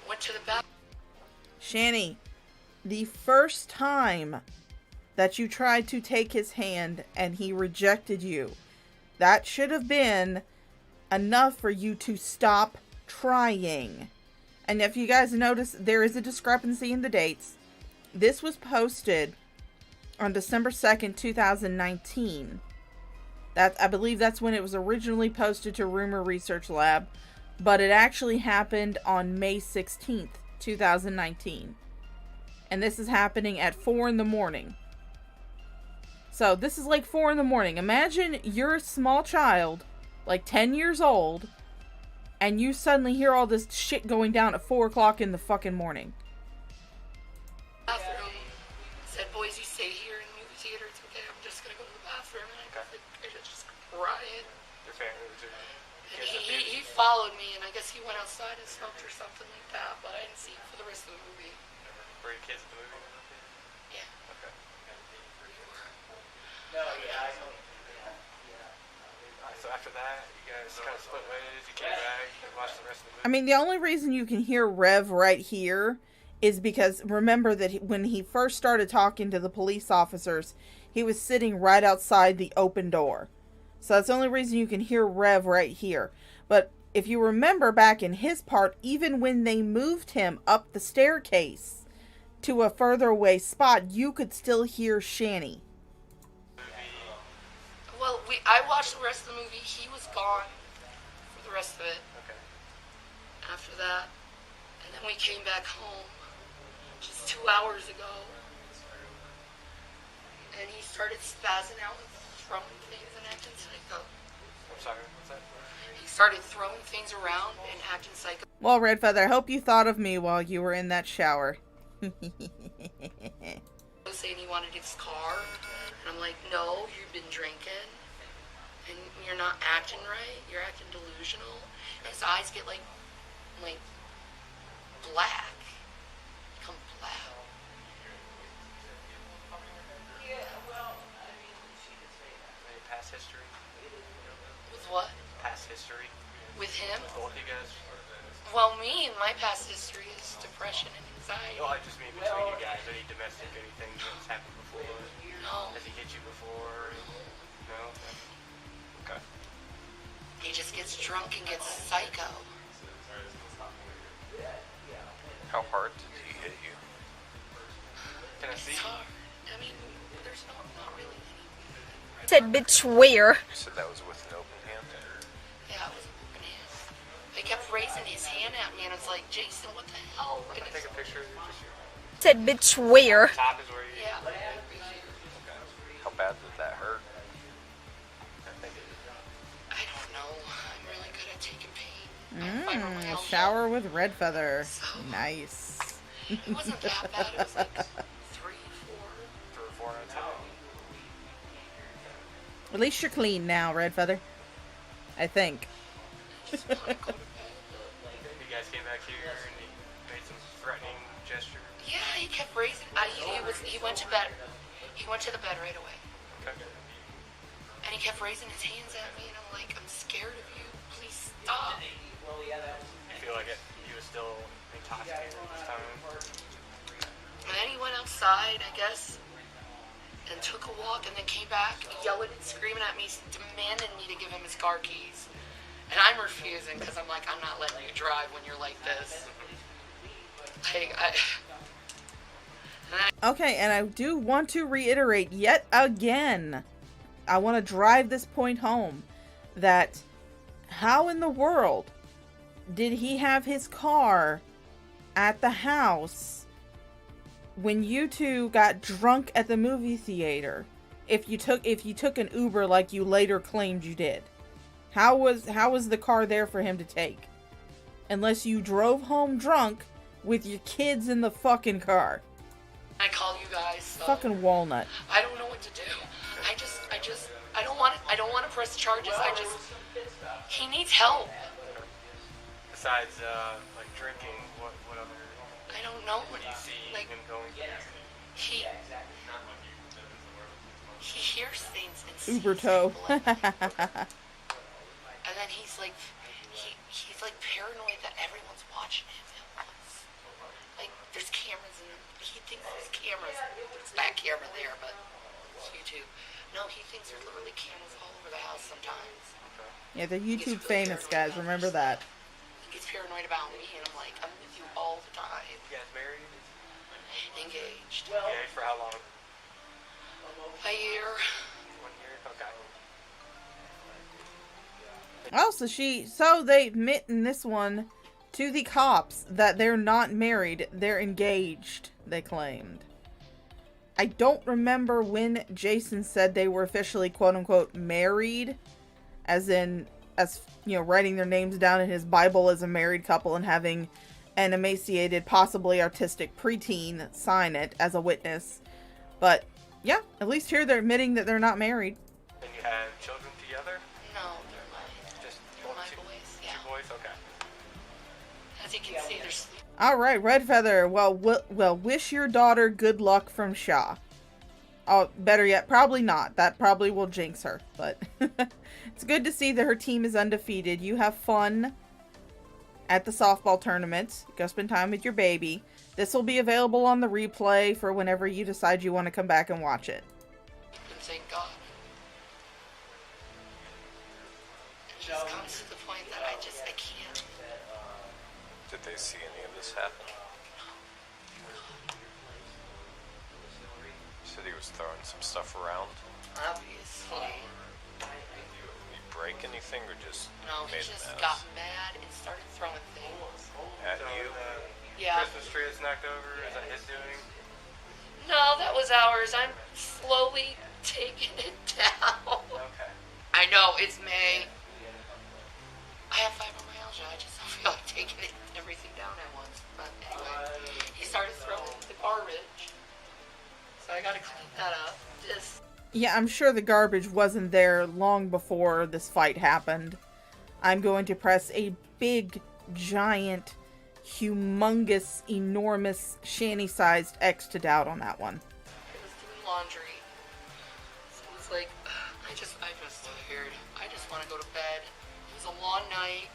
went to the bathroom. Shanny, the first time that you tried to take his hand and he rejected you, that should have been enough for you to stop trying. And if you guys notice, there is a discrepancy in the dates. This was posted on December 2nd, 2019. I believe that's when it was originally posted to Rumor Research Lab, but it actually happened on May 16th, 2019. And this is happening at 4 in the morning. So this is like 4 in the morning. Imagine you're a small child, like 10 years old, and you suddenly hear all this shit going down at 4 o'clock in the fucking morning. Bathroom. Said, boys, you stay here in the movie theater. It's okay. I'm just gonna go to the bathroom. And I just crying. Your family was And he followed me, and I guess he went outside and smoked or something like that, but I didn't see him for the rest of the movie. Were your kids at the movie? Yeah. Okay. No, yeah, I know. So after that, you guys kind of split ways. You came back, you watched the rest of the movie. I mean, the only reason you can hear Rev right here is because remember that when he first started talking to the police officers, he was sitting right outside the open door. So that's the only reason you can hear Rev right here. But if you remember back in his part, even when they moved him up the staircase to a further away spot, you could still hear Shanny. Well, I watched the rest of the movie. He was gone for the rest of it. Okay. After that, and then we came back home just 2 hours ago, and he started spazzing out and throwing things and acting psycho. I'm sorry, what's that? He started throwing things around and acting psycho. Well, Red Feather, I hope you thought of me while you were in that shower. Saying he wanted his car, and I'm like, no, you've been drinking, and you're not acting right. You're acting delusional. His eyes get like black, become black. Any past history? With what? Past history. With him? With both you guys? Well, me and my past history is depression and anxiety. No, I just mean between you guys. Any domestic, anything that's happened before? No. Has he hit you before? No? Okay. He just gets drunk and gets psycho. How hard did he hit you? Can I see? It's hard. I mean, there's not really any. Said bitch where? You said that was with an open hand? Yeah, it was an open hand. He kept raising his hand at me, and I was like, Jason, what the hell? Can I take a picture of you? Just Said bitch where? top is where you... Yeah. How bad did that hurt? I don't know. I'm really good at taking pain. A shower with Red Feather. Nice. It wasn't that bad. It was like 3, 4. 3 or 4 out of 10. At least you're clean now, Red Feather. I think. You guys came back here and he made some threatening gesture. Yeah, he kept raising. He went to bed. He went to the bed right away. Okay. And he kept raising his hands at me, and I'm like, I'm scared of you. Please stop. You feel like he was still intoxicated this time? And then he went outside, I guess, and took a walk, and then came back yelling and screaming at me, demanding me to give him his car keys. And I'm refusing because I'm like, I'm not letting you drive when you're like this. Okay, and I do want to reiterate yet again, I want to drive this point home, that how in the world did he have his car at the house when you two got drunk at the movie theater? If you took an Uber like you later claimed you did, how was the car there for him to take? Unless you drove home drunk with your kids in the fucking car. I call you guys. So Fucking walnut. I don't know what to do. I don't want to press charges. He needs help. Besides, like drinking, what other... I don't know. What do you see like, him going through? He he hears things and Uber tow. and then he's like paranoid that everyone's watching him at once. Like there's cameras and he thinks there's cameras. There's that camera there, but it's YouTube. No, he thinks there's literally cameras all over the house sometimes. Yeah, the YouTube famous guys. Remember that. He gets paranoid about me, and I'm like, I'm with you all the time. You guys married? Engaged. Engaged for how long? A year. 1 year? Okay. Oh, so they admit in this one to the cops that they're not married, they're engaged, they claimed. I don't remember when Jason said they were officially quote-unquote married, as you know, writing their names down in his Bible as a married couple and having an emaciated, possibly artistic preteen sign it as a witness. But, yeah, at least here they're admitting that they're not married. And you had children together? No, they're mine. Just my boys, yeah. 2 boys? Okay. As you can see, they're sleeping. All right, Red Feather. Well, wish your daughter good luck from Shaw. Oh, better yet, probably not. That probably will jinx her. But it's good to see that her team is undefeated. You have fun at the softball tournament. Go spend time with your baby. This will be available on the replay for whenever you decide you want to come back and watch it. And thank God. It just comes to the point that I can't. Did they see any of this happen? You said he was throwing some stuff around. Obviously. You break anything or just No, he made just a mess? got mad and started throwing things. At you? Yeah. Christmas tree that's knocked over, is that his doing? No, that was ours. I'm slowly taking it down. Okay. I know, it's May. I have fibromyalgia. I just don't feel like taking everything down at once. But anyway, he started throwing the garbage. So I gotta clean that up. Yeah, I'm sure the garbage wasn't there long before this fight happened. I'm going to press a big, giant, humongous, enormous, Shanny-sized X to doubt on that one. I was doing laundry. So it was like, I'm just tired. I just want to go to bed. It was a long night.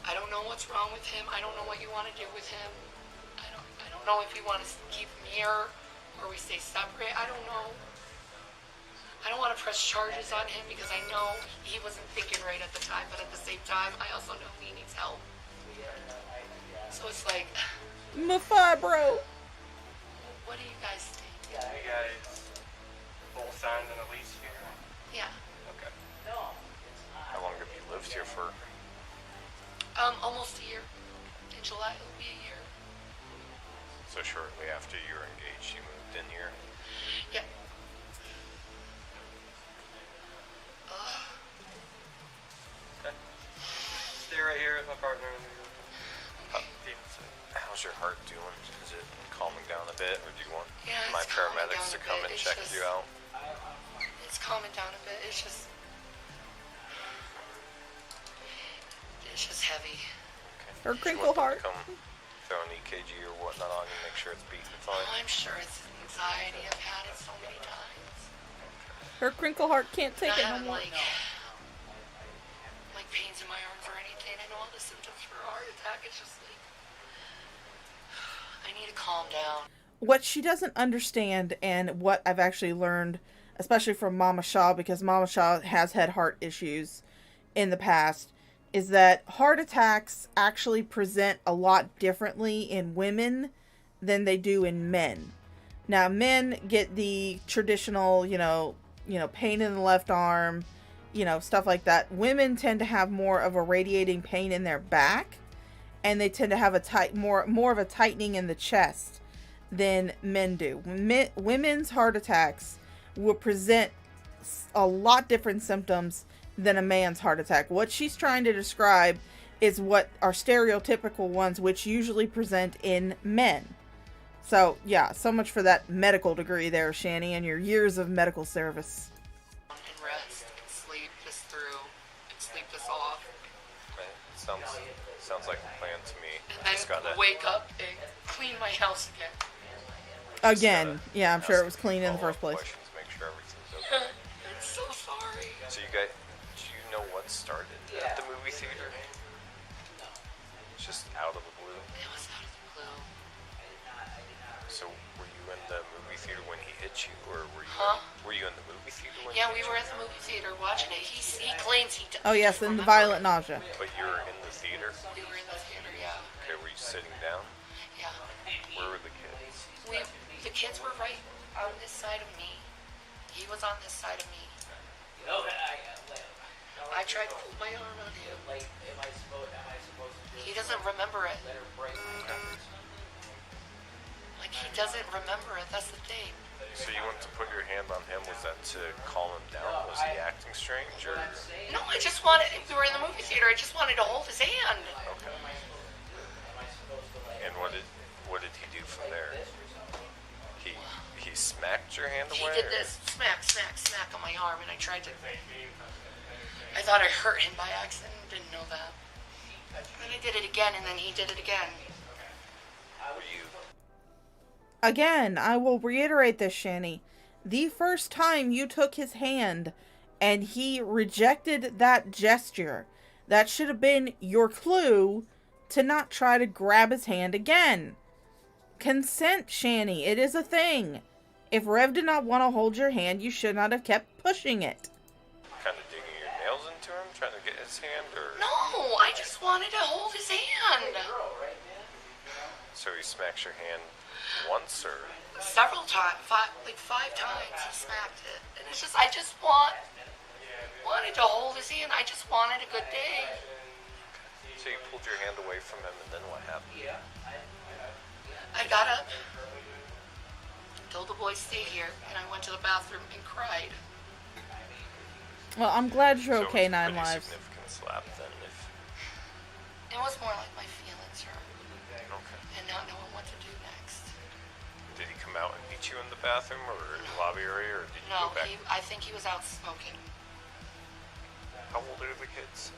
I don't know what's wrong with him. I don't know what you want to do with him. I don't know if you want to keep him here or we stay separate. I don't know. I don't want to press charges on him because I know he wasn't thinking right at the time, but at the same time, I also know he needs help. So it's like... My fibro. What do you guys think? You guys both signed an lease here? Yeah. Okay. How long have you lived here for? Almost a year. In July, it'll be a year. So shortly after you were engaged, you moved in here? Yeah. Okay. Stay right here with my partner. How's your heart doing? Is it calming down a bit, or do you want Yeah, my it's calming paramedics to down a come bit. and It's check just- you out? It's calming down a bit. It's just heavy. Her Do you crinkle want them heart. to come throw an EKG or whatnot on you, make sure it's beating fine? Oh, I'm sure it's anxiety. I've had it so many times. Her crinkle heart can't take it Not no more. having like pains in my arms or anything. I know all the symptoms for a heart attack. It's just like I need to calm down. What she doesn't understand, and what I've actually learned, especially from Mama Shaw, because Mama Shaw has had heart issues in the past, is that heart attacks actually present a lot differently in women than they do in men. Now, men get the traditional, you know, pain in the left arm, stuff like that. Women tend to have more of a radiating pain in their back, and they tend to have more of a tightening in the chest than men do. Women's heart attacks will present a lot different symptoms than a man's heart attack. What she's trying to describe is what are stereotypical ones, which usually present in men. So, yeah, so much for that medical degree there, Shanny, and your years of medical service. And rest and sleep this through and sleep this off. Right. Sounds like a plan to me. And Just then gotta wake up and clean my house again. Again, yeah, I'm sure it was clean in the first place. questions, make sure So you guys, do you know what started at the movie theater? Just out of the blue. It was out of the blue. So were you in the movie theater when he hit you, or were you? Were you in the movie theater when? Yeah, we were at the movie theater watching it. He claims he. Oh yes, in the violent nausea. But you were in the theater. We were in the theater, yeah. Okay, were you sitting down? Yeah. Where were the kids? The kids were right on this side of me. He was on this side of me. I tried to pull my arm on him. He doesn't remember it. Like, he doesn't remember it. That's the thing. So you went to put your hand on him. Was that to calm him down? Was he acting strange, or? No, I just wanted. We were in the movie theater. I just wanted to hold his hand. Okay. And what did he do from there? He smacked your hand away? He did this smack on my arm, and I tried to. I thought I hurt him by accident. Didn't know that. Then I did it again, and then he did it again. Again, I will reiterate this, Shanny. The first time you took his hand and he rejected that gesture, that should have been your clue to not try to grab his hand again. Consent, Shanny. It is a thing. If Rev did not want to hold your hand, you should not have kept pushing it. Kind of digging your nails into him, trying to get his hand, or? No, I just wanted to hold his hand. So he smacks your hand once, or? Several times, like 5 times he smacked it. And it's just, I just wanted to hold his hand. I just wanted a good day. So you pulled your hand away from him, and then what happened? I got up, told the boys stay here, and I went to the bathroom and cried. Well, I'm glad you're okay, Nine Lives. Lives. Significant slap, then, if... It was more like my feelings hurt. Okay. And not knowing what to do next. Did he come out and meet you in the bathroom or in the lobby area, or did you No, go back? I think he was out smoking. How old are the kids?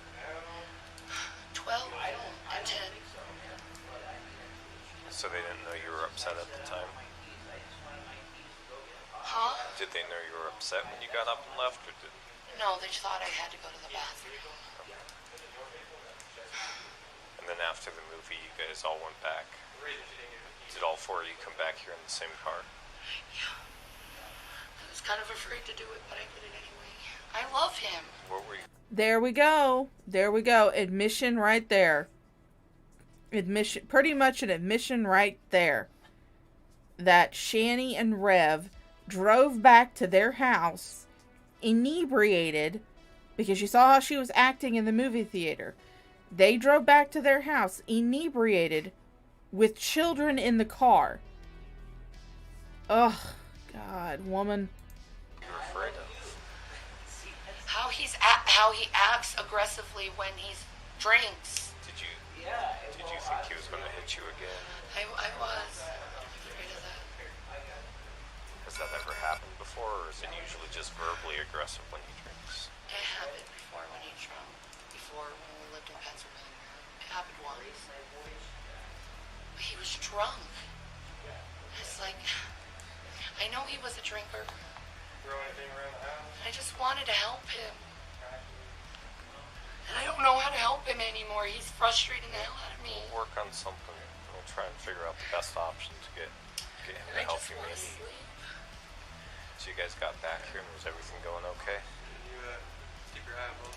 12 and 10. So they didn't know you were upset at the time? Huh? Did they know you were upset when you got up and left, or did... No, they thought I had to go to the bathroom. And then after the movie, you guys all went back. Did all 4 of you come back here in the same car? Yeah. I was kind of afraid to do it, but I did it anyway. I love him. What were you... There we go. There we go. Admission right there. Admission, pretty much an admission right there. That Shanny and Rev drove back to their house inebriated because you saw how she was acting in the movie theater. They drove back to their house inebriated with children in the car. Ugh, God, woman. You're afraid of? How he acts aggressively when he drinks. Did you think he was going to hit you again? I was afraid of that. Has that ever happened before, or is it usually just verbally aggressive when he drinks? It happened before when he drunk. Before when we lived in Pennsylvania. It happened once. But he was drunk. It's like, I know he was a drinker. I just wanted to help him. And I don't know how to help him anymore. He's frustrating the hell out of me. We'll work on something. We'll try and figure out the best option to get him the help you may need. So you guys got back here and was everything going okay? You keep your eye on both?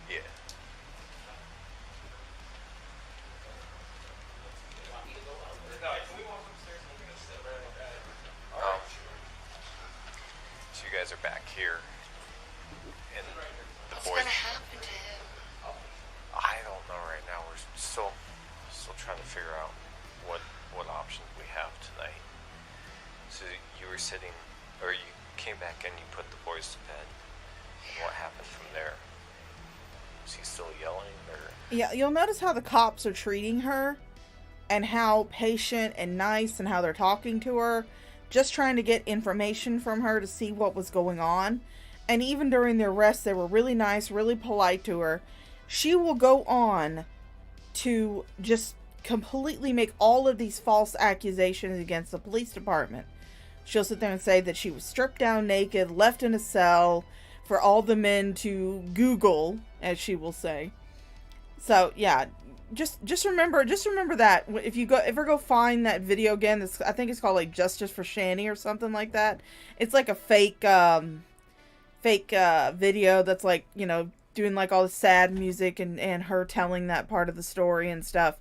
Yeah. So you guys are back here, and the What's boys. gonna happen to him? I don't know right now. We're still trying to figure out what options we have tonight. So you were sitting, or you came back and you put the boys to bed. And what happened from there? Was he still yelling, or? Yeah, you'll notice how the cops are treating her and how patient and nice and how they're talking to her, just trying to get information from her to see what was going on. And even during their arrest, they were really nice, really polite to her. She will go on to just completely make all of these false accusations against the police department. She'll sit there and say that she was stripped down naked, left in a cell for all the men to Google, as she will say. So yeah, just remember that if you ever go find that video again, I think it's called like Justice for Shanny or something like that. It's like a fake video that's like, you know, doing like all the sad music and her telling that part of the story and stuff.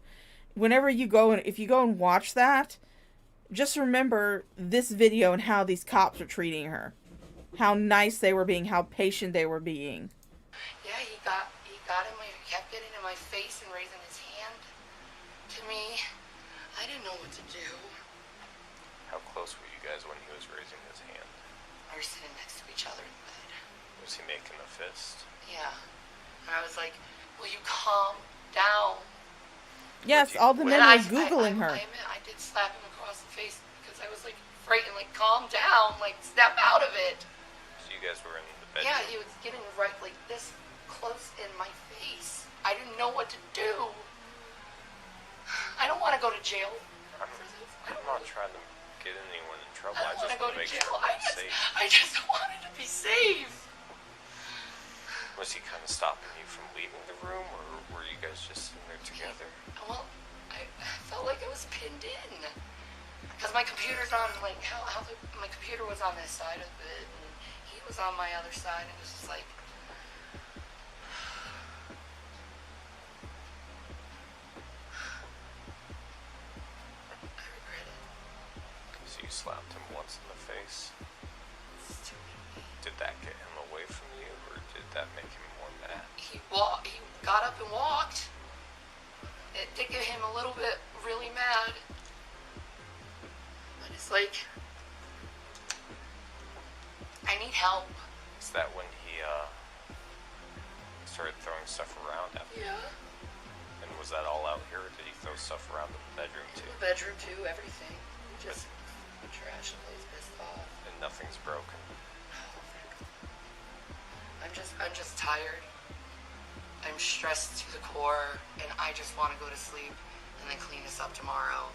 Whenever you go and if you go and watch that, just remember this video and how these cops are treating her. How nice they were being, how patient they were being. Yeah, he kept getting in my face and raising his hand to me. I didn't know what to do. How close were you guys when he was raising his hand? We were sitting next to each other in bed. Was he making a fist? Yeah. And I was like, will you calm down? Yes, all the men were Googling her. I did slap him across the face because I was like frightened, like calm down, like snap out of it. So you guys were in the bedroom? Yeah, he was getting right like this close in my face. I didn't know what to do. I don't want to go to jail. I'm not trying to get anyone in trouble. I don't want to go to make jail. sure I'm safe. I just wanted to be safe. Was he kind of stopping you from leaving the room, or were you guys just sitting there together? Well, I felt like I was pinned in. Because my computer's on, like, my computer was on this side of it, and he was on my other side, and it was just like... I regret it. So you slapped him once in the face? Did that get him away from you, or did that make him more mad? He got up and walked. It did get him a little bit really mad. But it's like, I need help. Is that when he started throwing stuff around after? Yeah. And was that all out here, or did he throw stuff around in the bedroom too? The bedroom too, everything. Just trash the place, pissed off. And nothing's broken. I'm just tired. I'm stressed to the core, and I just want to go to sleep and then clean this up tomorrow.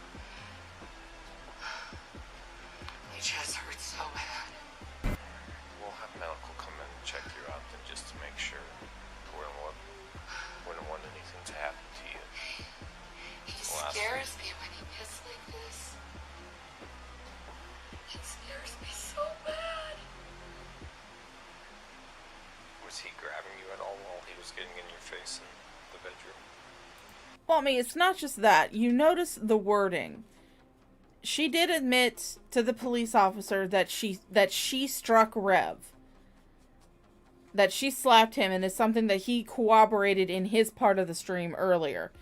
My chest hurts so bad. We'll have medical come in and check you out then, just to make sure. Wouldn't want anything to happen to you. He scares me when he gets like this. It scares me so bad. Was he grabbing you at all while he was getting in your face in the bedroom? Well, I mean, it's not just that. You notice the wording. She did admit to the police officer that she struck Rev. That she slapped him, and it's something that he corroborated in his part of the stream earlier.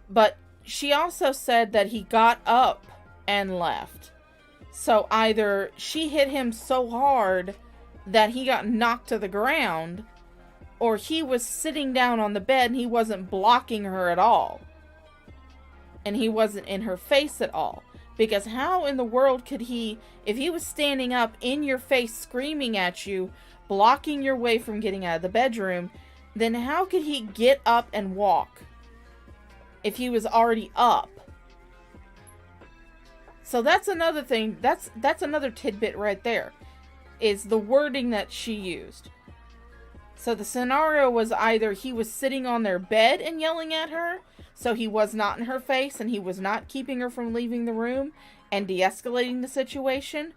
But she also said that he got up and left. So either she hit him so hard that he got knocked to the ground, or he was sitting down on the bed and he wasn't blocking her at all. And he wasn't in her face at all. Because how in the world could he, if he was standing up in your face screaming at you, blocking your way from getting out of the bedroom, then how could he get up and walk if he was already up? So that's another thing, that's another tidbit right there, is the wording that she used. So the scenario was either he was sitting on their bed and yelling at her, so he was not in her face and he was not keeping her from leaving the room and de-escalating the situation,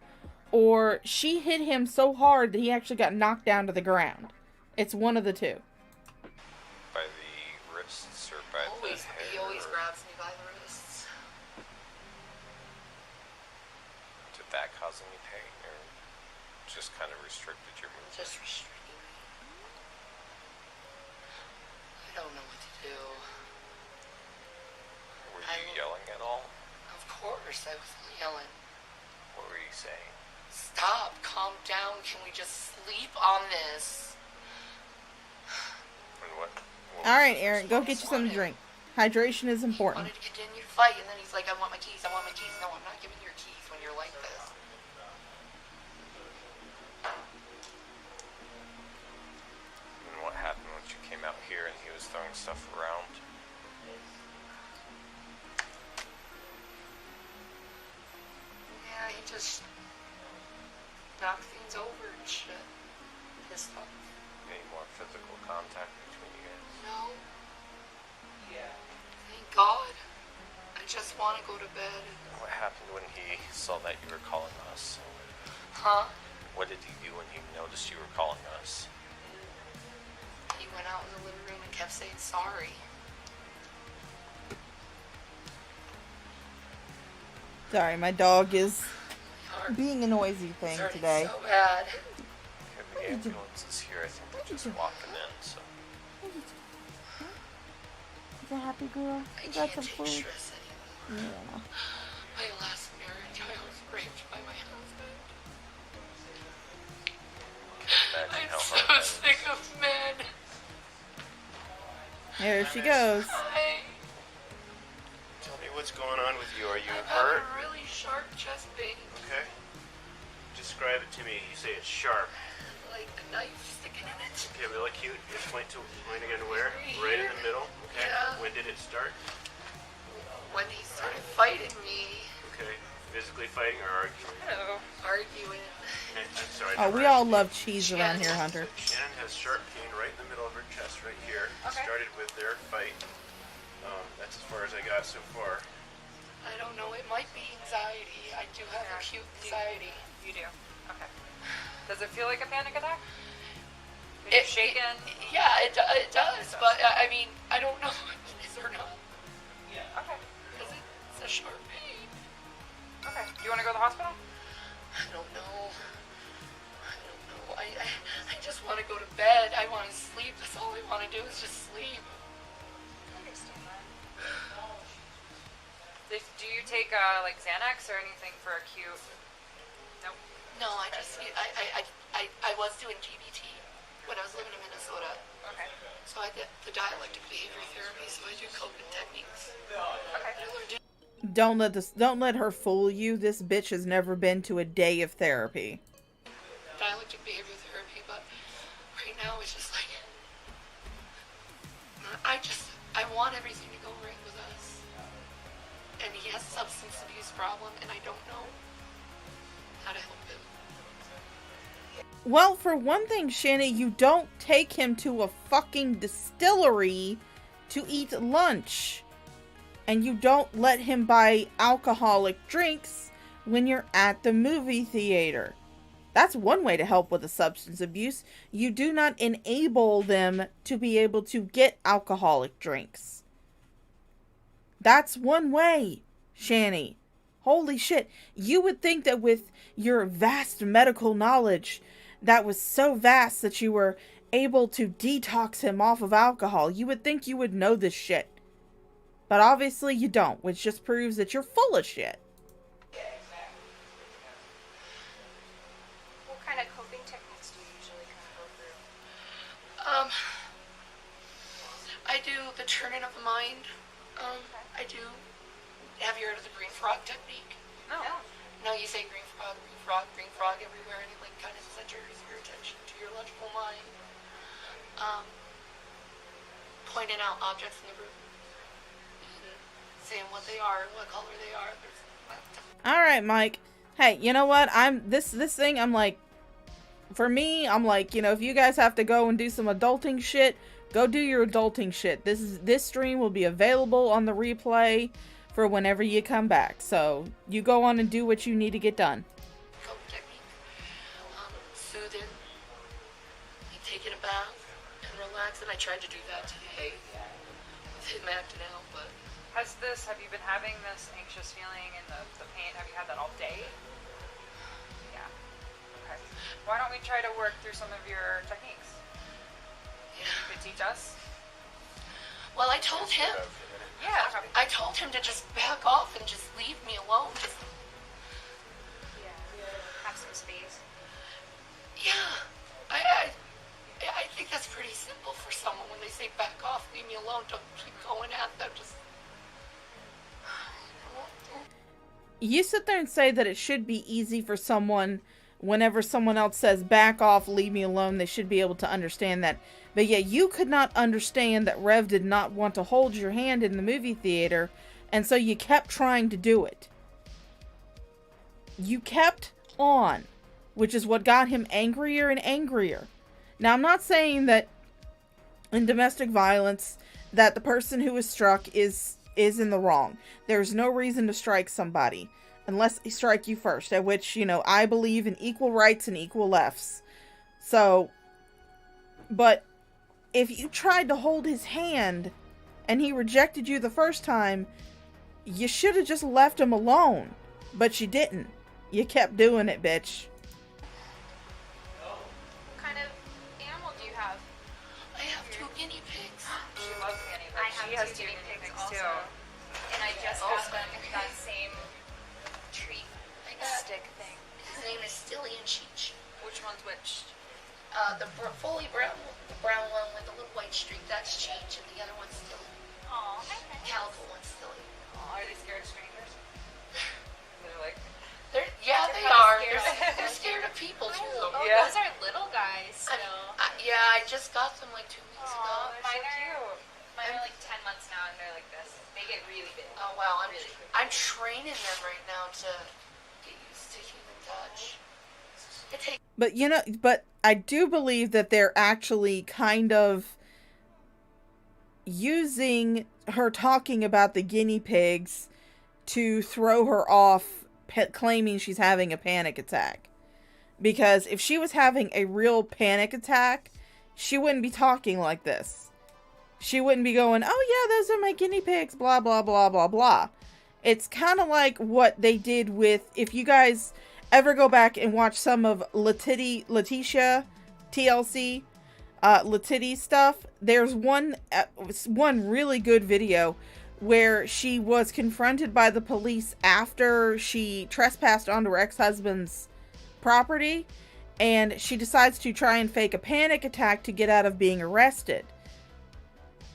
or she hit him so hard that he actually got knocked down to the ground. It's one of the two. By the wrists or by the hair? He always grabs me by the wrists. Did that cause any pain, or just kind of restricted your movement? Just restricted me. I don't know what to do. Were you yelling at all? Of course, I was yelling. What were you saying? Stop, calm down, can we just sleep on this? And what Alright, Aaron, go get you something to drink. Hydration is important. He wanted to continue to fight, and then he's like, I want my keys, I want my keys. No, I'm not giving you your keys when you're like this. And what happened once you came out here and he was throwing stuff around? Yeah, he just knocked things over and shit. this stuff. Any more physical contact between you guys? No. Yeah. Thank God. I just want to go to bed. What happened when he saw that you were calling us? Huh? What did he do when he noticed you were calling us? He went out in the living room and kept saying sorry. Sorry, my dog is being a noisy thing today. So bad. Okay, the ambulance is here. I think they're just walking in, so. Is a happy girl? I You got can't some take food? stress anymore. Yeah. My last marriage, I was raped by my husband. Imagine how I'm hard so that is. sick of men. There she goes. Tell me what's going on with you. Are you I've hurt? got a really sharp chest pain. Okay. Describe it to me. You say it's sharp. Like a knife sticking in it. Okay, really cute. Just point again to where? Right in the middle. Okay. Yeah. When did it start? When he started fighting me. Okay. Physically fighting or arguing? Hello. Arguing. Okay, I'm sorry. Oh, we all love cheese around here, Hunter. Shannon has sharp pain right in the middle of her chest, right here. Okay. Started with their fight. That's as far as I got so far. I don't know. It might be anxiety. I do have acute anxiety. You do? Okay. Does it feel like a panic attack? Are you shaking? Yeah, it does. But, I mean, I don't know if it is or not. Yeah. Okay. Because it's a sharp pain. Okay. Do you want to go to the hospital? I don't know. I just want to go to bed. I want to sleep. That's all I want to do is just sleep. Do you take like Xanax or anything for acute? Nope. No, I was doing GBT when I was living in Minnesota. Okay. So I did the dialectic behavior therapy, so I do coping techniques. Okay. Don't let her fool you. This bitch has never been to a day of therapy. Dialectic behavior therapy, but right now it's just like I want everything to go right with us. And he has a substance abuse problem, and I don't know how to help him. Well, for one thing, Shanny, you don't take him to a fucking distillery to eat lunch. And you don't let him buy alcoholic drinks when you're at the movie theater. That's one way to help with the substance abuse. You do not enable them to be able to get alcoholic drinks. That's one way, Shanny. Holy shit. You would think that with your vast medical knowledge, that was so vast that you were able to detox him off of alcohol, you would think you would know this shit. But obviously you don't, which just proves that you're full of shit. What kind of coping techniques do you usually kind of go through? I do the turning of the mind. I do. Have you heard of the green frog technique? No. No, you say green frog everywhere, and it like kind of centers your attention to your logical mind. Pointing out objects in the room, and saying what they are, what color they are. All right, Mike. Hey, you know what? This thing. I'm like, for me, I'm like, you know, if you guys have to go and do some adulting shit, go do your adulting shit. This stream will be available on the replay for whenever you come back. So you go on and do what you need to get done. Soothing, like taking a bath and relaxing. I tried to do that today with him acting out, but Have you been having this anxious feeling and the pain? Have you had that all day? Yeah. Okay. Why don't we try to work through some of your techniques? You could teach us? well, I told him. Yeah. I told him to just back off and just leave me alone. Just Have some space. yeah. I think that's pretty simple for someone when they say back off, leave me alone, don't keep going at them. Just You sit there and say that it should be easy for someone, whenever someone else says back off, leave me alone, they should be able to understand that. But yet you could not understand that Rev did not want to hold your hand in the movie theater, and so you kept trying to do it. You kept on, which is what got him angrier and angrier. Now, I'm not saying that in domestic violence that the person who is struck is in the wrong. There's no reason to strike somebody unless they strike you first, at which, you know, I believe in equal rights and equal lefts. So, but if you tried to hold his hand and he rejected you the first time, you should have just left him alone. But you didn't. You kept doing it, bitch. What kind of animal do you have? I have 2 guinea pigs. She loves guinea pigs. I have She has 2 guinea pigs too. also. And I just got them that same treat stick thing. His name is Stilly and Cheech. Which one's which? The fully brown, the brown one with the little white streak, that's Cheech, and the other one's Stilly. Aw, Calico one's Stilly. Are they scared of strangers? They're like... Yeah, they kinda are. scared. They're scared of people, too. Oh, Yeah. those are little guys still. Yeah, I just got them like 2 weeks ago. Mine are like 10 months now, and they're like this. They get really big. Oh, wow. Really I'm training them right now to get used to human touch. It takes... But, you know, but I do believe that they're actually kind of using her talking about the guinea pigs to throw her off, claiming she's having a panic attack. Because if she was having a real panic attack, she wouldn't be talking like this. She wouldn't be going, oh yeah, those are my guinea pigs, blah, blah, blah, blah, blah. It's kind of like what they did with, if you guys ever go back and watch some of Letitia, TLC, Letitia stuff, there's one really good video where she was confronted by the police after she trespassed onto her ex-husband's property, and she decides to try and fake a panic attack to get out of being arrested.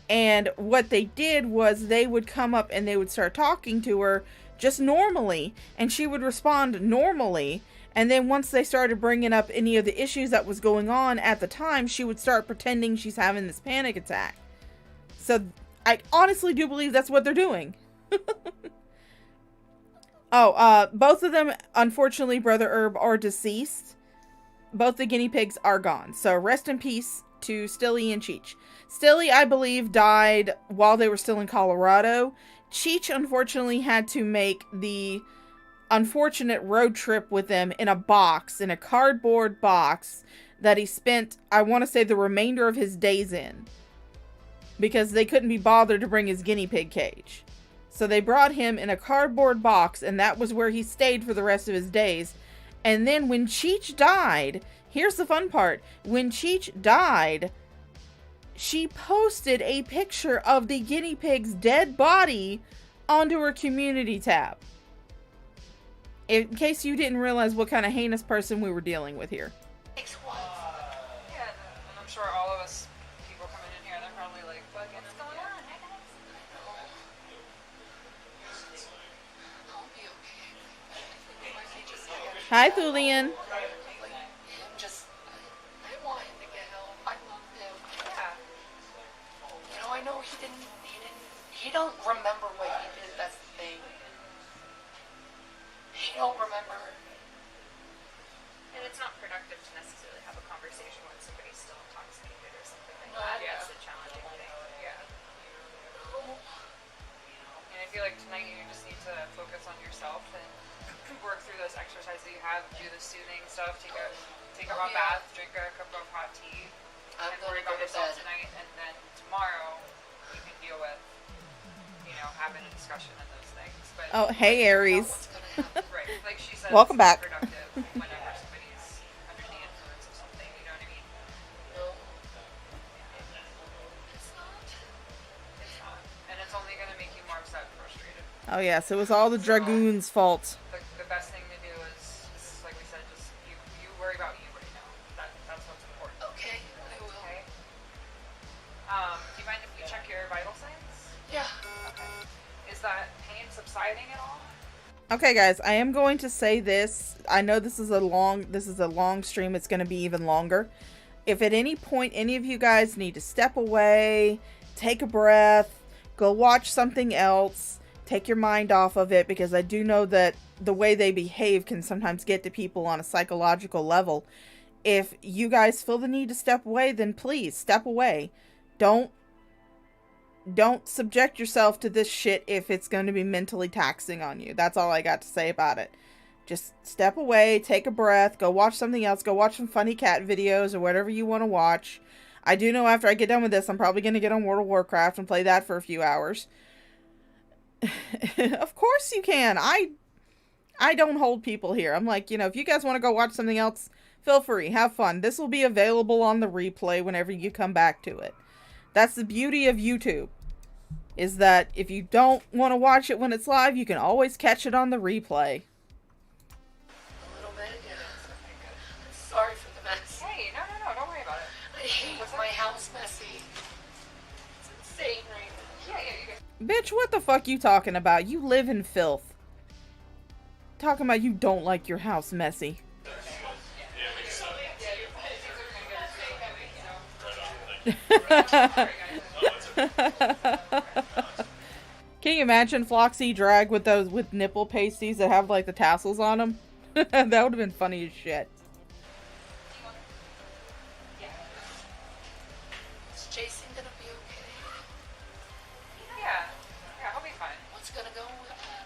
And what they did was they would come up and they would start talking to her just normally, and she would respond normally. And then once they started bringing up any of the issues that was going on at the time, she would start pretending she's having this panic attack. So I honestly do believe that's what they're doing. Both of them, unfortunately, Brother Herb, are deceased. Both the guinea pigs are gone. So rest in peace to Stilly and Cheech. Stilly, I believe, died while they were still in Colorado. Cheech, unfortunately, had to make the unfortunate road trip with them in a box, in a cardboard box, that he spent, I want to say, the remainder of his days in. Because they couldn't be bothered to bring his guinea pig cage. So they brought him in a cardboard box, and that was where he stayed for the rest of his days. And then when Cheech died, here's the fun part. When Cheech died, she posted a picture of the guinea pig's dead body onto her community tab. In case you didn't realize what kind of heinous person we were dealing with here. Yeah, and I'm sure all of us people coming in here, they're probably like, fucking, what's going on? Hi, Thulian. I want him to get help. I love him. Yeah. You know, I know he don't remember what he did, that's the thing. He don't remember. And it's not productive to necessarily have a conversation when somebody's still intoxicated or something like that. Yeah. That's a challenging thing. Yeah. And I feel like tonight you just need to focus on yourself and work through those exercises that you have, do the soothing stuff, take a hot bath, drink a cup of hot tea, and worry about yourself tonight, and then tomorrow you can deal with, having a discussion and those things. But Oh, hey, Aries. right, like she said, Welcome back. It's productive whenever somebody's under the influence of something, you know what I mean? No. It's not. And it's only going to make you more upset and frustrated. Oh, yes, it was all the Dragoons' fault. The best thing to do is like we said, just you worry about you right now. That's what's important. Okay, I will. Okay. Do you mind if we check your vital signs? Yeah. Okay. Is that pain subsiding at all? Okay, guys, I am going to say this. I know this is a long stream. It's going to be even longer. If at any point any of you guys need to step away, take a breath, go watch something else, take your mind off of it, because I do know that the way they behave can sometimes get to people on a psychological level. If you guys feel the need to step away, then please step away. Don't subject yourself to this shit if it's going to be mentally taxing on you. That's all I got to say about it. Just step away, take a breath, go watch something else, go watch some funny cat videos or whatever you want to watch. I do know after I get done with this, I'm probably going to get on World of Warcraft and play that for a few hours. Of course you can. I don't hold people here. I'm like, if you guys want to go watch something else, feel free, have fun. This will be available on the replay whenever you come back to it. That's the beauty of YouTube, is that if you don't want to watch it when it's live, you can always catch it on the replay. A little bit, yeah. I'm sorry for the mess. Hey, no, don't worry about it. I hate my house messy. It's insane right now. Yeah, you guys. Bitch, what the fuck you talking about? You live in filth. Talking about you don't like your house messy. Can you imagine Floxy drag with nipple pasties that have like the tassels on them? That would have been funny as shit. Is Jason gonna be okay? Yeah, he'll be fine. What's gonna go with him?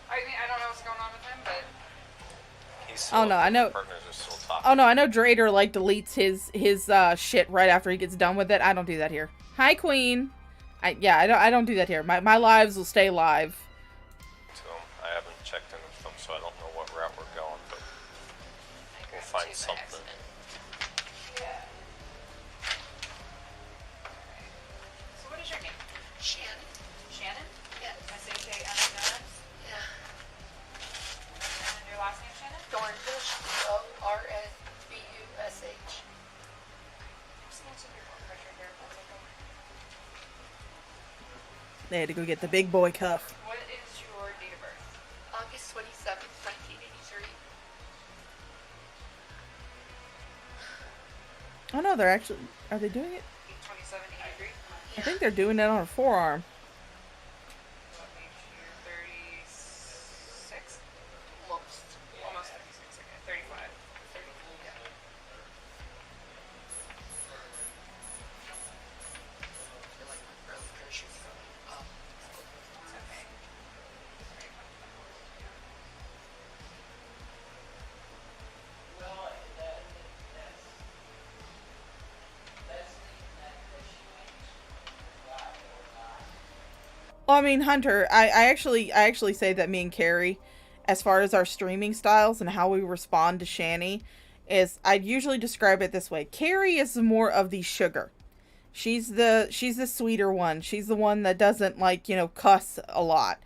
I mean, I don't know what's going on with him, but Oh no, I know. Oh no, I know Drader like deletes his shit right after he gets done with it. I don't do that here. Hi, Queen. I don't do that here. My lives will stay live. I haven't checked in with them, so I don't know what route we're going, but we'll find something. So what is your name? Shannon? Shannon? Yeah. S-H-A-N-N-O-N? Yeah. And your last name, Shannon? Dornbush. O-R-N-B-U-S-H. Just answer your blood pressure here, if that's okay. They had to go get the big boy cuff. What is your date of birth? August 27th, 1983. Oh no, they're actually... Are they doing it? 2783? I think they're doing it on her forearm. What age? You're 36? Almost 36, okay. 35. 34, yeah. I feel like my blood pressure's going up. It's okay. Well, I mean, Hunter, I actually say that me and Carrie, as far as our streaming styles and how we respond to Shanny, is I'd usually describe it this way. Carrie is more of the sugar. She's the sweeter one. She's the one that doesn't cuss a lot.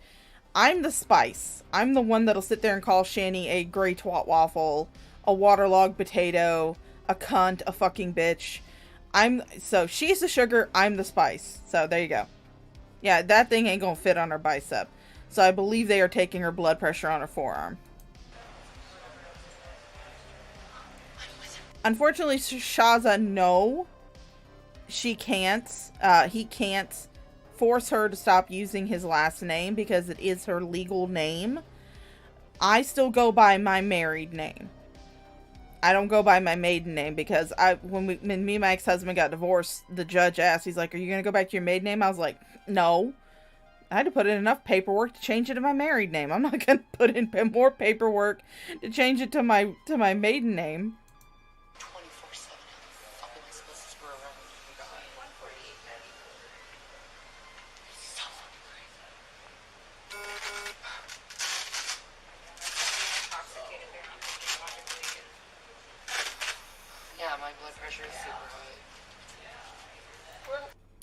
I'm the spice. I'm the one that'll sit there and call Shanny a gray twat waffle, a waterlogged potato, a cunt, a fucking bitch. So she's the sugar, I'm the spice. So there you go. Yeah, that thing ain't gonna fit on her bicep. So I believe they are taking her blood pressure on her forearm. Unfortunately, Shaza, no. She can't. He can't force her to stop using his last name because it is her legal name. I still go by my married name. I don't go by my maiden name because when me and my ex-husband got divorced, the judge asked, he's like, "Are you going to go back to your maiden name?" I was like, "No." I had to put in enough paperwork to change it to my married name. I'm not going to put in more paperwork to change it to my maiden name. 24/7. How the fuck am I supposed to screw around with you guys? So fucking crazy. Yeah, my blood pressure is super high.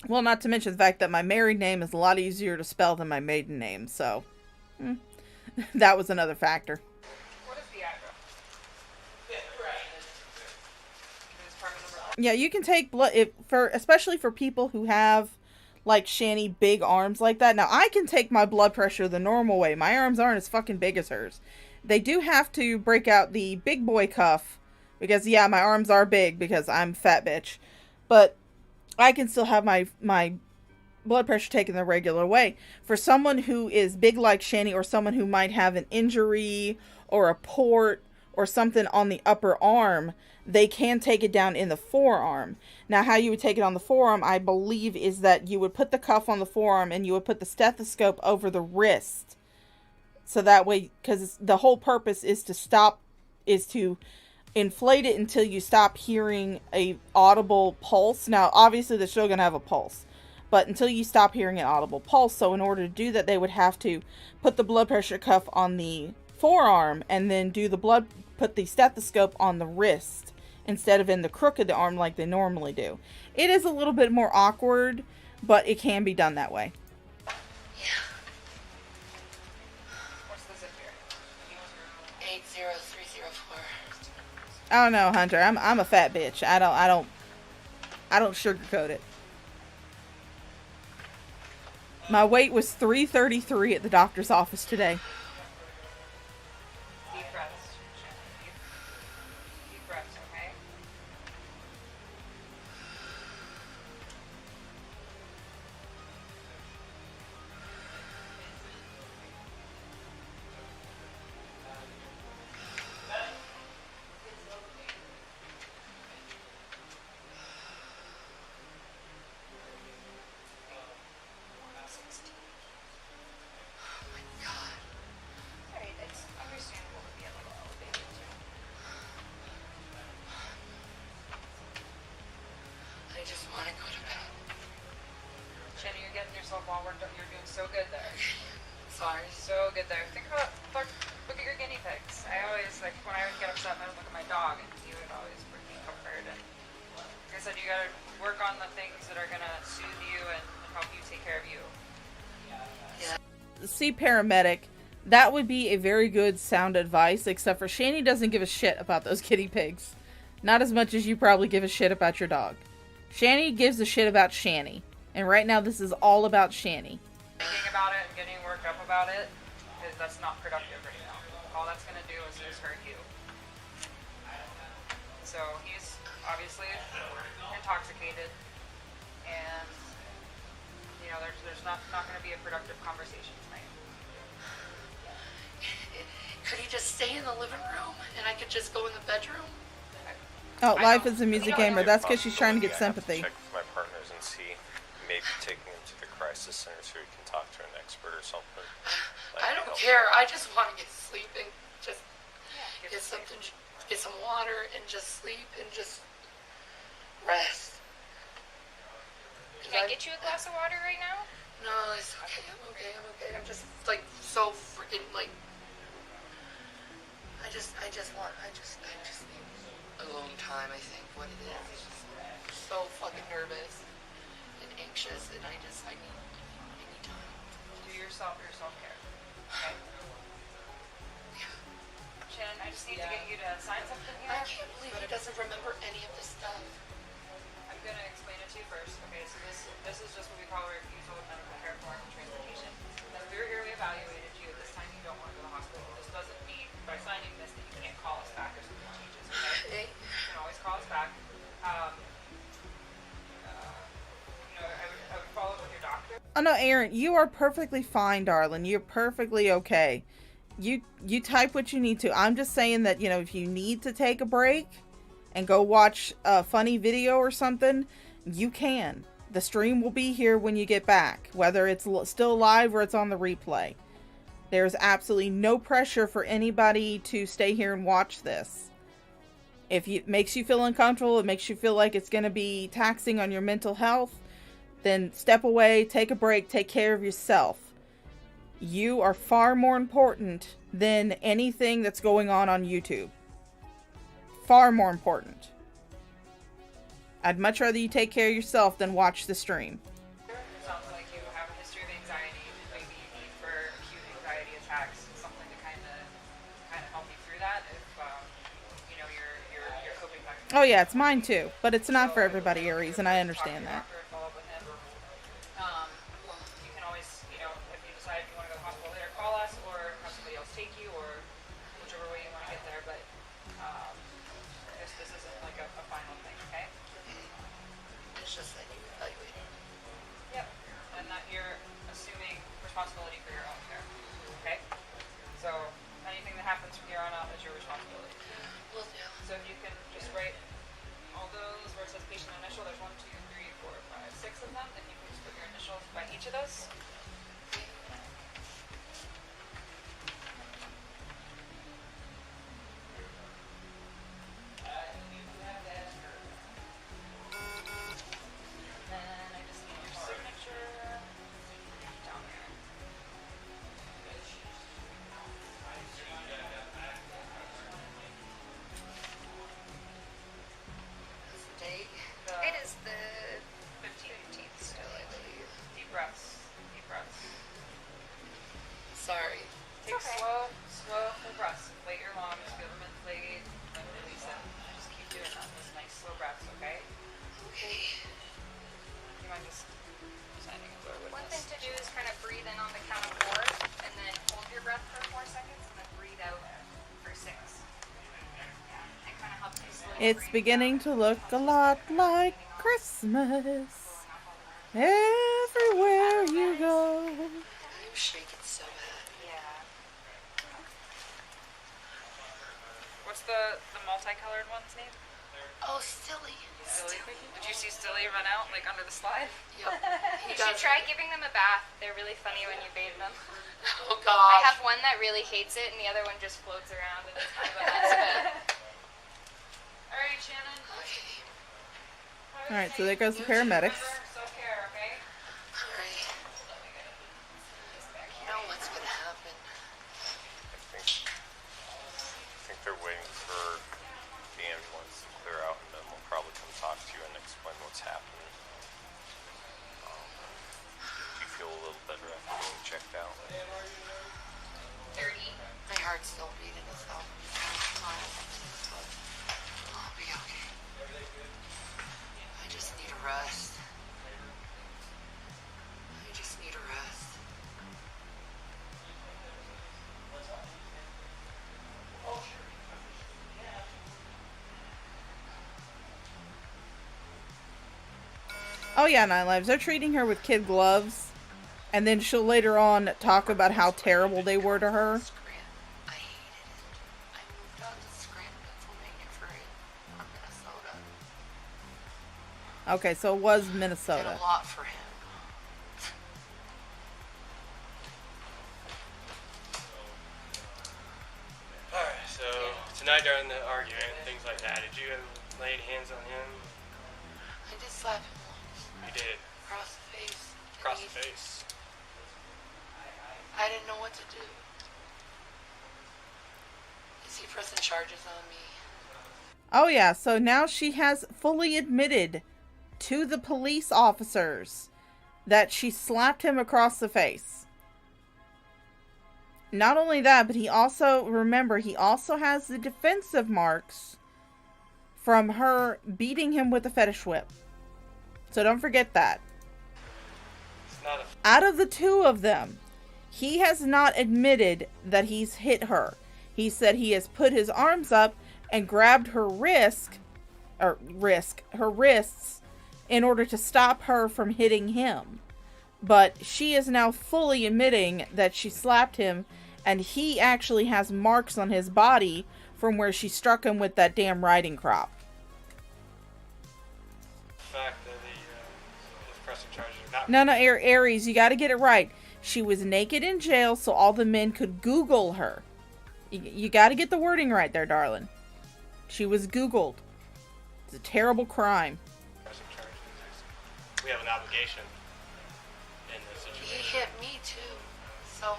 Well, not to mention the fact that my married name is a lot easier to spell than my maiden name, so that was another factor. What is the address? Yeah, you can take blood especially for people who have like Shanny big arms like that. Now, I can take my blood pressure the normal way. My arms aren't as fucking big as hers. They do have to break out the big boy cuff because yeah, my arms are big because I'm fat bitch. But I can still have my blood pressure taken the regular way. For someone who is big like Shanny or someone who might have an injury or a port or something on the upper arm, they can take it down in the forearm. Now, how you would take it on the forearm, I believe, is that you would put the cuff on the forearm and you would put the stethoscope over the wrist. So that way, because the whole purpose is to inflate it until you stop hearing a audible pulse. Now, obviously, they're still going to have a pulse, but until you stop hearing an audible pulse. So in order to do that, they would have to put the blood pressure cuff on the forearm and then put the stethoscope on the wrist instead of in the crook of the arm like they normally do. It is a little bit more awkward, but it can be done that way. What's the zip here? 80304. I don't know, Hunter. I'm a fat bitch. I don't sugarcoat it. My weight was 333 at the doctor's office today. Deep breaths. Deep breaths, okay? Alright, it's understandable to be a little elevated too. I just want to go to bed. Shanny, you're getting yourself all worked up. You're doing so good there. Sorry. So good there. Look at your guinea pigs. I always, like, when I would get upset, I would look at my dog, and he would always bring me comfort. And like I said, you gotta work on the things that are gonna soothe you and help you take care of you. See paramedic. That would be a very good sound advice, except for Shanny doesn't give a shit about those guinea pigs. Not as much as you probably give a shit about your dog. Shanny gives a shit about Shanny. And right now this is all about Shanny. Thinking about it and getting worked up about it, is that's not productive right now. All that's gonna do is hurt you. So he's obviously intoxicated, and you know there's not gonna be a productive conversation tonight. Could he just stay in the living room and I could just go in the bedroom? Oh, life is a music gamer. That's because she's trying to get sympathy. Check with my partners and see maybe taking him to the crisis center so he can talk to an expert or something. I don't care. I just want to get sleeping. Just get something, get some water, and just sleep and just rest. Can I get you a glass of water right now? No, it's okay. I'm okay. I'm just like so freaking like. I just need alone time. I think what it is. It's just so fucking nervous and anxious, and I need time. Do your self-care. Okay? Shannon, I just need to get you to sign something here. I can't believe he doesn't remember any of this stuff. I'm gonna explain it to you first. Okay, so this is just what we call a refusal of medical care for transportation. As we were here, we evaluated you. This time you don't want to go to the hospital. This doesn't mean by signing this that you can't call us back if something changes. Okay? You can always call us back. I would follow up with your doctor. Oh no, Aaron, you are perfectly fine, darling. You're perfectly okay. You type what you need to. I'm just saying that, you know, if you need to take a break and go watch a funny video or something, you can. The stream will be here when you get back, whether it's still live or it's on the replay. There's absolutely no pressure for anybody to stay here and watch this. If it makes you feel uncomfortable, it makes you feel like it's going to be taxing on your mental health, then step away, take a break, take care of yourself. You are far more important than anything that's going on YouTube. Far more important. I'd much rather you take care of yourself than watch the stream. Sounds like you have a history of anxiety. Maybe you need for acute anxiety attacks, something to kind of help you through that. If you know you're coping mechanism. Oh yeah, it's mine too, but it's not for everybody, Aries, and I understand that. You can always, you know, if you decide you want to go to the hospital later, call us or have somebody else take you, or whichever way you want to get there. But this isn't like a final thing, okay? It's just that you evaluate it. Yep, and that you're assuming responsibility for your own care, okay? So anything that happens from here on out is your responsibility. So if you can just write all those where it says patient initial, there's 1, 2, 3, 4, 5, 6 of them, and you can just put your initials by each of those. It is the 15th still, I believe. Deep breaths. Deep breaths. Sorry. Take slow full breaths. Inflate your lungs, feel them inflate, then release it. Just keep doing that. Those nice slow breaths, okay? Okay. You mind just signing a blur with One this? thing to do is kind of breathe in on the count of 4, and then hold your breath for 4 seconds, and then breathe out for 6. It kind of helps you slow your It's beginning to look a lot like Christmas everywhere you go. I'm shaking so bad. Yeah. What's the multicolored one's name? Oh, Stilly. Stilly. Did you see Stilly run out like under the slide? Yep. You should try giving them a bath. They're really funny when you bathe them. Oh, gosh. I have one that really hates it, and the other one just floats around, and it's kind of a mess. All right, Shannon. Alright, so there goes the paramedics. Self-care, okay? Alright. You know what's gonna happen. I think they're waiting for the ambulance to clear out, and then we'll probably come talk to you and explain what's happening. Do you feel a little better after being checked out? Dirty. My heart's still beating, so I'll be okay. I just need a rest. I just need a rest. Oh yeah, Nine Lives. They're treating her with kid gloves. And then she'll later on talk about how terrible they were to her. I hated it. I moved out to Scranton, Pennsylvania from Minnesota. Okay, so it was Did Minnesota. a lot for him. Alright, so tonight during the argument and things like that, did you lay hands on him? I did slap him once. You did. Across the face. Across the face. I didn't know what to do. Is he pressing charges on me? Oh yeah, so now she has fully admitted to the police officers that she slapped him across the face. Not only that, but he also, remember, he also has the defensive marks from her beating him with a fetish whip. So don't forget that. Out of the two of them, he has not admitted that he's hit her. He said he has put his arms up and grabbed her wrists in order to stop her from hitting him. But she is now fully admitting that she slapped him, and he actually has marks on his body from where she struck him with that damn riding crop. The fact that the pressing charges are not... No, Aries, you gotta get it right. She was naked in jail so all the men could Google her. You gotta get the wording right there, darling. She was Googled. It's a terrible crime. Pressing charges. We have an obligation in this He situation. hit me too. So,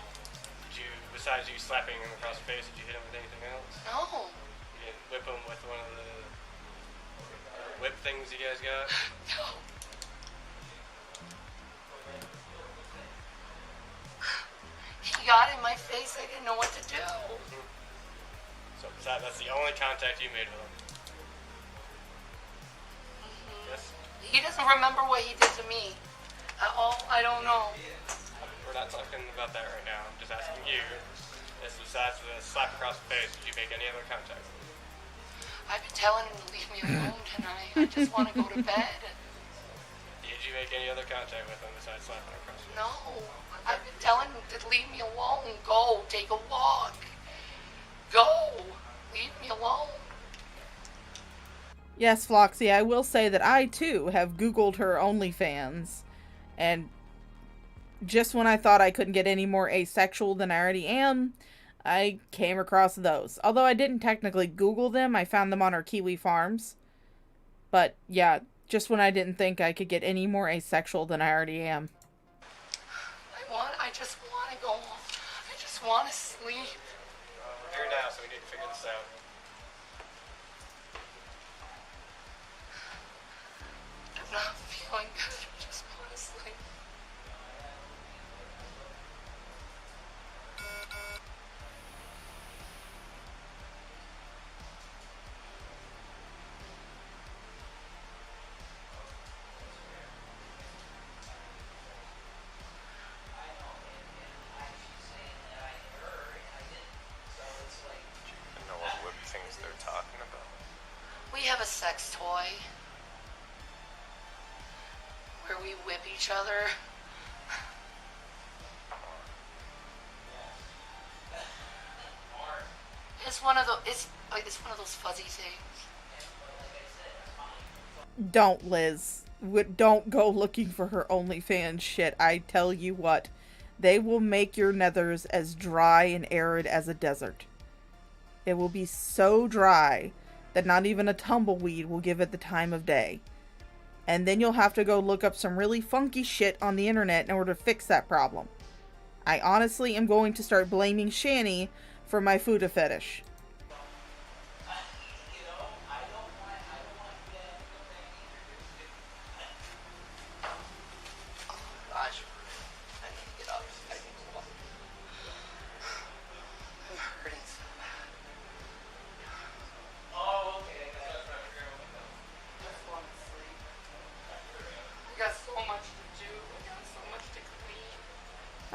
Did you, besides you slapping him across the face, did you hit him with anything else? no. You didn't whip him with one of the whip things you guys got? No. He got in my face. I didn't know what to do. So that's the only contact you made with him? Yes? He doesn't remember what he did to me at all. I don't know. We're not talking about that right now. I'm just asking you. Besides the slap across the face, did you make any other contact? I've been telling him to leave me alone tonight. I just want to go to bed. Did you make any other contact with him besides slapping across the face? No. I've been telling him to leave me alone. Go. Take a walk. Go. Leave me alone. Yes, Floxy, I will say that I, too, have Googled her OnlyFans. And just when I thought I couldn't get any more asexual than I already am, I came across those. Although I didn't technically Google them, I found them on her Kiwi Farms. But, yeah, just when I didn't think I could get any more asexual than I already am. I just want to go home. I just want to sleep. We're here now, so we need to figure this out. I'm not feeling good. I just want to sleep. I know what whip things they're talking about. We have a sex toy where we whip each other. It's one of those fuzzy things. Don't, Liz. Don't go looking for her OnlyFans shit. I tell you what. They will make your nethers as dry and arid as a desert. It will be so dry that not even a tumbleweed will give it the time of day. And then you'll have to go look up some really funky shit on the internet in order to fix that problem. I honestly am going to start blaming Shanny for my food fetish.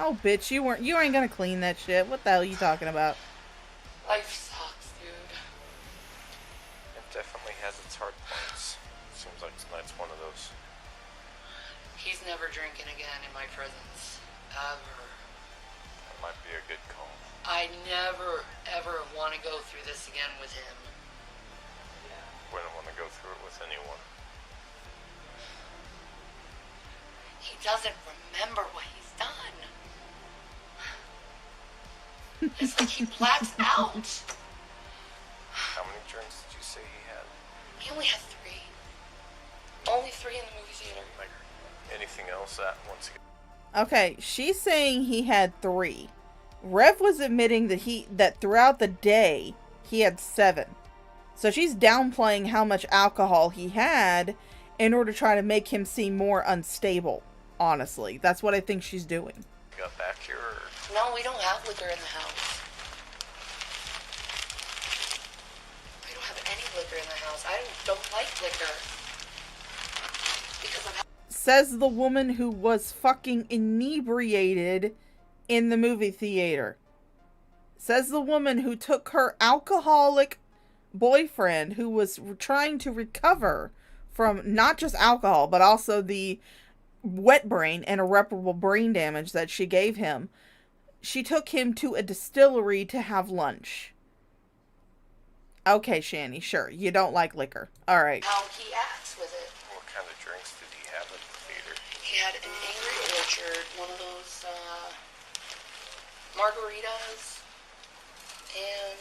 Oh, bitch, you ain't gonna clean that shit. What the hell are you talking about? Life sucks, dude. It definitely has its hard points. Seems like tonight's one of those. He's never drinking again in my presence. Ever. That might be a good call. I never, ever want to go through this again with him. Wouldn't want to go through it with anyone. He doesn't remember what he's done. It's like he blacks out. How many drinks did you say he had? He only had 3. Only 3 in the movie theater. Like anything else at once again? Okay, she's saying he had 3. Rev was admitting that throughout the day he had 7. So she's downplaying how much alcohol he had in order to try to make him seem more unstable. Honestly, that's what I think she's doing. You got back here? Or? No, we don't have liquor in the house. We don't have any liquor in the house. I don't like liquor. Because I'm... Says the woman who was fucking inebriated in the movie theater. Says the woman who took her alcoholic boyfriend who was trying to recover from not just alcohol, but also the wet brain and irreparable brain damage that she gave him. She took him to a distillery to have lunch. Okay, Shanny, sure. You don't like liquor. Alright. How he acts with it. What kind of drinks did he have at the theater? He had an Angry Orchard, one of those margaritas, and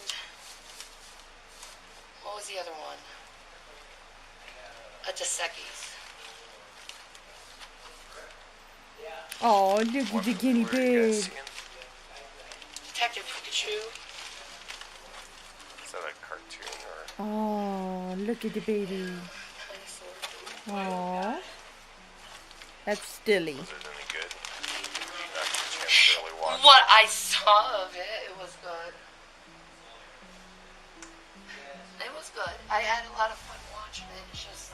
what was the other one? A Dos Equis. Oh, look at the guinea pig. Detective Pikachu. Is that a cartoon or? Oh, look at the baby. Aww. That's stilly. Was it any good? Got a chance to really watch What it. I saw of it, it was good. It was good. I had a lot of fun watching it. It's just...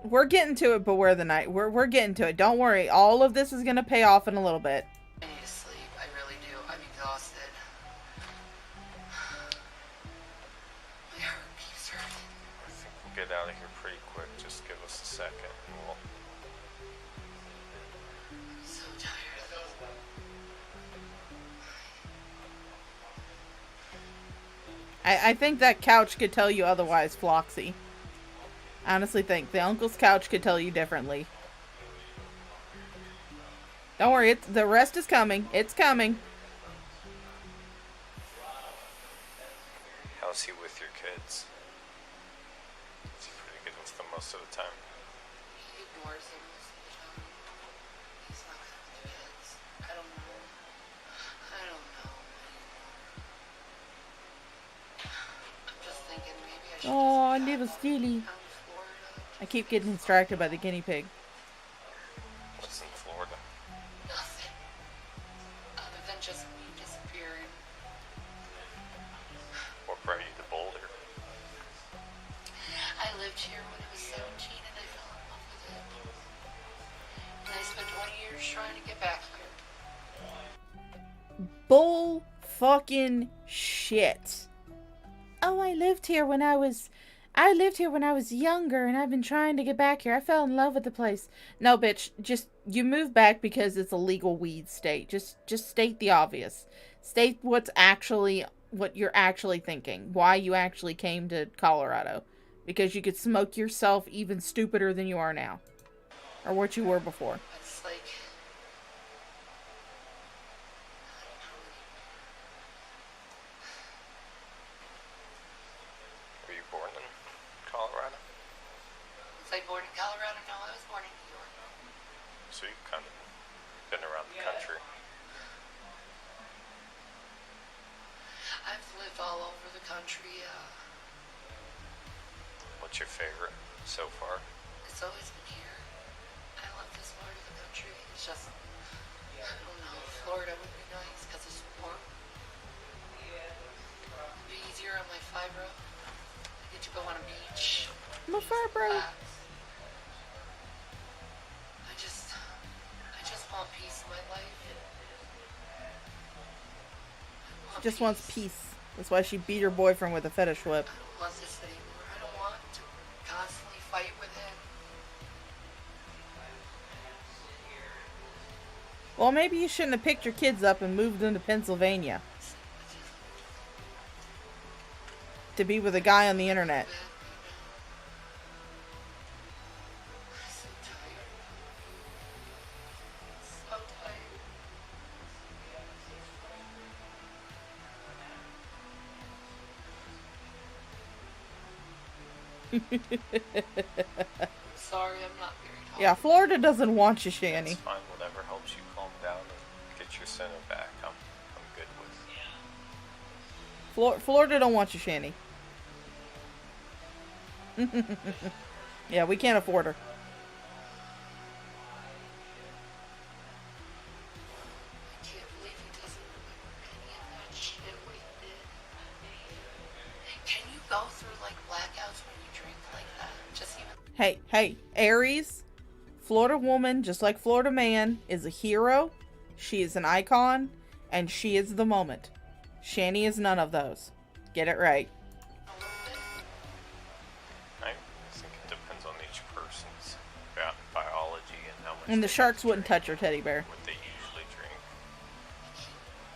We're getting to it, Beware the Night. We're getting to it. Don't worry. All of this is going to pay off in a little bit. I need to sleep. I really do. I'm exhausted. My heart keeps hurting. I think we'll get out of here pretty quick. Just give us a second and we'll... I'm so tired. I think that couch could tell you otherwise, Floxy. I honestly think the uncle's couch could tell you differently. Don't worry, the rest is coming. It's coming. How's he with your kids? Is he pretty good with them most of the time? He ignores them most of the time. He's not good with the kids. I don't know. I'm just thinking maybe I should Oh, little Steely. I keep getting distracted by the guinea pig. What's in Florida? Nothing. Other than just me disappearing. What brought you to Boulder? I lived here when I was 17 and I fell in love with it. And I spent 20 years trying to get back here. Bull fucking shit. Oh, I lived here when I was younger and I've been trying to get back here. I fell in love with the place. No, bitch, just you moved back because it's a legal weed state. Just state the obvious. State what you're actually thinking. Why you actually came to Colorado. Because you could smoke yourself even stupider than you are now. Or what you were before. It's like... Were you born in Colorado? Was I born in Colorado? No, I was born in New York. So you've kind of been around the country. I've lived all over the country. What's your favorite so far? It's always been here. I love this part of the country. It's just, I don't know, Florida would be nice because it's warm. It'd be easier on my fibro. I get to go on a beach. My fibro. Relax. I just want peace in my life. She just wants peace. That's why she beat her boyfriend with a fetish whip. I don't want this anymore. I don't want to constantly fight with him. Well, maybe you shouldn't have picked your kids up and moved them to Pennsylvania. To be with a guy on the internet. Sorry, I'm not very tall. Yeah, Florida doesn't want you, Shanny. It's fine, whatever helps you calm down and get your center back, I'm good with. Florida don't want you, Shanny. Yeah, we can't afford her. I can't believe he doesn't remember any of that shit what he did. Can you go through like blackouts when you drink like that? Just even. Hey, Aries, Florida woman, just like Florida man, is a hero. She is an icon, and she is the moment. Shanny is none of those. Get it right. I think it depends on each person's biology and how much. And the sharks wouldn't touch her teddy bear. What they usually drink.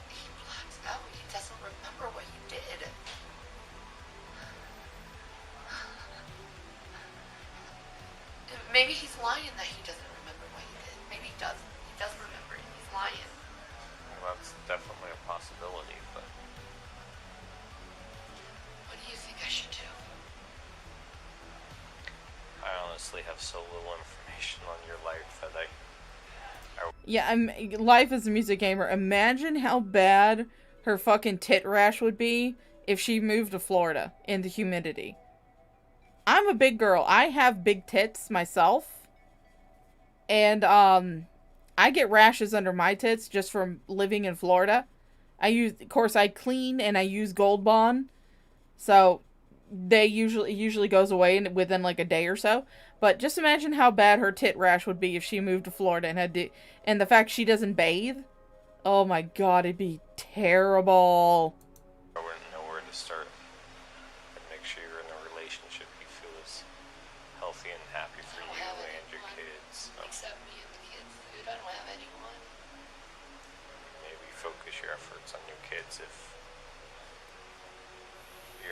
He blacks out. He doesn't remember what he did. Maybe he's lying that he doesn't remember what he did. Maybe he does. He does remember it. He's lying. Well, that's definitely a possibility, but What do you think I should do? I honestly have so little information on your life that I Yeah, life as a music gamer. Imagine how bad her fucking tit rash would be if she moved to Florida in the humidity. I'm a big girl. I have big tits myself. And, I get rashes under my tits just from living in Florida. Of course, I clean and I use Gold Bond. So, they usually goes away within like a day or so. But just imagine how bad her tit rash would be if she moved to Florida and the fact she doesn't bathe. Oh my god, it'd be terrible. wouldn't know where to start. I'd make sure you're in a relationship you feel is healthy and happy for you and your kids. Except me and the kids, dude. I don't have anyone. Maybe focus your efforts on your kids if you're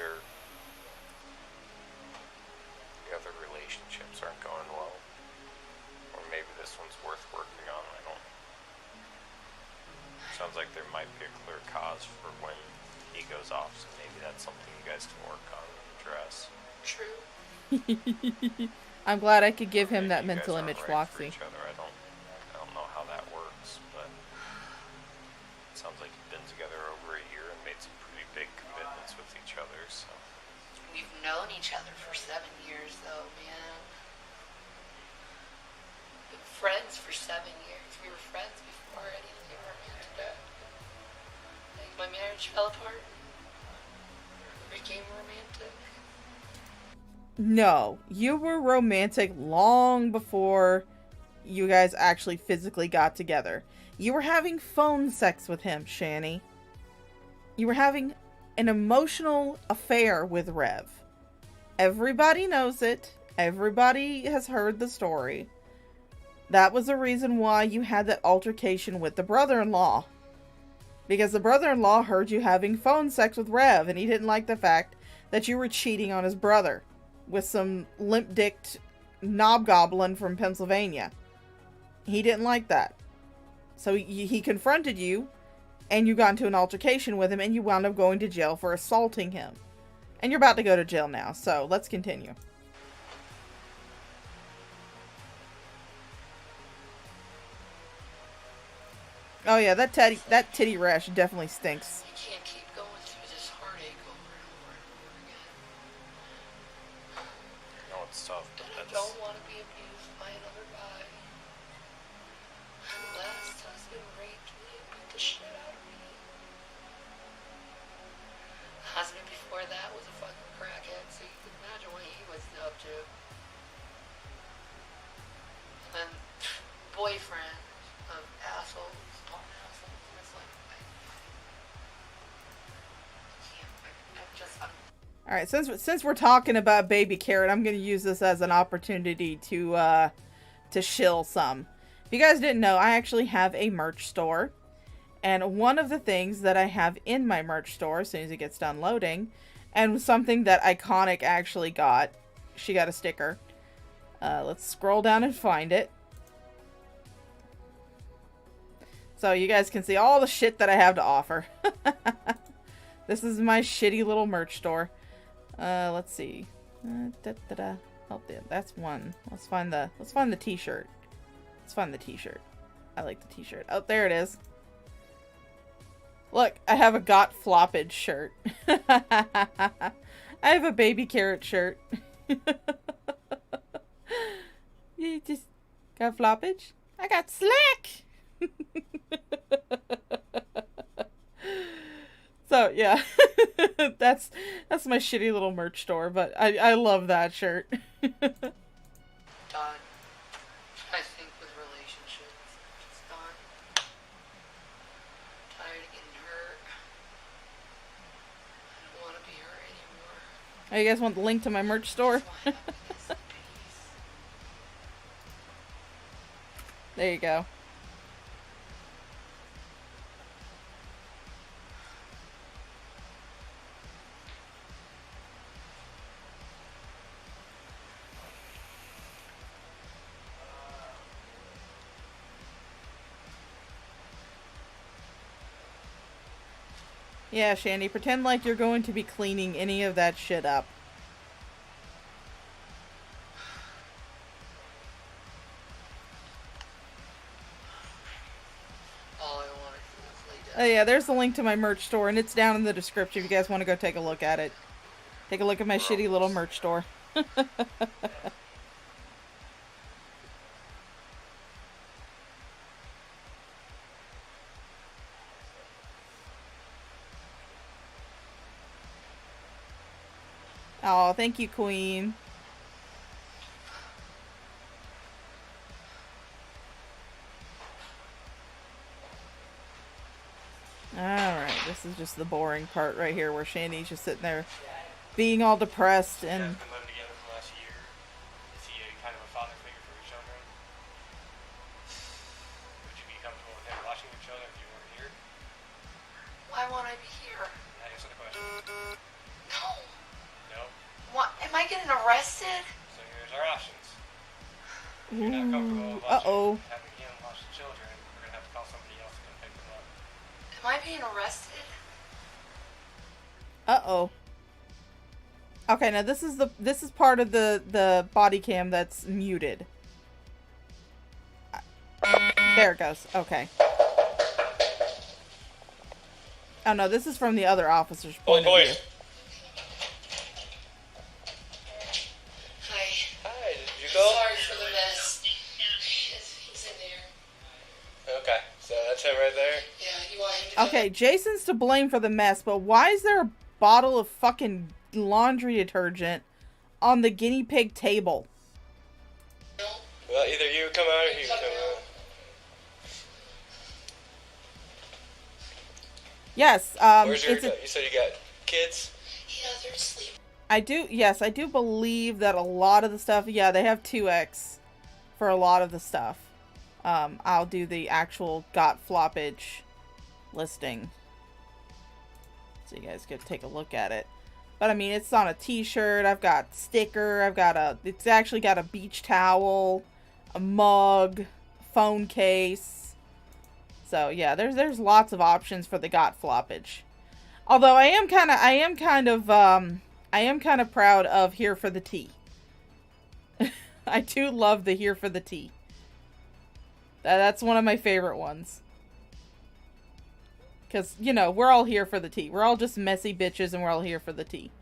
one's worth working on. I don't. Sounds like there might be a clear cause for when he goes off, so maybe that's something you guys can work on and address. True. I'm glad I could give him that You guys mental aren't image, right for Floxy. each other. I don't know how that works, but it sounds like you've been together over a year and made some pretty big commitments with each other, so. We've known each other for 7 years, though, man. Been friends for 7 years. We were friends before anything romantic. Like, my marriage fell apart. Became romantic. No, you were romantic long before you guys actually physically got together. You were having phone sex with him, Shanny. You were having an emotional affair with Rev. Everybody knows it. Everybody has heard the story. That was the reason why you had that altercation with the brother-in-law. Because the brother-in-law heard you having phone sex with Rev, and he didn't like the fact that you were cheating on his brother with some limp-dicked knobgoblin from Pennsylvania. He didn't like that. So he confronted you, and you got into an altercation with him, and you wound up going to jail for assaulting him. And you're about to go to jail now, so let's continue. Oh yeah, that titty rash definitely stinks. You can't keep going through this heartache over and over and over again. I know it's tough, but I don't want to be abused by another guy. My last husband raped me and beat the shit out of me. The husband before that was a fucking crackhead, so you can imagine what he was up to. And then boyfriend of assholes. Alright, since we're talking about Baby Carrot, I'm going to use this as an opportunity to shill some. If you guys didn't know, I actually have a merch store. And one of the things that I have in my merch store, as soon as it gets done loading, and something that Iconic actually got, she got a sticker. Let's scroll down and find it. So you guys can see all the shit that I have to offer. This is my shitty little merch store. Let's see. Oh, that's one. Let's find the t-shirt. Let's find the t-shirt. I like the t-shirt. Oh, there it is. Look, I have a Got Floppage shirt. I have a Baby Carrot shirt. You just got floppage? I got slack! So, yeah. That's my shitty little merch store, but I love that shirt. Done. I think with relationships, it's done. Tired of getting hurt. I don't want to be hurt anymore. Oh, you guys want the link to my merch store? There you go. Yeah, Shanny, pretend like you're going to be cleaning any of that shit up. Oh yeah, there's the link to my merch store, and it's down in the description if you guys want to go take a look at it. Take a look at my shitty little merch store. Oh, thank you, Queen. Alright, this is just the boring part right here where Shanny's just sitting there being all depressed and... Been living together for the last year. Is he kind of a father figure for your children? Would you be comfortable with him watching your children if you weren't here? Why won't I be here? Answer the question. No. No? What? Am I getting arrested? So here's our options. Uh-oh. Am I being arrested? Uh-oh. Okay, now this is part of the body cam that's muted. There it goes. Okay. Oh no, this is from the other officer's point of view. Hi, did you go? Sorry for the mess. He's in there. Okay, so that's him right there? Yeah, you want him to Okay, Jason's to blame for the mess, but why is there a bottle of fucking laundry detergent on the guinea pig table? Well, either you come out or he come out. Yes, Where's your, you said you got kids? Yeah, they're asleep. I do believe that a lot of the stuff, yeah, they have 2X for a lot of the stuff. I'll do the actual got floppage listing, so you guys could take a look at it. But I mean, it's on a t-shirt, I've got sticker, it's actually got a beach towel, a mug, phone case. So yeah, there's lots of options for the got floppage. Although I am kind of proud of Here for the Tea. I do love the Here for the Tea. That's one of my favorite ones. Because, you know, we're all here for the tea. We're all just messy bitches and we're all here for the tea.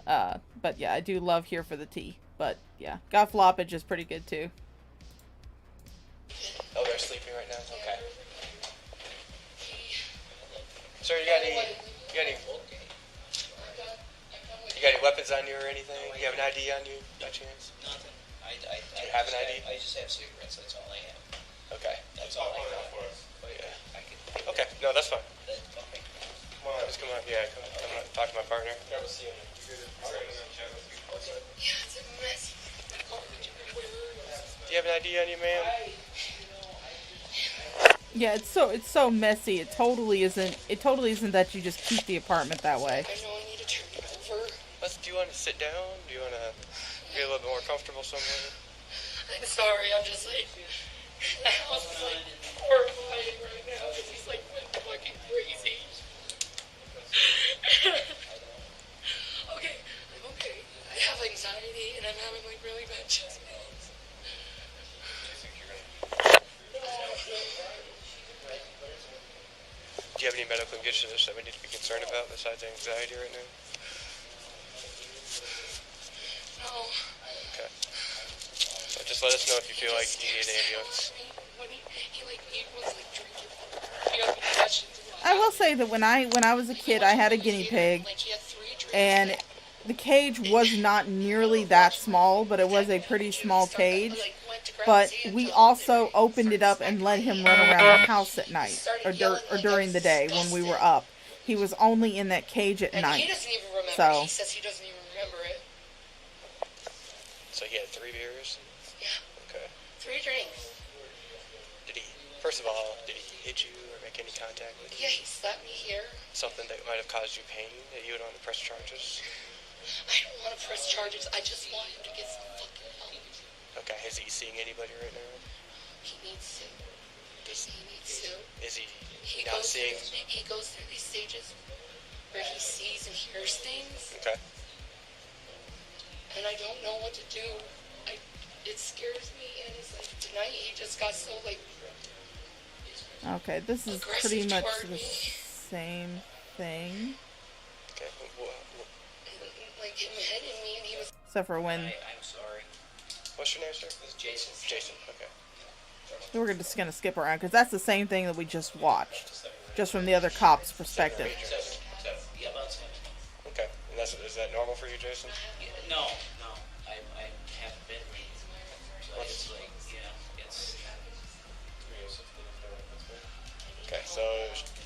But yeah, I do love Here for the Tea. But yeah, got floppage is pretty good too. Oh, they're sleeping right now? Okay. Sir, you got any weapons on you or anything? You have an ID on you, by chance? Nothing. Do you have an ID? I just have cigarettes, that's all I have. Okay. That's all I have. Yeah. Okay, no, that's fine. Come on, just come on. Yeah, come on. Talk to my partner. Yeah, it's a mess. Do you have an ID on you, ma'am? Yeah, it's so messy. It totally isn't that you just keep the apartment that way. I know I need to turn it over. Do you want to sit down? Do you want to get a little bit more comfortable somewhere? I'm sorry, I'm just like, the house is like horrifying right now because he's like went fucking crazy. Okay, I'm okay. I have anxiety and I'm having like really bad chest pains. Do you have any medical conditions that we need to be concerned about besides anxiety right now? No. Okay. So just let us know if you feel like you need an ambulance. I will say that when I was a kid, I had a guinea pig, and the cage was not nearly that small, but it was a pretty small cage. But we also opened it up and let him run around the house at night, or during the day when we were up. He was only in that cage at night. He doesn't even remember. So. He says he doesn't even remember it. So he had 3 beers? Yeah. Okay. 3 drinks. First of all, did he hit you or make any contact with you? Yeah, he slapped me here. Something that might have caused you pain that you would want to press charges? I don't want to press charges. I just want him to get some fucking help. Okay, is he seeing anybody right now? He needs to. He needs to. Is he not seeing? He goes through these stages where he sees and hears things. Okay. And I don't know what to do. It scares me, and it's like tonight he just got so like. Okay, this is pretty much the same thing. Okay. Like him hitting me, and he was. Except for when. I'm sorry. What's your name, sir? It's Jason. Jason. Okay. We're just gonna skip around because that's the same thing that we just watched, just from the other cop's perspective. Yeah, about 7. Okay. And is that normal for you, Jason? No. I haven't been. But it's like, it's. Okay, so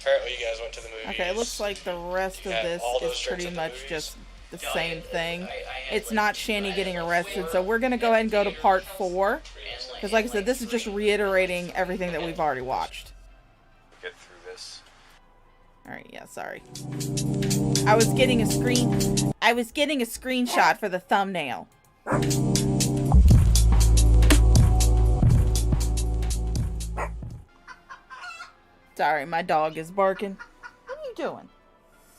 apparently you guys went to the movies. Okay, it looks like the rest of this is pretty much just the same thing. It's not Shanny getting arrested, so we're gonna go ahead and go to part 4. Because like I said, this is just reiterating everything that we've already watched. Get through this. Alright, yeah, sorry. I was getting a screenshot for the thumbnail. Sorry, my dog is barking. What are you doing?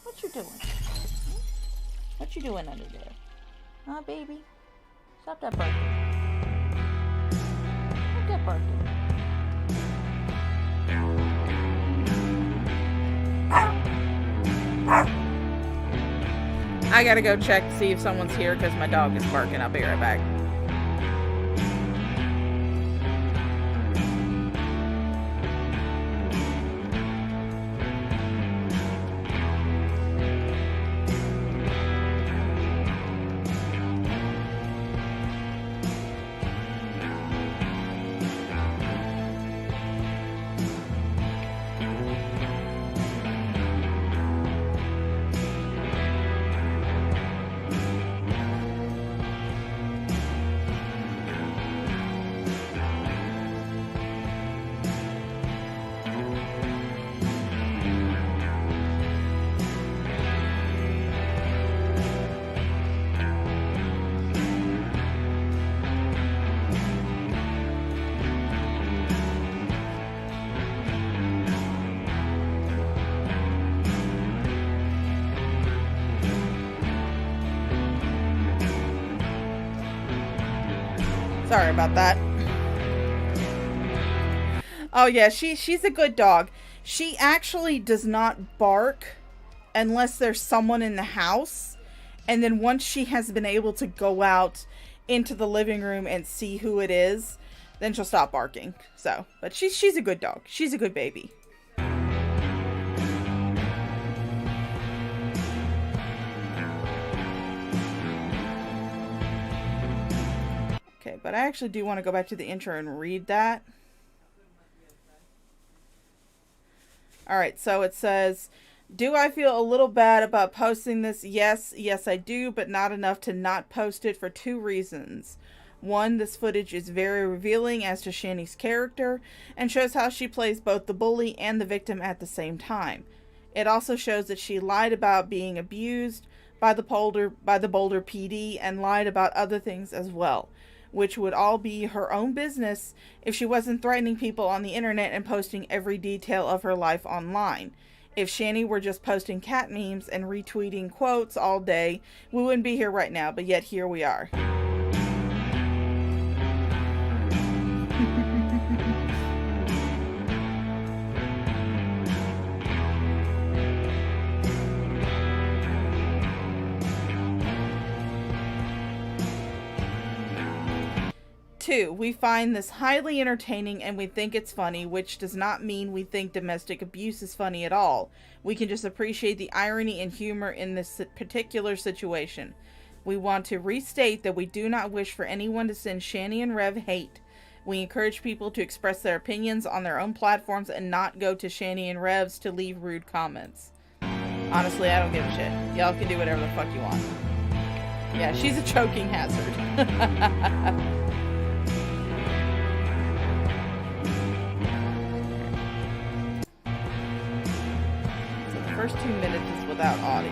What you doing? What you doing under there? Huh, baby? Stop that barking. Stop that barking. I gotta go check to see if someone's here because my dog is barking. I'll be right back. Sorry about that. Oh yeah, she's a good dog. She actually does not bark unless there's someone in the house. And then once she has been able to go out into the living room and see who it is, then she'll stop barking. So, but she's a good dog. She's a good baby. Okay, but I actually do want to go back to the intro and read that. Alright, so it says, do I feel a little bad about posting this? Yes, I do, but not enough to not post it for two reasons. One, this footage is very revealing as to Shanny's character and shows how she plays both the bully and the victim at the same time. It also shows that she lied about being abused by the Boulder PD and lied about other things as well, which would all be her own business if she wasn't threatening people on the internet and posting every detail of her life online. If Shanny were just posting cat memes and retweeting quotes all day, we wouldn't be here right now, but yet here we are. 2, we find this highly entertaining and we think it's funny, which does not mean we think domestic abuse is funny at all. We can just appreciate the irony and humor in this particular situation. We want to restate that we do not wish for anyone to send Shanny and Rev hate. We encourage people to express their opinions on their own platforms and not go to Shanny and Rev's to leave rude comments. Honestly, I don't give a shit. Y'all can do whatever the fuck you want. Yeah, she's a choking hazard. First 2 minutes is without audio.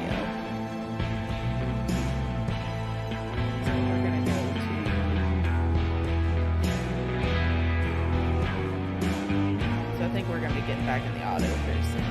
So we're gonna go to... So I think we're gonna be getting back in the audio very soon.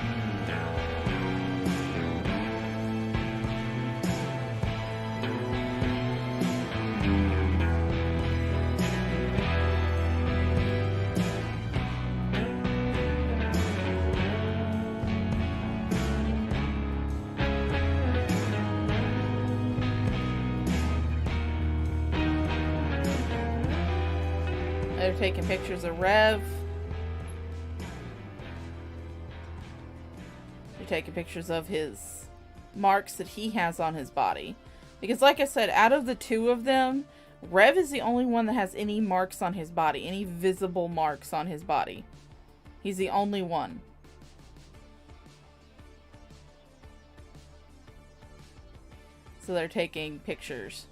They're taking pictures of Rev. They're taking pictures of his marks that he has on his body. Because like I said, out of the 2 of them, Rev is the only one that has any marks on his body. Any visible marks on his body. He's the only one. So they're taking pictures.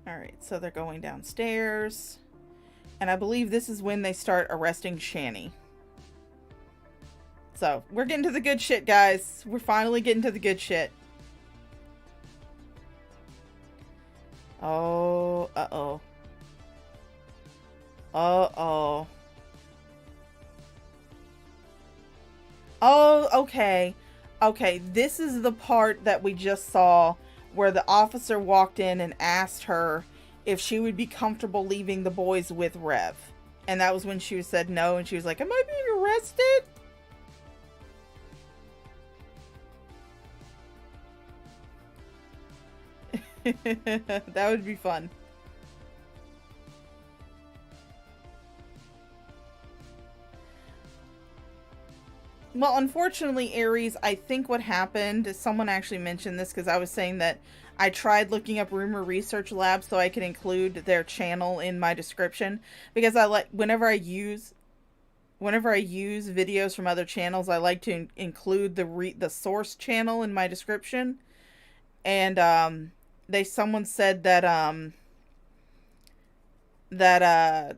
Alright, so they're going downstairs. And I believe this is when they start arresting Shanny. So, we're getting to the good shit, guys. We're finally getting to the good shit. Oh uh-oh. Uh-oh. Oh, okay. Okay, this is the part that we just saw where the officer walked in and asked her if she would be comfortable leaving the boys with Rev. And that was when she said no, and she was like, am I being arrested? That would be fun. Well, unfortunately, Aries, I think what happened is someone actually mentioned this because I was saying that I tried looking up Rumor Research Lab so I could include their channel in my description because I like whenever I use videos from other channels, I like to include the source channel in my description. And someone said that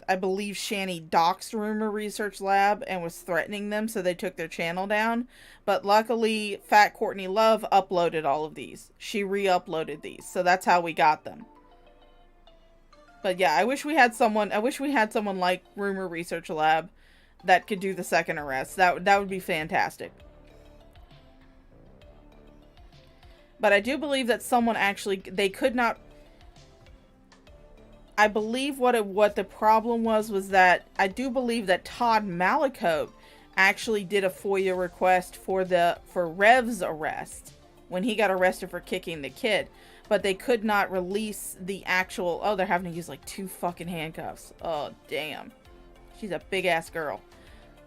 I believe Shanny doxed Rumor Research Lab and was threatening them, so they took their channel down. But luckily, Fat Courtney Love uploaded all of these. She re-uploaded these, so that's how we got them. But yeah, I wish we had someone like Rumor Research Lab that could do the second arrest. That would be fantastic. But I do believe that someone actually, they could not. I believe what the problem was that I do believe that Todd Malicote actually did a FOIA request for Rev's arrest when he got arrested for kicking the kid, but they could not release the actual. Oh, they're having to use like 2 fucking handcuffs. Oh damn, she's a big ass girl.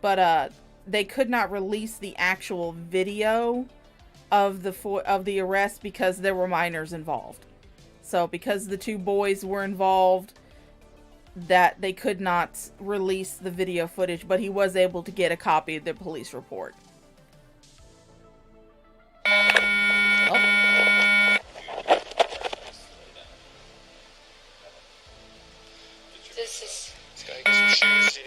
But they could not release the actual video of the arrest because there were minors involved. So because the 2 boys were involved, that they could not release the video footage, but he was able to get a copy of the police report. Oh.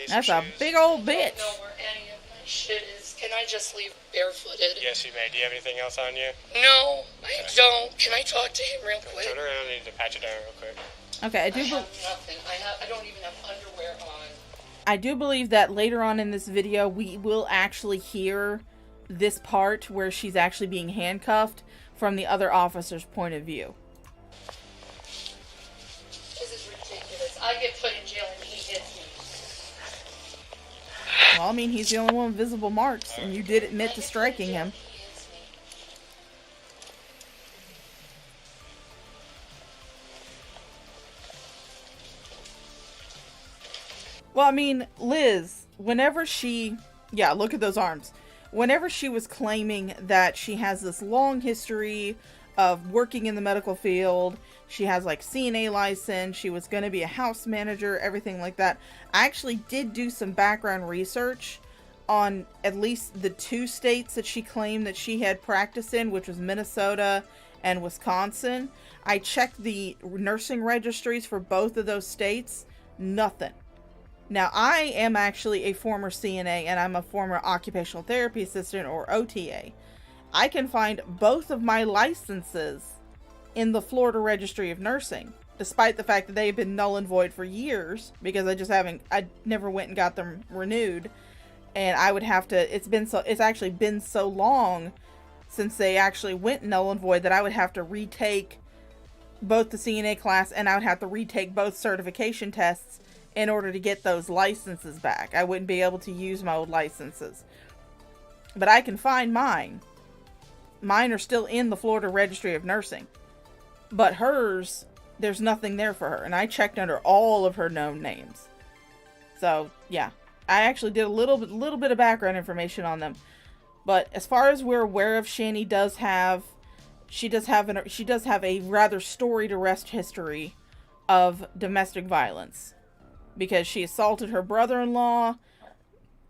That's a big old bitch. I don't know where any of my shit is. Can I just leave barefooted? Yes, you may. Do you have anything else on you? No, I don't. Can I talk to him real quick? Turn around. I need to patch it down real quick. Okay, I have nothing. I don't even have underwear on. I do believe that later on in this video, we will actually hear this part where she's actually being handcuffed from the other officer's point of view. This is ridiculous. I get put in jail and he hits me. Well, I mean, he's the only one with visible marks, and you did admit to striking him. Well, I mean, Liz, whenever she... Yeah, look at those arms. Whenever she was claiming that she has this long history of working in the medical field, she has, like, CNA license, she was going to be a house manager, everything like that. I actually did do some background research on at least the 2 states that she claimed that she had practiced in, which was Minnesota and Wisconsin. I checked the nursing registries for both of those states. Nothing. Now, I am actually a former CNA, and I'm a former occupational therapy assistant, or OTA. I can find both of my licenses in the Florida Registry of Nursing, despite the fact that they've been null and void for years, because I never went and got them renewed, and I would have to, it's actually been so long since they actually went null and void that I would have to retake both the CNA class, and I would have to retake both certification tests in order to get those licenses back. I wouldn't be able to use my old licenses. But I can find mine. Mine are still in the Florida Registry of Nursing. But hers, there's nothing there for her. And I checked under all of her known names. So, yeah. I actually did a little bit of background information on them. But as far as we're aware of, Shanny does have a rather storied arrest history of domestic violence. Because she assaulted her brother-in-law.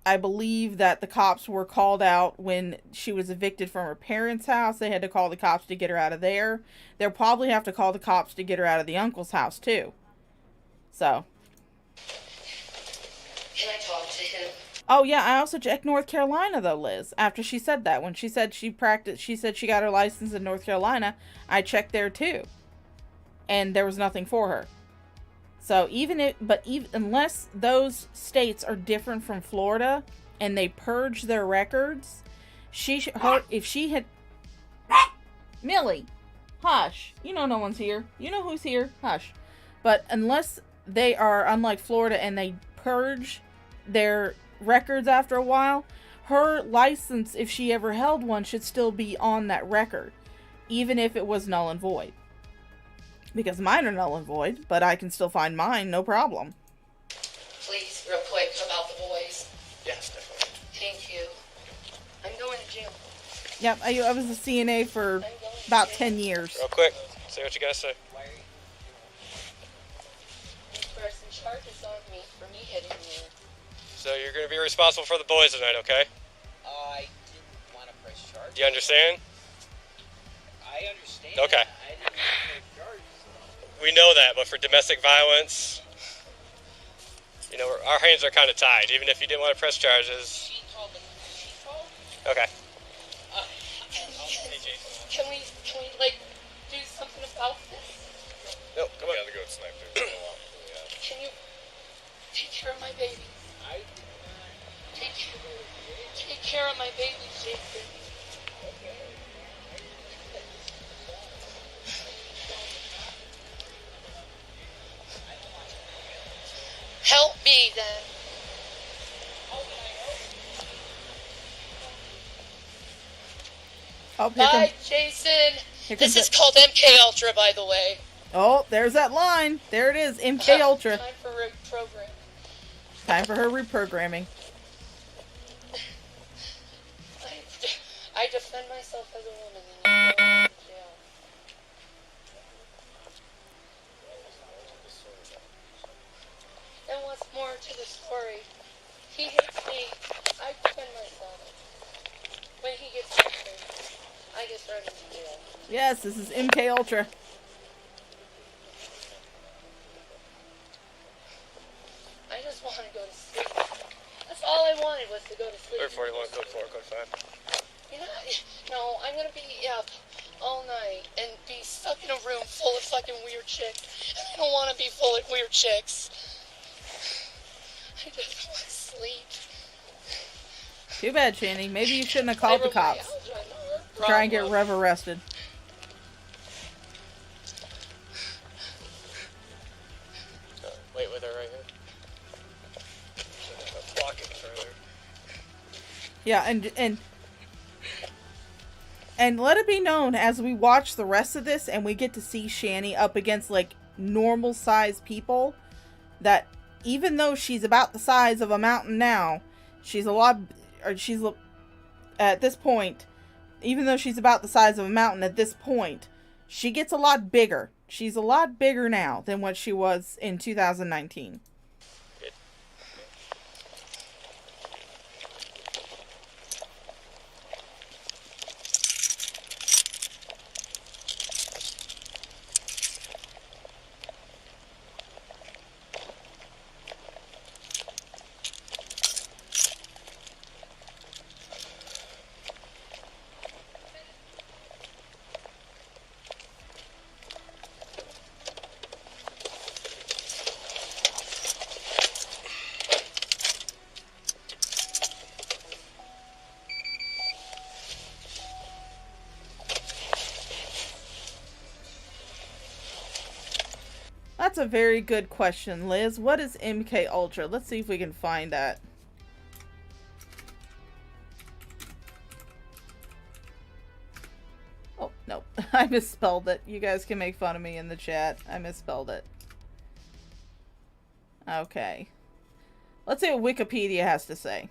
I believe that the cops were called out when she was evicted from her parents' house. They had to call the cops to get her out of there. They'll probably have to call the cops to get her out of the uncle's house, too. So. Can I talk to him? Oh, yeah, I also checked North Carolina, though, Liz. After she said that. When she said she got her license in North Carolina, I checked there, too. And there was nothing for her. So unless those states are different from Florida and they purge their records, if she had Millie, hush. You know no one's here. You know who's here. Hush. But unless they are unlike Florida and they purge their records after a while, her license, if she ever held one, should still be on that record, even if it was null and void. Because mine are null and void, but I can still find mine, no problem. Please, real quick, about the boys. Yes, definitely. Thank you. I'm going to jail. Yep, I was a CNA for about 10 years. Real quick, say what you gotta say. This person charges on me for me hitting you. So you're gonna be responsible for the boys tonight, okay? I didn't want to press charges. Do you understand? I understand. Okay. I didn't want to press charges. We know that, but for domestic violence, you know, our hands are kind of tied. Even if you didn't want to press charges. Okay. Can we like do something about this? No, come on. Go snipe Can you take care of my baby? Take care of my baby, Jason. Help me then. Bye, Jason. This is called MK Ultra, by the way. Oh, there's that line. There it is, MK Ultra. Time for reprogramming. Time for her reprogramming. I defend myself as a woman and you go to jail. And what's more to the story, he hits me, I defend myself. When he gets angry, I get thrown into jail. Yes, this is MK Ultra. I just want to go to sleep. That's all I wanted was to go to sleep. Code 41, code 4, code 5. You know, no, I'm gonna be up all night and be stuck in a room full of fucking weird chicks. I don't want to be full of weird chicks. I just want to sleep. Too bad, Shanny. Maybe you shouldn't have called the cops. Try and get Rev arrested. Wait with her right here. Blocking further. Yeah, and let it be known as we watch the rest of this and we get to see Shanny up against like normal sized people, that even though she's about the size of a mountain now, at this point, even though she's about the size of a mountain at this point, she gets a lot bigger. She's a lot bigger now than what she was in 2019. That's a very good question, Liz. What is MK Ultra? Let's see if we can find that. Oh, no. I misspelled it. You guys can make fun of me in the chat. I misspelled it. Okay. Let's see what Wikipedia has to say.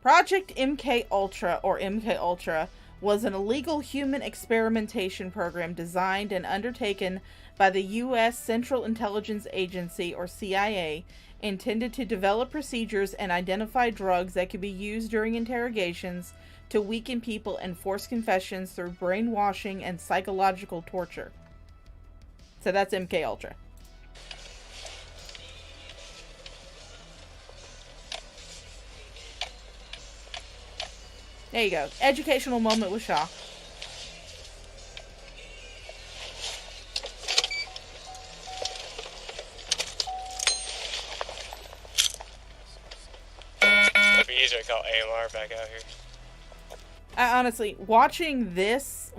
Project MK Ultra, or MK Ultra, was an illegal human experimentation program designed and undertaken by the U.S. Central Intelligence Agency, or CIA, intended to develop procedures and identify drugs that could be used during interrogations to weaken people and force confessions through brainwashing and psychological torture. So that's MK Ultra. There you go. Educational moment with Shaw. back out here. I honestly, watching this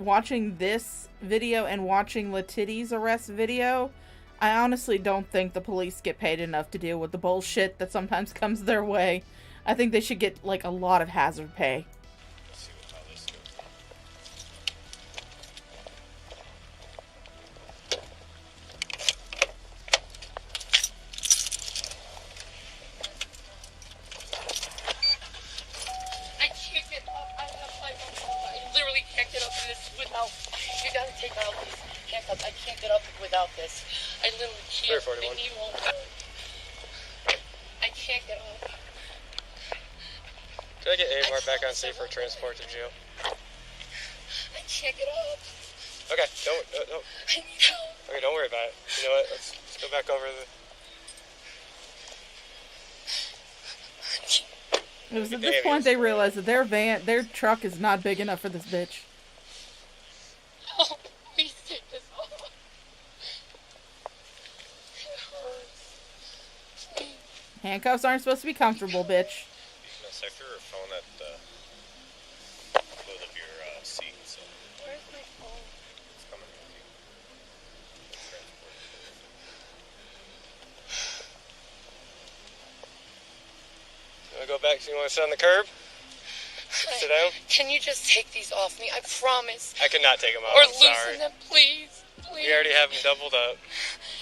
video and watching Letiti's arrest video, I honestly don't think the police get paid enough to deal with the bullshit that sometimes comes their way. I think they should get, like, a lot of hazard pay. Let's see how this goes. I can't get up. I have my I literally can't get up in this without. You gotta take out these handcuffs. I can't get up without this. I literally can't. 341. And you won't. I can't get up. Can I get Amar back on safe for transport to jail? I can't get up. Okay, don't. I need help. Okay, don't worry about it. You know what? Let's go back over the. It was at this point they realized that their truck is not big enough for this bitch. Oh, please take this off. It hurts. Handcuffs aren't supposed to be comfortable, bitch. No sector or phone at the foot of your seat. So. Where's my phone? It's coming with you. You want to go back? So you want to sit on the curb? Sit down? Can you just take these off me? I promise. I cannot take them off. Or I'm loosen sorry. them, please. Please. We already have them doubled up.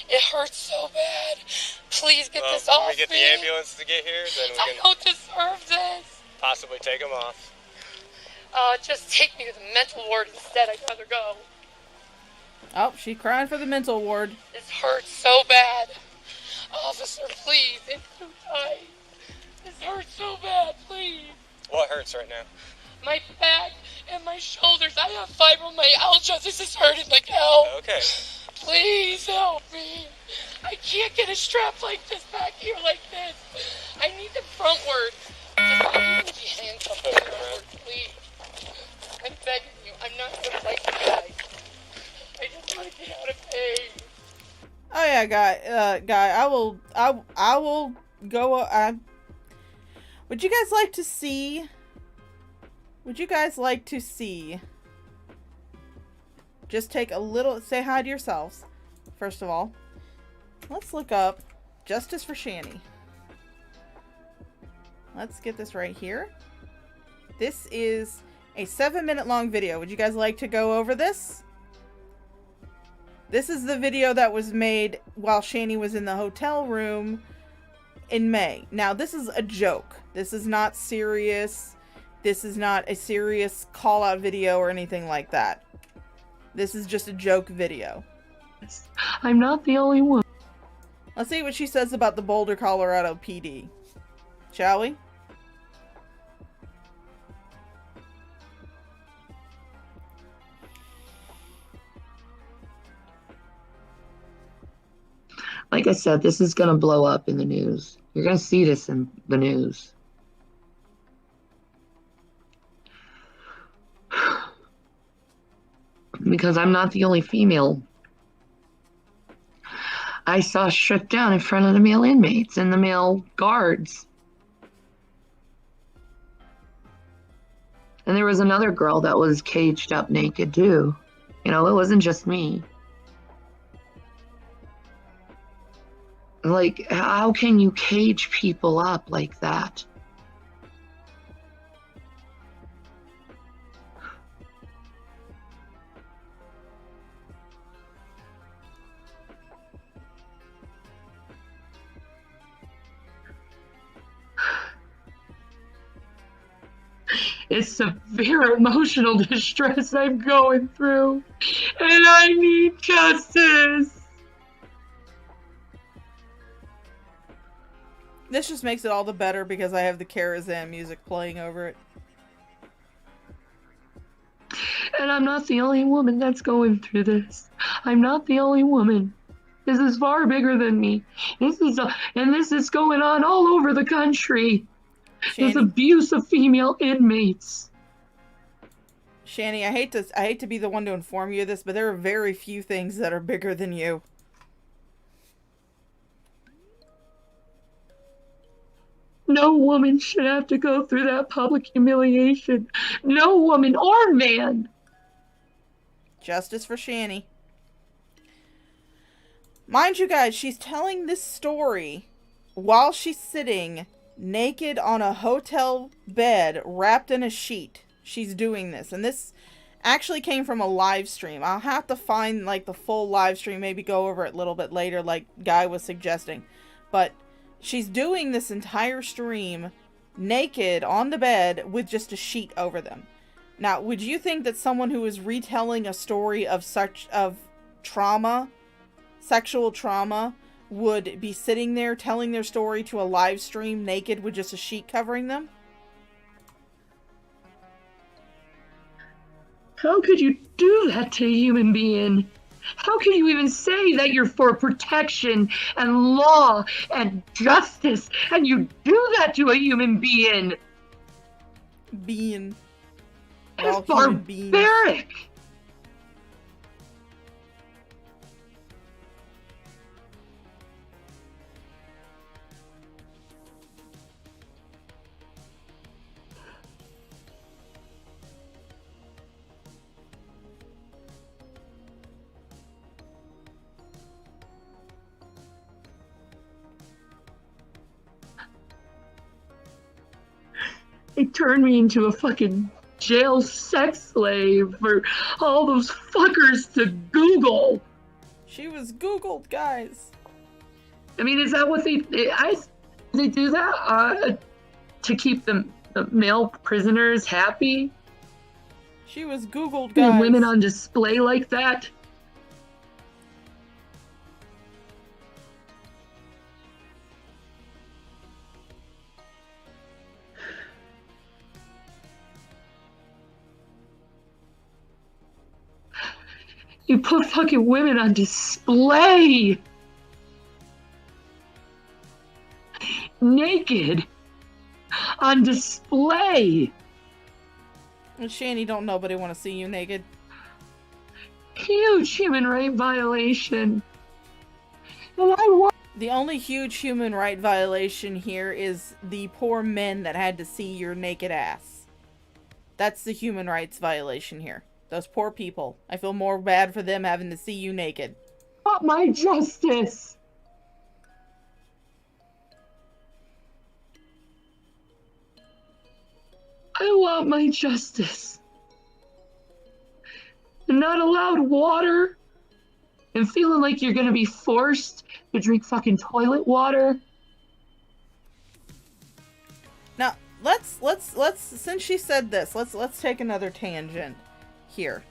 It hurts so bad. Please get this When off we get the ambulance to get here, then we I can don't deserve this. possibly take them off. Just take me to the mental ward instead. I'd rather go. Oh, she's crying for the mental ward. This hurts so bad. Officer, please. It's too tight. This hurts so bad, please. What hurts right now? My back and my shoulders. I have fibromyalgia. This is hurting like hell. Okay. Please help me. I can't get a strap like this back here like this. I need them frontward. Just I need to handcuff them frontward, please. I'm begging you. I'm not gonna fight you guys. I just want to get out of pain. Oh yeah, guy, I will go. Would you guys like to see? Would you guys like to see? Just take a little. Say hi to yourselves. First of all, let's look up Justice for Shanny. Let's get this right here. This is a 7-minute long video. Would you guys like to go over this? This is the video that was made while Shanny was in the hotel room in May. Now, this is a joke. This is not serious. This is not a serious call-out video or anything like that. This is just a joke video. I'm not the only one. Let's see what she says about the Boulder, Colorado PD. Shall we? Like I said, this is going to blow up in the news. You're going to see this in the news. Because I'm not the only female I saw stripped down in front of the male inmates and the male guards. And there was another girl that was caged up naked too. You know, it wasn't just me. Like, how can you cage people up like that? It's severe emotional distress I'm going through, and I need justice. This just makes it all the better because I have the Karazhan music playing over it. And I'm not the only woman that's going through this. I'm not the only woman. This is far bigger than me. This is going on all over the country. This abuse of female inmates. Shanny, I hate to be the one to inform you of this, but there are very few things that are bigger than you. No woman should have to go through that public humiliation. No woman or man. Justice for Shanny. Mind you guys, she's telling this story while she's sitting naked on a hotel bed wrapped in a sheet. She's doing this. And this actually came from a live stream. I'll have to find like the full live stream, maybe go over it a little bit later like Guy was suggesting. But she's doing this entire stream naked on the bed with just a sheet over them. Now, would you think that someone who is retelling a story of trauma, sexual trauma, would be sitting there telling their story to a live stream naked with just a sheet covering them? How could you do that to a human being? How can you even say that you're for protection and law and justice and you do that to a human being? That's barbaric. They turned me into a fucking jail sex slave for all those fuckers to Google. She was Googled, guys. I mean, is that what they do that to keep the male prisoners happy? She was Googled, Putting guys. women on display like that? You put fucking women on display! Naked! On display! And Shanny, don't nobody want to see you naked. Huge human right violation. The only huge human right violation here is the poor men that had to see your naked ass. That's the human rights violation here. Those poor people. I feel more bad for them having to see you naked. Want my justice! I want my justice. You're not allowed water and feeling like you're gonna be forced to drink fucking toilet water. Now, let's since she said this, let's take another tangent here.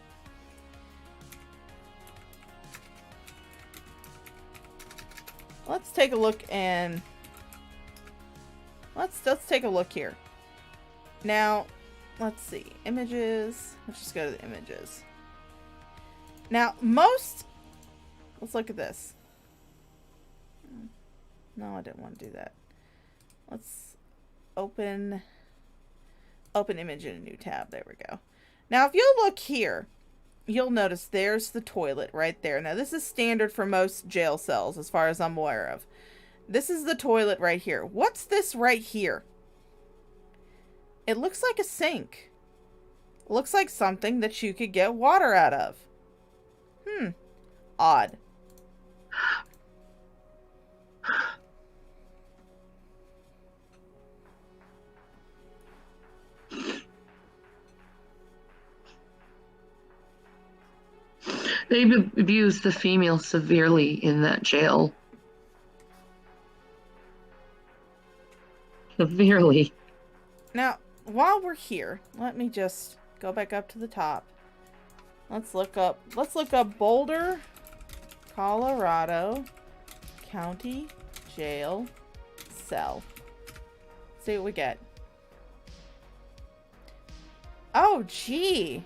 Let's take a look and let's take a look here. Now, let's see. Images. Let's just go to the images. Now, let's look at this. No, I didn't want to do that. Let's open image in a new tab. There we go. Now, if you look here, you'll notice there's the toilet right there. Now, this is standard for most jail cells, as far as I'm aware of. This is the toilet right here. What's this right here? It looks like a sink. It looks like something that you could get water out of. Odd. They've abused the female severely in that jail. Severely. Now, while we're here, let me just go back up to the top. Let's look up Boulder, Colorado County Jail Cell. See what we get. Oh, gee.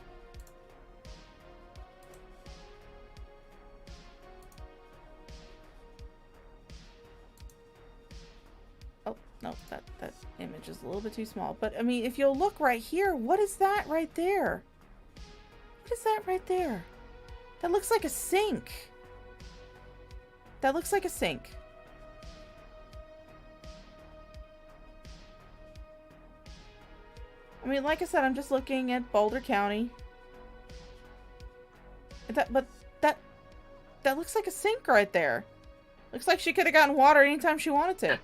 Oh, no, that image is a little bit too small. But, I mean, if you'll look right here, what is that right there? What is that right there? That looks like a sink. That looks like a sink. I mean, like I said, I'm just looking at Boulder County. But that looks like a sink right there. Looks like she could have gotten water anytime she wanted to.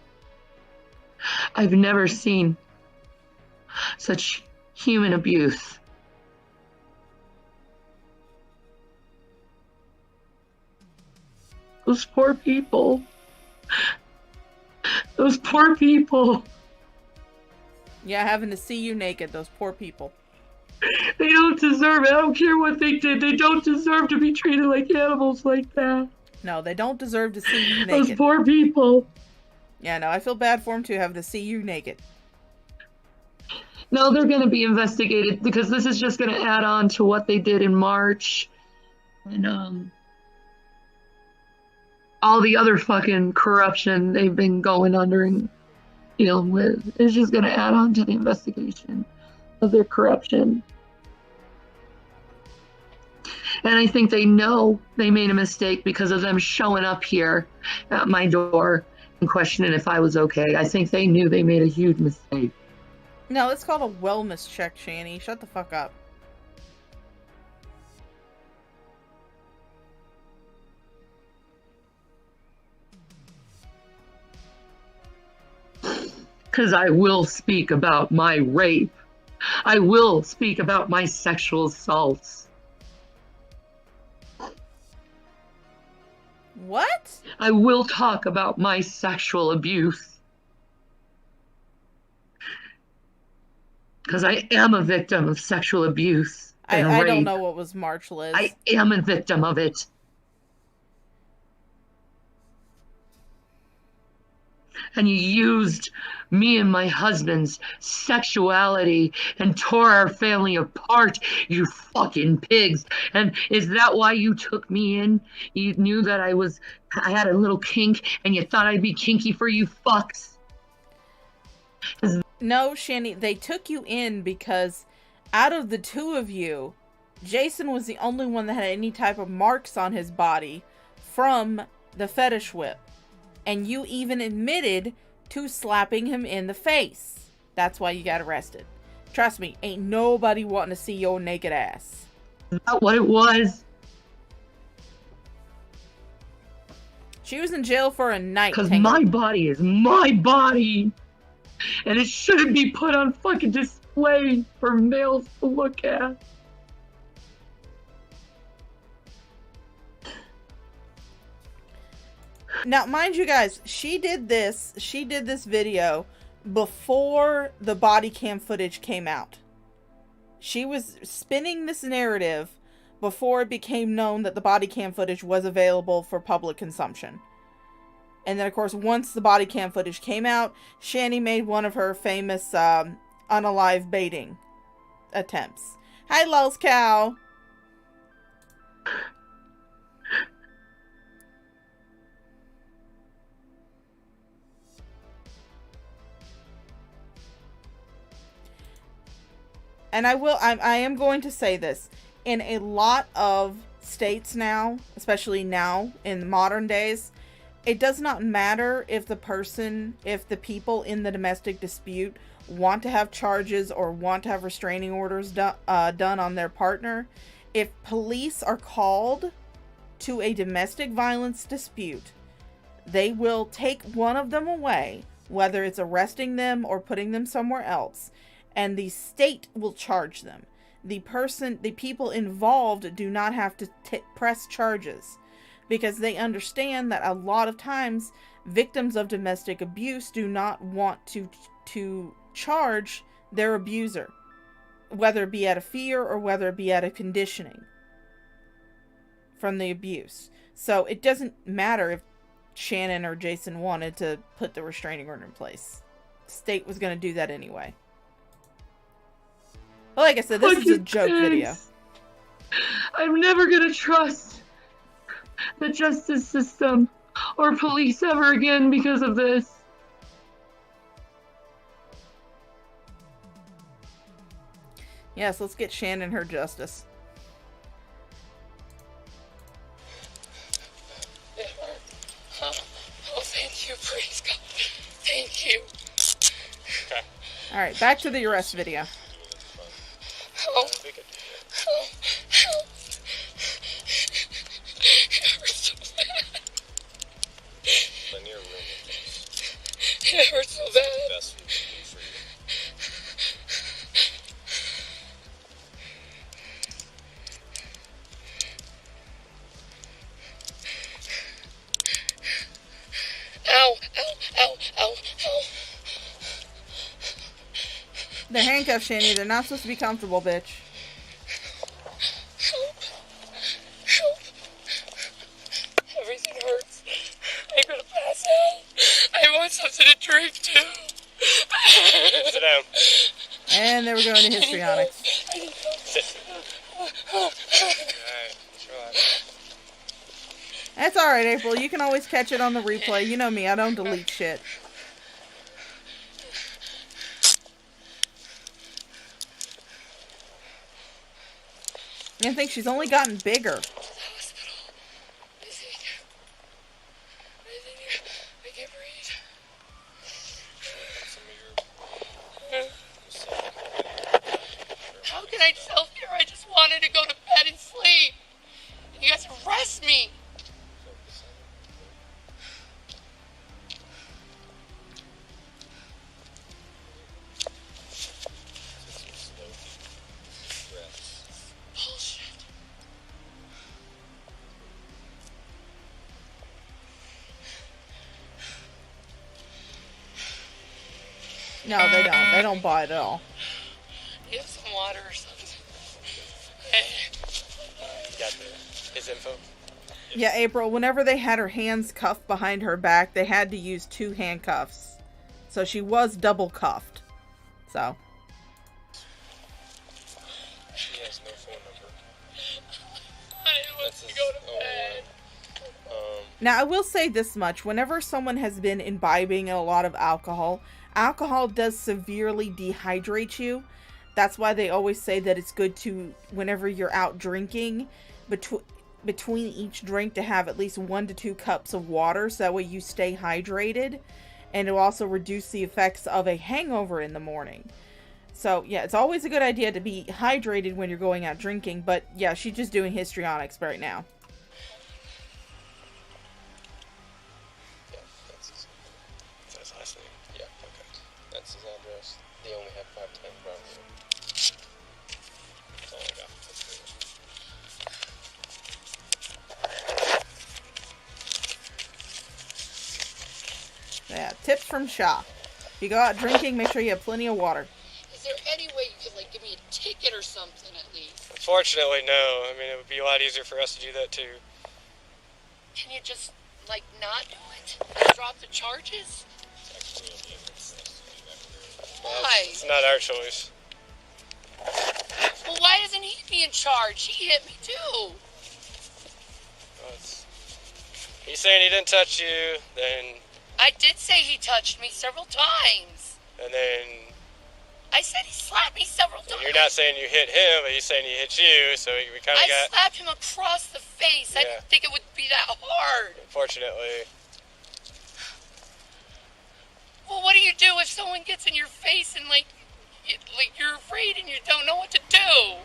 I've never seen such human abuse. Those poor people. Those poor people. Yeah, having to see you naked, those poor people. They don't deserve it. I don't care what they did. They don't deserve to be treated like animals like that. No, they don't deserve to see you naked. Those poor people. Yeah, no, I feel bad for them too, having to see you naked. No, they're going to be investigated because this is just going to add on to what they did in March. And, all the other fucking corruption they've been going under and dealing with. It's just going to add on to the investigation of their corruption. And I think they know they made a mistake because of them showing up here at my door and questioning if I was okay. I think they knew they made a huge mistake. No, it's called a wellness check, Shanny. Shut the fuck up. Because I will speak about my rape. I will speak about my sexual assaults. What? I will talk about my sexual abuse. Because I am a victim of sexual abuse and I rape. don't know what was March, Liz. I am a victim of it. And you used me and my husband's sexuality and tore our family apart, you fucking pigs. And is that why you took me in? You knew that I had a little kink and you thought I'd be kinky for you fucks? No, Shanny, they took you in because out of the two of you, Jason was the only one that had any type of marks on his body from the fetish whip. And you even admitted to slapping him in the face. That's why you got arrested. Trust me, ain't nobody wanting to see your naked ass. Is that what it was? She was in jail for a night. Because my body is my body. And it shouldn't be put on fucking display for males to look at. Now, mind you guys, she did this video before the body cam footage came out. She was spinning this narrative before it became known that the body cam footage was available for public consumption. And then, of course, once the body cam footage came out, Shanny made one of her famous unalive baiting attempts. Hi, Lulz Cow. And I am going to say this. In a lot of states now, especially now in modern days, it does not matter if the people in the domestic dispute want to have charges or want to have restraining orders done on their partner. If police are called to a domestic violence dispute, they will take one of them away, whether it's arresting them or putting them somewhere else, and the state will charge them. The people involved do not have to press charges, because they understand that a lot of times victims of domestic abuse do not want to charge their abuser, whether it be out of fear or whether it be out of conditioning from the abuse. So it doesn't matter if Shannon or Jason wanted to put the restraining order in place. The state was going to do that anyway. But like I said, this is a joke video. I'm never going to trust the justice system or police ever again because of this. Yes, let's get Shannon her justice. Oh, thank you, praise God. Thank you. Alright, back to the arrest video. it. Help. Help. It hurts so bad. In your room. It hurts so bad. The best we can do for you. Ow, ow, ow, ow, ow. They're handcuffed, Shanny. They're not supposed to be comfortable, bitch. Help. Help. Everything hurts. I'm gonna pass out. I want something to drink, too. Sit down. And they were going to histrionics. Sit. Alright, relax. That's alright, April. You can always catch it on the replay. You know me, I don't delete shit. I think she's only gotten bigger. I can't breathe. How can I tell you? I just wanted to go to bed and sleep. You guys arrest me. Bullshit. No, they don't. They don't buy it at all. You have some water or something. You got his info? Yeah, April, whenever they had her hands cuffed behind her back, they had to use 2 handcuffs. So she was double cuffed. So. He has no phone number. I want to go to bed. Now, I will say this much. Whenever someone has been imbibing a lot of alcohol, alcohol does severely dehydrate you. That's why they always say that it's good to, whenever you're out drinking, between each drink to have at least 1 to 2 cups of water, so that way you stay hydrated. And it will also reduce the effects of a hangover in the morning. So, yeah, it's always a good idea to be hydrated when you're going out drinking. But, yeah, she's just doing histrionics right now. Yeah, that's his last name. Yeah, okay. That's his address. They only have 510 Brownsville. That's all I got. That's good. Yeah, tips from Shaw. If you go out drinking, make sure you have plenty of water. Is there any way you could, like, give me a ticket or something at least? Unfortunately, no. I mean, it would be a lot easier for us to do that, too. Can you just, like, not do it? Drop the charges? Why? It's not our choice. Well, why isn't he being charged? He hit me, too. He's saying he didn't touch you, then... I did say he touched me several times. And then... I said he slapped me several times. You're not saying you hit him, but he's saying he hit you, so we kind of I got... slapped him across the face. I didn't think it would be that hard. Unfortunately. Well, what do you do if someone gets in your face and, like you're afraid and you don't know what to do?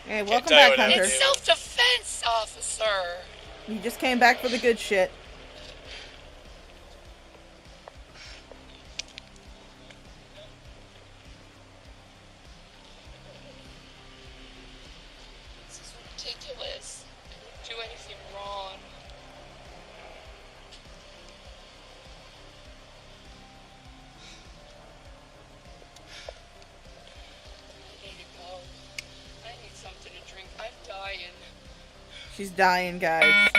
Hey, welcome back, Hunter. It's self-defense, officer. You just came back for the good shit. This is ridiculous. I didn't do anything wrong. I need to go. I need something to drink. I'm dying. She's dying, guys.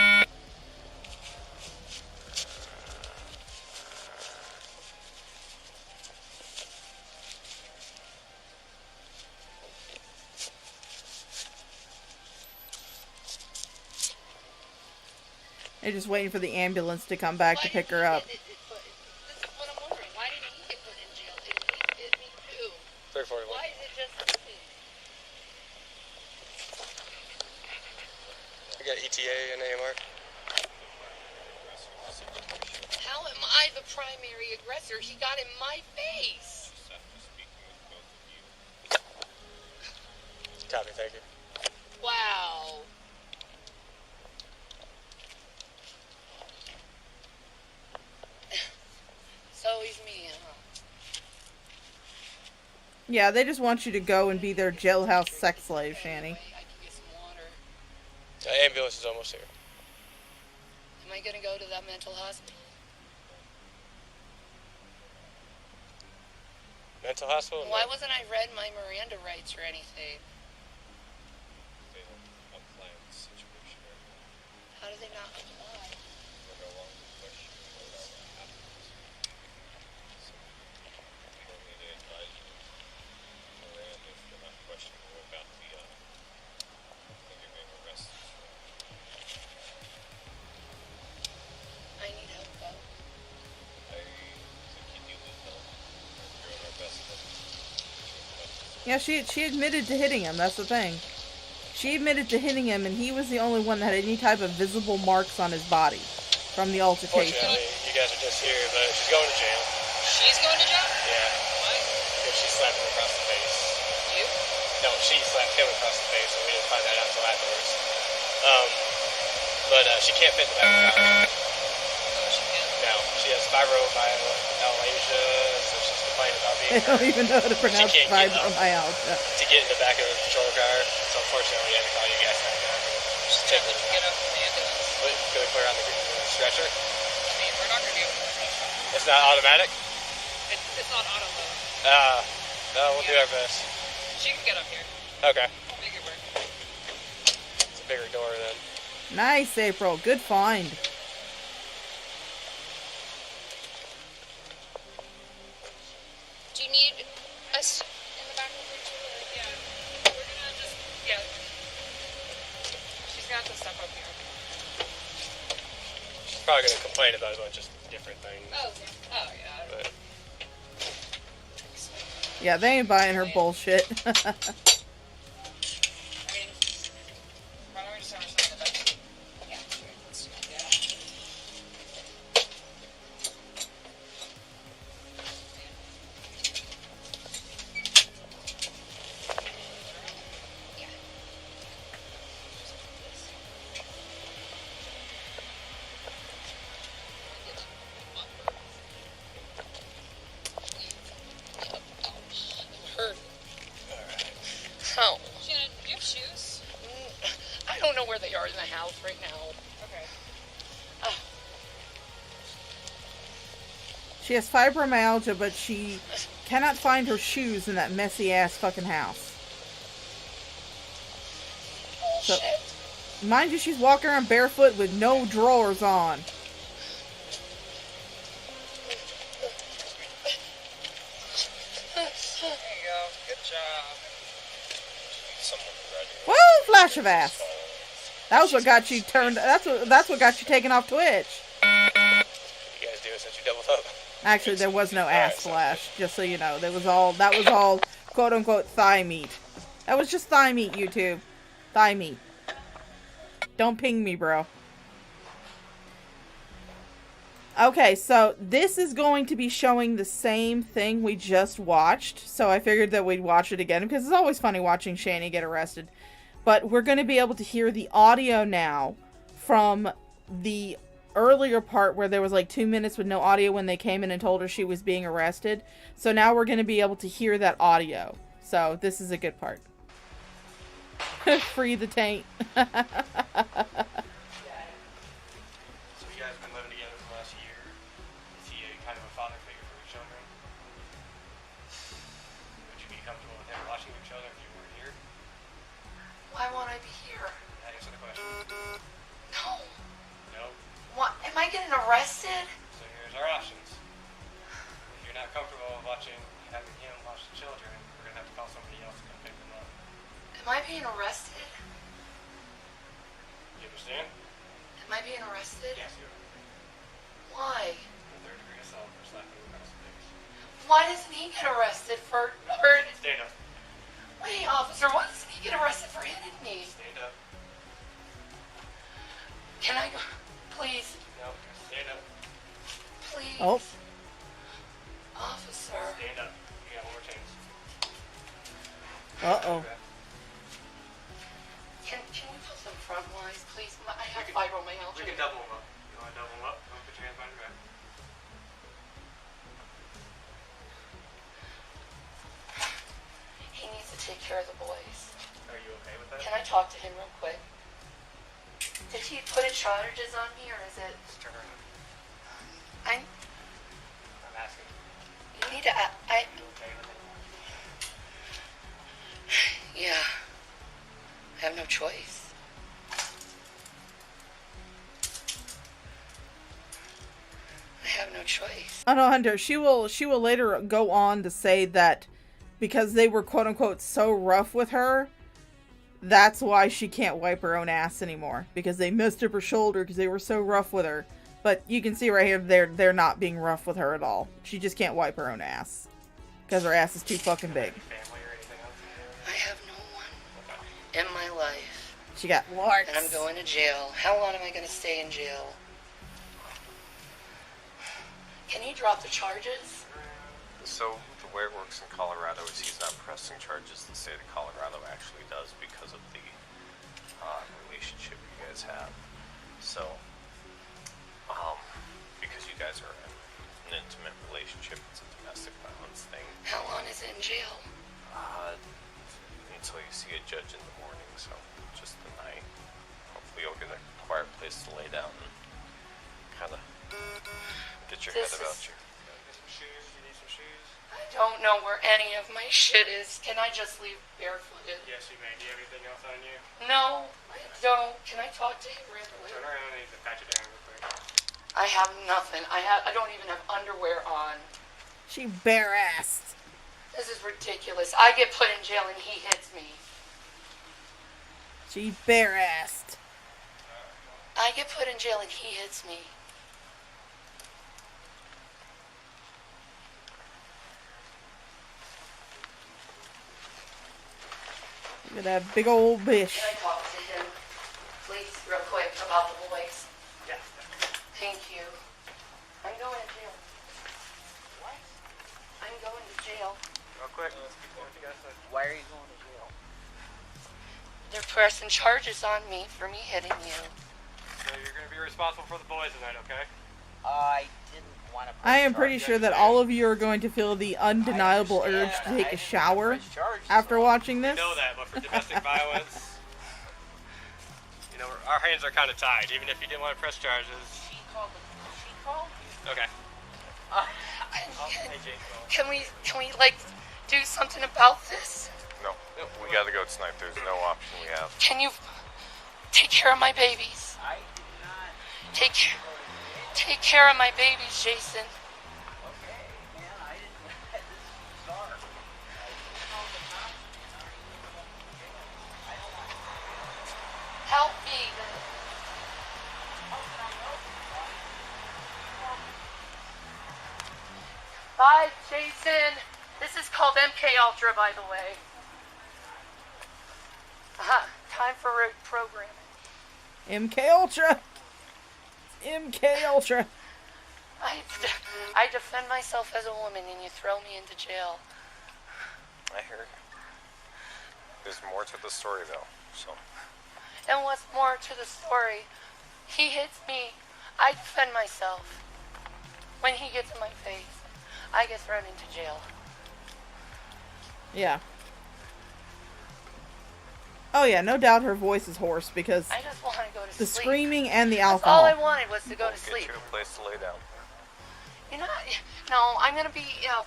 They're just waiting for the ambulance to come back to pick her up. This is what I'm wondering. Why didn't he get put in jail? It me too. 341. Why is it just me? We got ETA and AMR. How am I the primary aggressor? He got in my face. Copy, thank you. Wow. So he's me, huh? Yeah, they just want you to go and be their jailhouse sex slave, Shanny. The ambulance is almost here. Am I gonna go to that mental hospital? Mental hospital? Why wasn't I read my Miranda rights or anything? How do they not apply? I need help though. Yeah, she admitted to hitting him, that's the thing. She admitted to hitting him, and he was the only one that had any type of visible marks on his body from the altercation. Fortunately, you guys are just here, but she's going to jail. She's going to jail? Yeah. Why? Because she slapped him across the face. You? No, she slapped him across the face, and we didn't find that out until afterwards. But she can't fit in the back of the car. Oh, she can't? No, she has fibromyalgia, so she's complaining about being I don't even know how to pronounce fibromyalgia. to get in the back of the patrol car. So unfortunately, we had to call you guys back out here. She's gonna let you get up in the ambulance. Can we put her on the stretcher? I mean, we're not gonna be able to do that. It's not automatic? It's not auto load. No, we'll do our best. She can get up here. Okay. Make it work. It's a bigger door then. Nice, April. Good find. Do you need us in the back of the too? Yeah. We're gonna just, yeah. She's gonna have to step up here. She's probably going to complain about a bunch of different things. Oh yeah. But Yeah, they ain't buying her bullshit. I mean, why don't we just have her sit in the back? Yeah, sure. Let's do that. Hurt. How? Shannon, do you have shoes? I don't know where they are in the house right now. Okay. She has fibromyalgia, but she cannot find her shoes in that messy ass fucking house. So, mind you, she's walking around barefoot with no drawers on. There you go. Good job. Woo! Flash of ass. That was what got you turned. That's what got you taken off Twitch. you guys do it since you doubled up. Actually, there was no ass flash. Just so you know, that was all quote unquote thigh meat. That was just thigh meat, YouTube. Thigh meat. Don't ping me, bro. Okay, so this is going to be showing the same thing we just watched. So I figured that we'd watch it again because it's always funny watching Shanny get arrested. But we're going to be able to hear the audio now from the earlier part where there was like 2 minutes with no audio when they came in and told her she was being arrested. So now we're going to be able to hear that audio. So this is a good part. Free the taint. So you guys been living together for the last year. Is he a kind of a father figure for your children? Would you be comfortable with him watching your children if you were here? Why won't I be here? Answer the question. No. No? What? Am I getting arrested? So here's our options. If you're not comfortable with having him watch the children, we're going to have to call somebody else to come pick them up. Am I being arrested? You understand? Am I being arrested? Yes, you are. Why? For third-degree assault for slapping him across the face. Why doesn't he get arrested for... Stand up. Wait, officer, why doesn't he get arrested for hitting me? Stand up. Can I go? Please. No, stand up. Please. Oh. Officer. Stand up. You got one more chance. Uh-oh. have fibromyalgia. We can double them up. You want to double them up? You want to put your hands behind your back? He needs to take care of the boys. Are you okay with that? Can I talk to him real quick? Did he put his charges on me, or is it? Just turn around. I'm asking. You need to. I. You okay with it? Yeah. I have no choice. I have no choice. I don't under. She will later go on to say that because they were quote unquote so rough with her, that's why she can't wipe her own ass anymore, because they messed up her shoulder because they were so rough with her. But you can see right here they're not being rough with her at all. She just can't wipe her own ass because her ass is too fucking big. I have no one in my life. She got warts. And I'm going to jail. How long am I going to stay in jail? Can you drop the charges? So the way it works in Colorado is he's not pressing charges. The state of Colorado actually does because of the relationship you guys have. So, because you guys are in an intimate relationship, it's a domestic violence thing. How long is it in jail? Until you see a judge in the morning, so just the night. Hopefully you'll get a quiet place to lay down and kind of get your head about you. Get some shoes? You need some shoes? I don't know where any of my shit is. Can I just leave barefooted? Yes, you may. Do you have anything else on you? No, I don't. Can I talk to him really? Turn around and you can pat you down real quick. I have nothing. I don't even have underwear on. She bare-assed. This is ridiculous. I get put in jail and he hits me. She bare-assed. I get put in jail and he hits me. Look at that big old bish. Can I talk to him, please, real quick, about the boys? Yes. Thank you. I'm going to jail. What? I'm going to jail. Real quick. Let's keep going. You guys said. Why are you going to jail? They're pressing charges on me for me hitting you. So you're going to be responsible for the boys tonight, okay? I didn't want to. I am pretty sure that all of you are going to feel the undeniable urge to take a shower after watching this. You know that, but for domestic violence, you know, our hands are kind of tied, even if you didn't want to press charges. She called. Okay. Hey, Jake. Can we like do something about this? No, we got to go tonight. There's no option we have. Can you take care of my babies? I did not. Take care of my babies, Jason. Okay, man, I didn't. This is bizarre. Help me. Bye, Jason. This is called MK Ultra, by the way. Time for reprogramming. MK Ultra. MK Ultra. I defend myself as a woman, and you throw me into jail. I hear you. There's more to the story, though. So. And what's more to the story? He hits me. I defend myself. When he gets in my face, I get thrown into jail. Yeah. Oh yeah, no doubt her voice is hoarse because I just want to go to the sleep. screaming and the That's alcohol. all I wanted was to go to sleep. Get you a place to lay down. You know, no, I'm gonna be up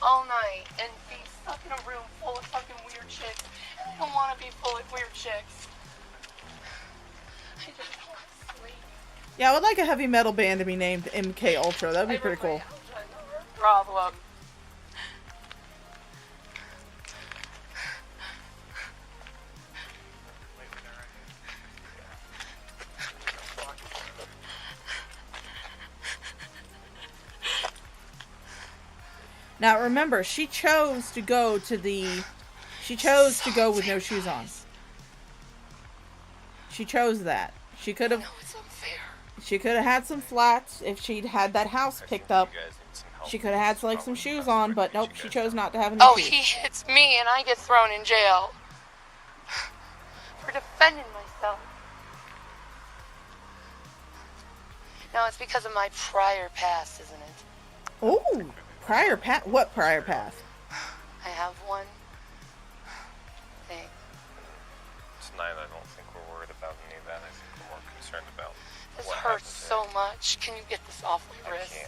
all night and be stuck in a room full of fucking weird chicks. And I don't want to be full of weird chicks. I just want to sleep. Yeah, I would like a heavy metal band to be named MK Ultra. That'd be pretty cool. Problem. Now remember, she chose to go with no shoes on. She chose that. She could have had some flats if she'd had that house picked up. She could have had like some shoes on, but nope, she chose not to have any shoes. He hits me and I get thrown in jail for defending myself. No, it's because of my prior past, isn't it? Oh, prior past? What prior past? I have one thing. Tonight, I don't think we're worried about any of that. I think we're more concerned about This what hurts so much. Can you get this off my wrist?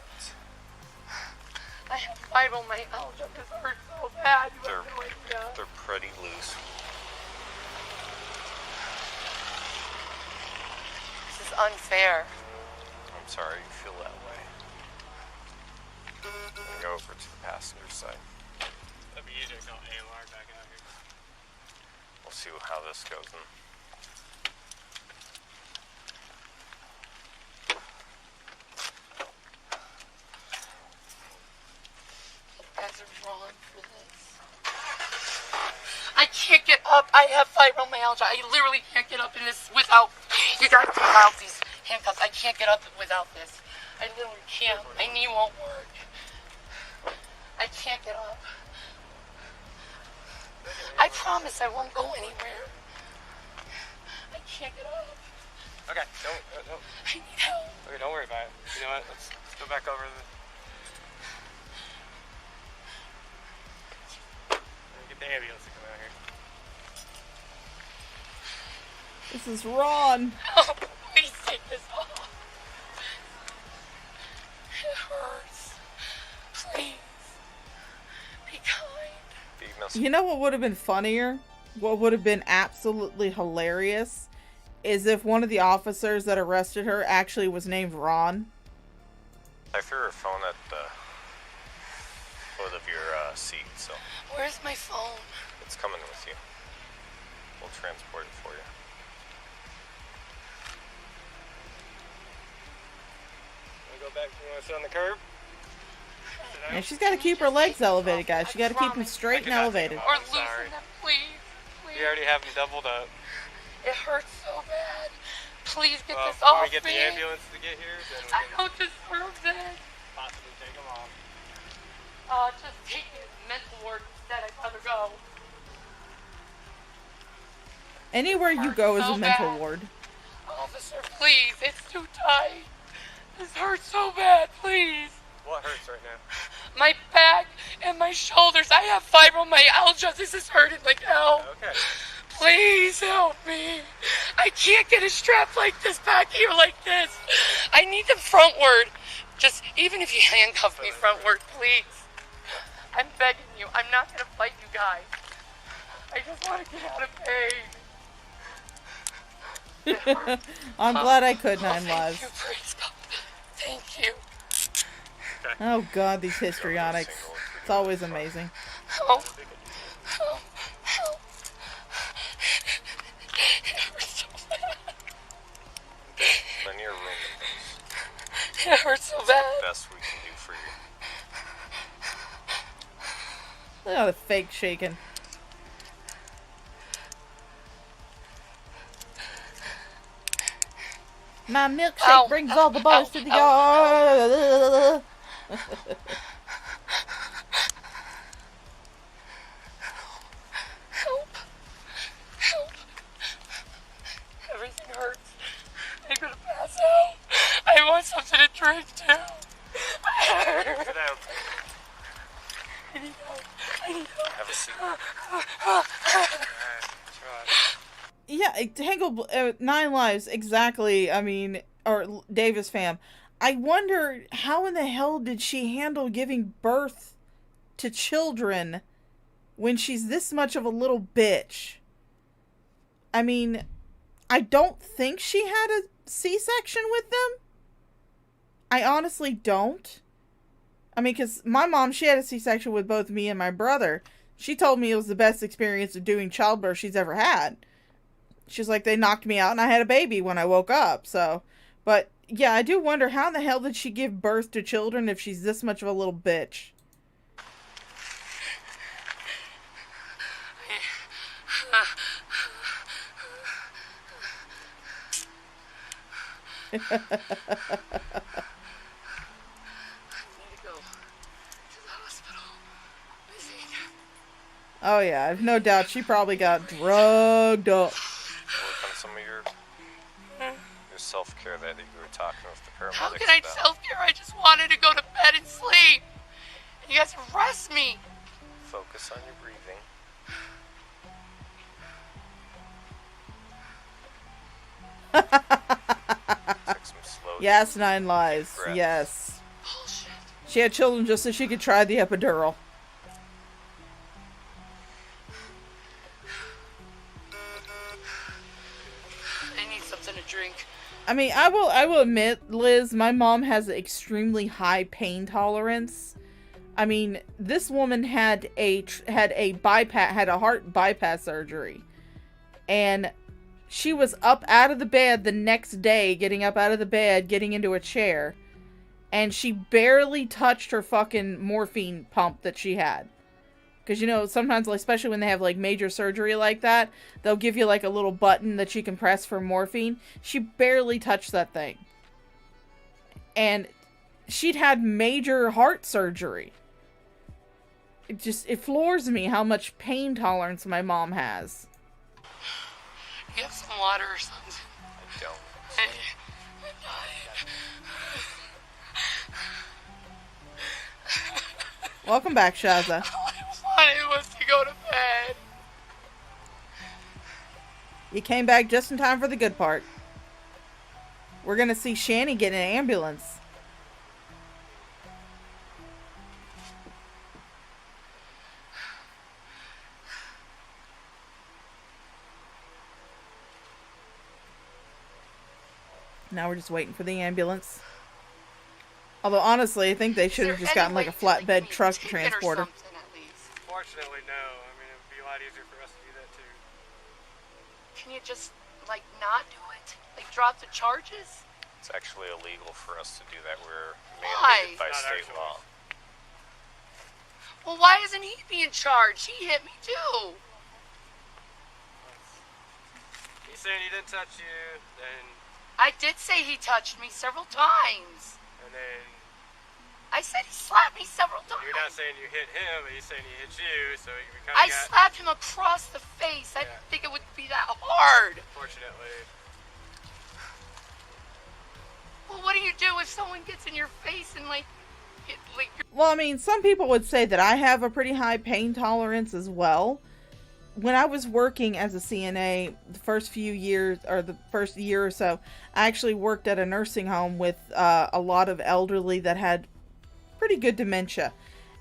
I have fibromyalgia. This hurts so bad. You have no idea. They're pretty loose. This is unfair. I'm sorry you feel that way. And go over to the passenger side. That'd be easier to call AMR back out here. We'll see how this goes. You guys are wrong for this. I can't get up. I have fibromyalgia. I literally can't get up in this without. You gotta take out these handcuffs. I can't get up without this. I literally can't. My knee won't work. I can't get up. I promise I won't go anywhere. I can't get up. Okay, don't. I need help. Okay, don't worry about it. You know what? Let's go back over get the ambulance to come out here. This is Ron. Oh, please take this off. It hurts. Please. Be kind. You know what would have been funnier? What would have been absolutely hilarious is if one of the officers that arrested her actually was named Ron. I threw her phone at the foot of your seat, so Where's my phone? it's coming with you. We'll transport it for you. Wanna go back? You wanna sit on the curb? And she's got to keep her legs elevated, guys. She got to keep them straight and elevated. Or loosen them, please. You already have them doubled up. It hurts so bad. Please get this When off we get me. the ambulance to get here, then we I can don't deserve this. possibly take them off. Just take me to the mental ward instead. I'd rather go. Anywhere you go is so a mental bad. ward. Officer, please. It's too tight. This hurts so bad, please. What hurts right now? My back and my shoulders. I have fibromyalgia. This is hurting like hell. Okay. Please help me. I can't get a strap like this back here like this. I need them frontward. Just, even if you handcuff me frontward, please. I'm begging you. I'm not going to fight you guys. I just want to get out of pain. I'm glad I could 9 Thank lives. you, praise God. Thank you. Oh god, these histrionics. It's always amazing. Help. Help. Help. It hurts so bad. Plenty of room in those. It hurts so bad. The best we can do for you. Look at all the fake shaking. My milkshake brings all the boys to the yard. Help. Help. Everything hurts. I'm gonna pass out. I want something to drink too. Sit down. I need help. I need help. Have a seat. Yeah, Tangled 9 lives, exactly. I mean, or Davis fam. I wonder how in the hell did she handle giving birth to children when she's this much of a little bitch? I mean, I don't think she had a C-section with them. I honestly don't. I mean, because my mom, she had a C-section with both me and my brother. She told me it was the best experience of doing childbirth she's ever had. She's like, they knocked me out and I had a baby when I woke up, so. But, yeah, I do wonder how in the hell did she give birth to children if she's this much of a little bitch? Oh yeah, I've no doubt she probably got drugged up. Work on some of your the self-care that you were talking with the paramedics How can I about. self-care? I just wanted to go to bed and sleep. And you guys arrest me. Focus on your breathing. Take some slow Yes, 9 lives. breaths. Yes. She had children just so she could try the epidural. I need something to drink. I mean, I will admit, Liz, my mom has extremely high pain tolerance. I mean, this woman had a heart bypass surgery, and she was up out of the bed the next day, getting up out of the bed, getting into a chair, and she barely touched her fucking morphine pump that she had. Because, you know, sometimes, like, especially when they have, like, major surgery like that, they'll give you, like, a little button that you can press for morphine. She barely touched that thing. And she'd had major heart surgery. It floors me how much pain tolerance my mom has. You have some water or something? I don't. Welcome back, Shaza. I was to go to bed. You came back just in time for the good part. We're gonna see Shanny get an ambulance. Now we're just waiting for the ambulance. Although, honestly, I think they should have just gotten, like, a flatbed truck transporter. Fortunately, no. I mean, it would be a lot easier for us to do that, too. Can you just, like, not do it? Like, drop the charges? It's actually illegal for us to do that. We're Why? mandated by state law. Well, why isn't he being charged? He hit me, too. He's saying he didn't touch you, then... I did say he touched me several times. And then... I said he slapped me several times. You're not saying you hit him, but he's saying he hit you, so you kind of I slapped him across the face. I didn't think it would be that hard. Fortunately. Well, what do you do if someone gets in your face and, like... Well, I mean, some people would say that I have a pretty high pain tolerance as well. When I was working as a CNA, the first few years, or the first year or so, I actually worked at a nursing home with a lot of elderly that had pretty good dementia.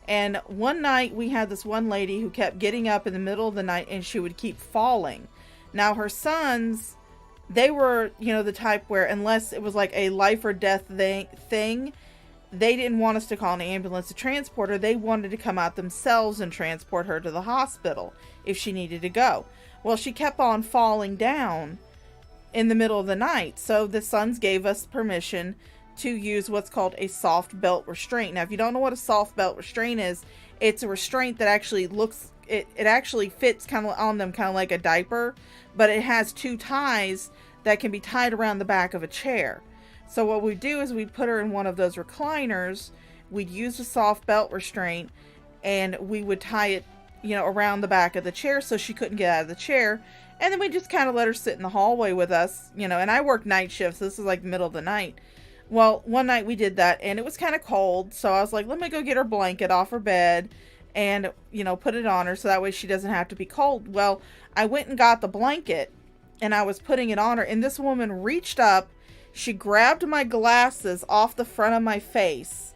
And one night we had this one lady who kept getting up in the middle of the night and she would keep falling. Now her sons, they were, you know, the type where unless it was like a life or death thing, they didn't want us to call an ambulance to transport her. They wanted to come out themselves and transport her to the hospital if she needed to go. Well, she kept on falling down in the middle of the night. So the sons gave us permission to use what's called a soft belt restraint. Now, if you don't know what a soft belt restraint is, it's a restraint that actually looks, it actually fits kind of on them, kind of like a diaper, but it has 2 ties that can be tied around the back of a chair. So what we do is we'd put her in one of those recliners, we'd use a soft belt restraint, and we would tie it, you know, around the back of the chair so she couldn't get out of the chair. And then we just kind of let her sit in the hallway with us, you know, and I work night shifts, so this is like the middle of the night. Well, one night we did that, and it was kind of cold, so I was like, let me go get her blanket off her bed and, you know, put it on her so that way she doesn't have to be cold. Well, I went and got the blanket, and I was putting it on her, and this woman reached up, she grabbed my glasses off the front of my face,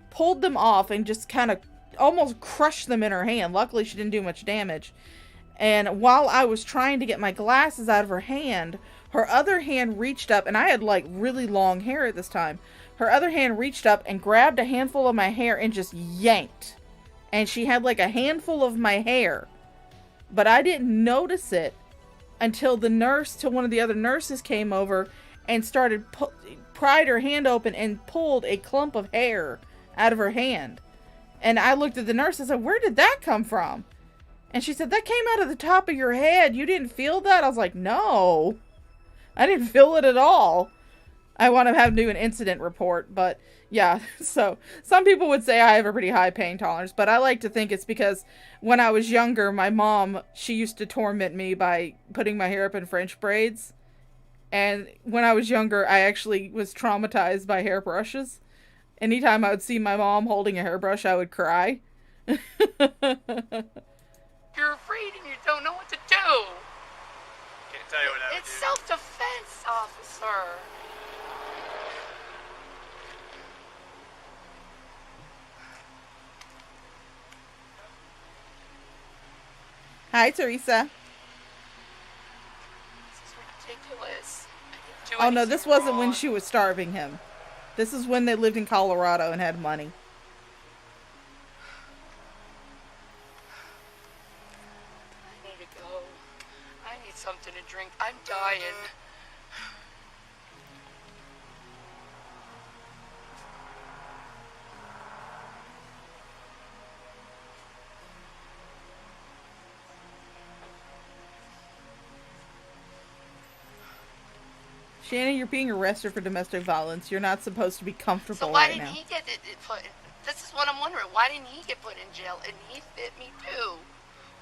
pulled them off, and just kind of almost crushed them in her hand. Luckily, she didn't do much damage. And while I was trying to get my glasses out of her hand, her other hand reached up, and I had like really long hair at this time. Her other hand reached up and grabbed a handful of my hair and just yanked. And she had like a handful of my hair. But I didn't notice it until one of the other nurses came over and started pried her hand open and pulled a clump of hair out of her hand. And I looked at the nurse and said, where did that come from? And she said, that came out of the top of your head. You didn't feel that? I was like, no, I didn't feel it at all. I want to have to do an incident report, but yeah. So some people would say I have a pretty high pain tolerance, but I like to think it's because when I was younger, my mom, she used to torment me by putting my hair up in French braids. And when I was younger, I actually was traumatized by hairbrushes. Anytime I would see my mom holding a hairbrush, I would cry. You're afraid and you don't know what to do. Can't tell you what I would It's self-defense, officer. Hi, Teresa. This is ridiculous. Oh, no, this wasn't when she was starving him. This is when they lived in Colorado and had money. I need to go. I need something to drink. I'm dying. Shanny, you're being arrested for domestic violence. You're not supposed to be comfortable So why right didn't now. he get it put in? This is what I'm wondering. Why didn't he get put in jail and he fit me too?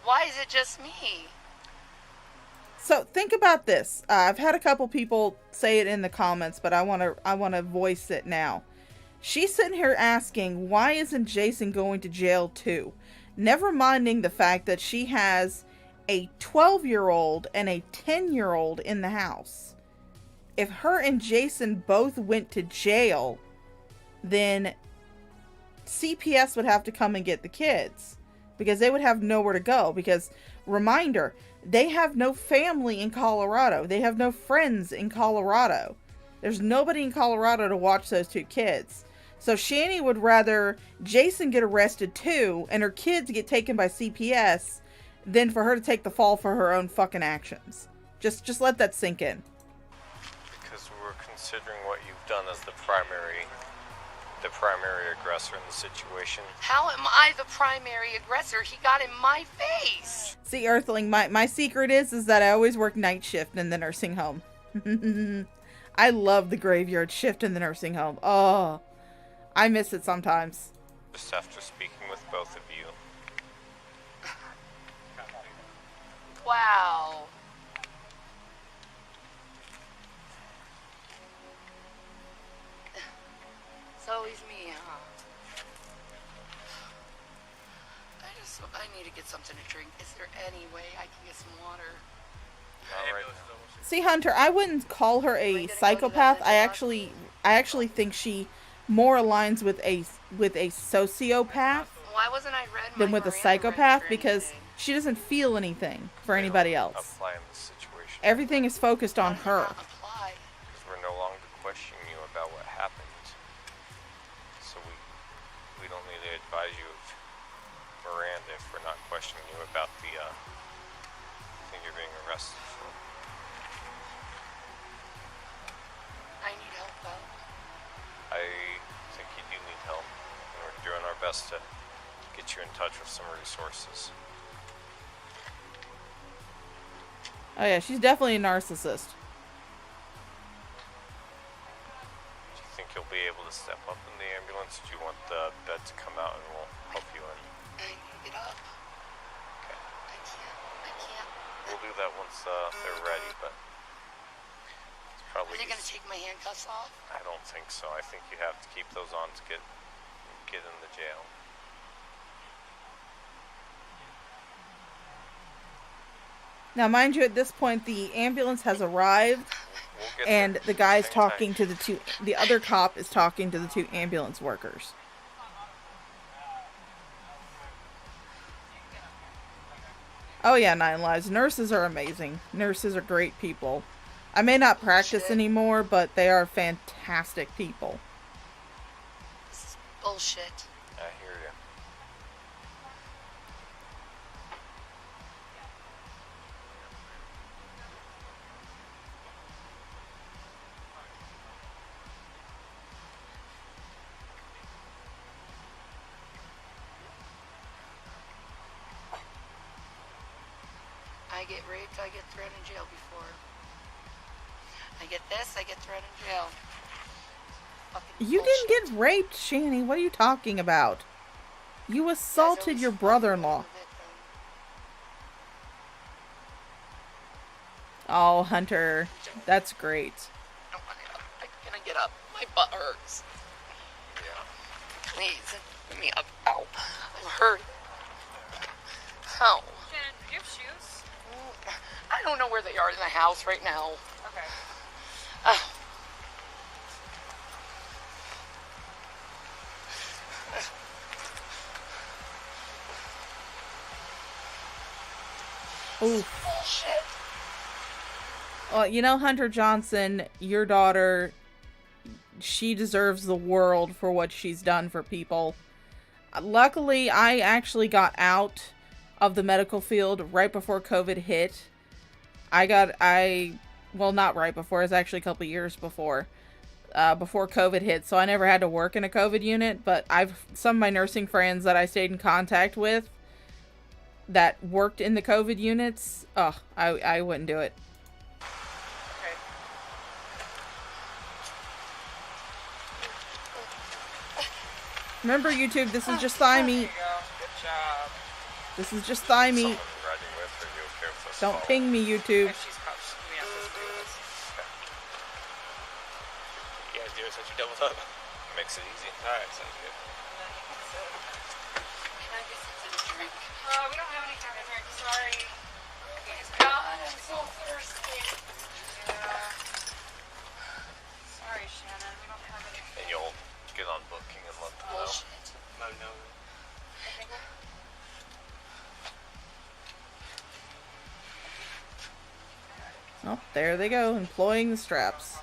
Why is it just me? So think about this. I've had a couple people say it in the comments, but I want to voice it now. She's sitting here asking, why isn't Jason going to jail too? Never minding the fact that she has a 12-year-old and a 10-year-old in the house. If her and Jason both went to jail, then CPS would have to come and get the kids because they would have nowhere to go. Because, reminder, they have no family in Colorado. They have no friends in Colorado. There's nobody in Colorado to watch those two kids. So Shanny would rather Jason get arrested too and her kids get taken by CPS than for her to take the fall for her own fucking actions. Just let that sink in. Because we're considering what you've done as the primary aggressor in the situation. How am I the primary aggressor? He got in my face. See, Earthling, my secret is that I always work night shift in the nursing home. I love the graveyard shift in the nursing home. Oh, I miss it sometimes. Just after speaking with both of you. Wow. It's always me, huh? I need to get something to drink. Is there any way I can get some water? See, Hunter, I wouldn't call her a psychopath. I actually think she more aligns with a sociopath Why wasn't I read than my with a Miranda psychopath rights or because anything? she doesn't feel anything for anybody else. Apply in this situation. Everything is focused on her. Because we're no longer questioning you about what happened. So we don't need to advise you of Miranda if we're not questioning you about the thing you're being arrested for. I need help, though. I think you do need help, and we're doing our best to get you in touch with some resources. Oh yeah, she's definitely a narcissist. Do you think you'll be able to step up in the ambulance? Do you want the bed to come out and we'll help you in? I need to get up. Okay. I can't. We'll do that once they're ready, but it's probably... Are they going to take my handcuffs off? I don't think so. I think you have to keep those on to get in the jail. Now, mind you, at this point, the ambulance has arrived, and the guy's talking to the other cop is talking to the two ambulance workers. Oh yeah, Nine Lives. Nurses are amazing. Nurses are great people. I may not practice anymore, but they are fantastic people. This is bullshit. I hear you. I get raped, I get thrown in jail before. I get this, I get thrown in jail. Fucking You didn't get raped, Shanny. What are you talking about? You assaulted your brother-in-law. Oh, Hunter. That's great. I'm gonna get up. My butt hurts. Please, get me up. Ow. I'm hurt. Ow. Shannon, do you have shoes? I don't know where they are in the house right now. Okay. Ooh. Bullshit. Well, you know, Hunter Johnson, your daughter, she deserves the world for what she's done for people. Luckily, I actually got out of the medical field right before COVID hit. Well, not right before, it was actually a couple years before COVID hit, so I never had to work in a COVID unit, but some of my nursing friends that I stayed in contact with that worked in the COVID units, I wouldn't do it. Remember, YouTube, this is just thigh meat. Good job. This is just thigh meat. Don't ping me, YouTube. You guys do it since you doubled up. Makes it easy. Alright, sounds good. Can I get something to drink? We don't have anything to drink. Sorry. God, I'm so thirsty. Yeah. Sorry, Shannon. We don't have anything. And you'll get on booking and let them know. No, no. Oh, there they go, employing the straps.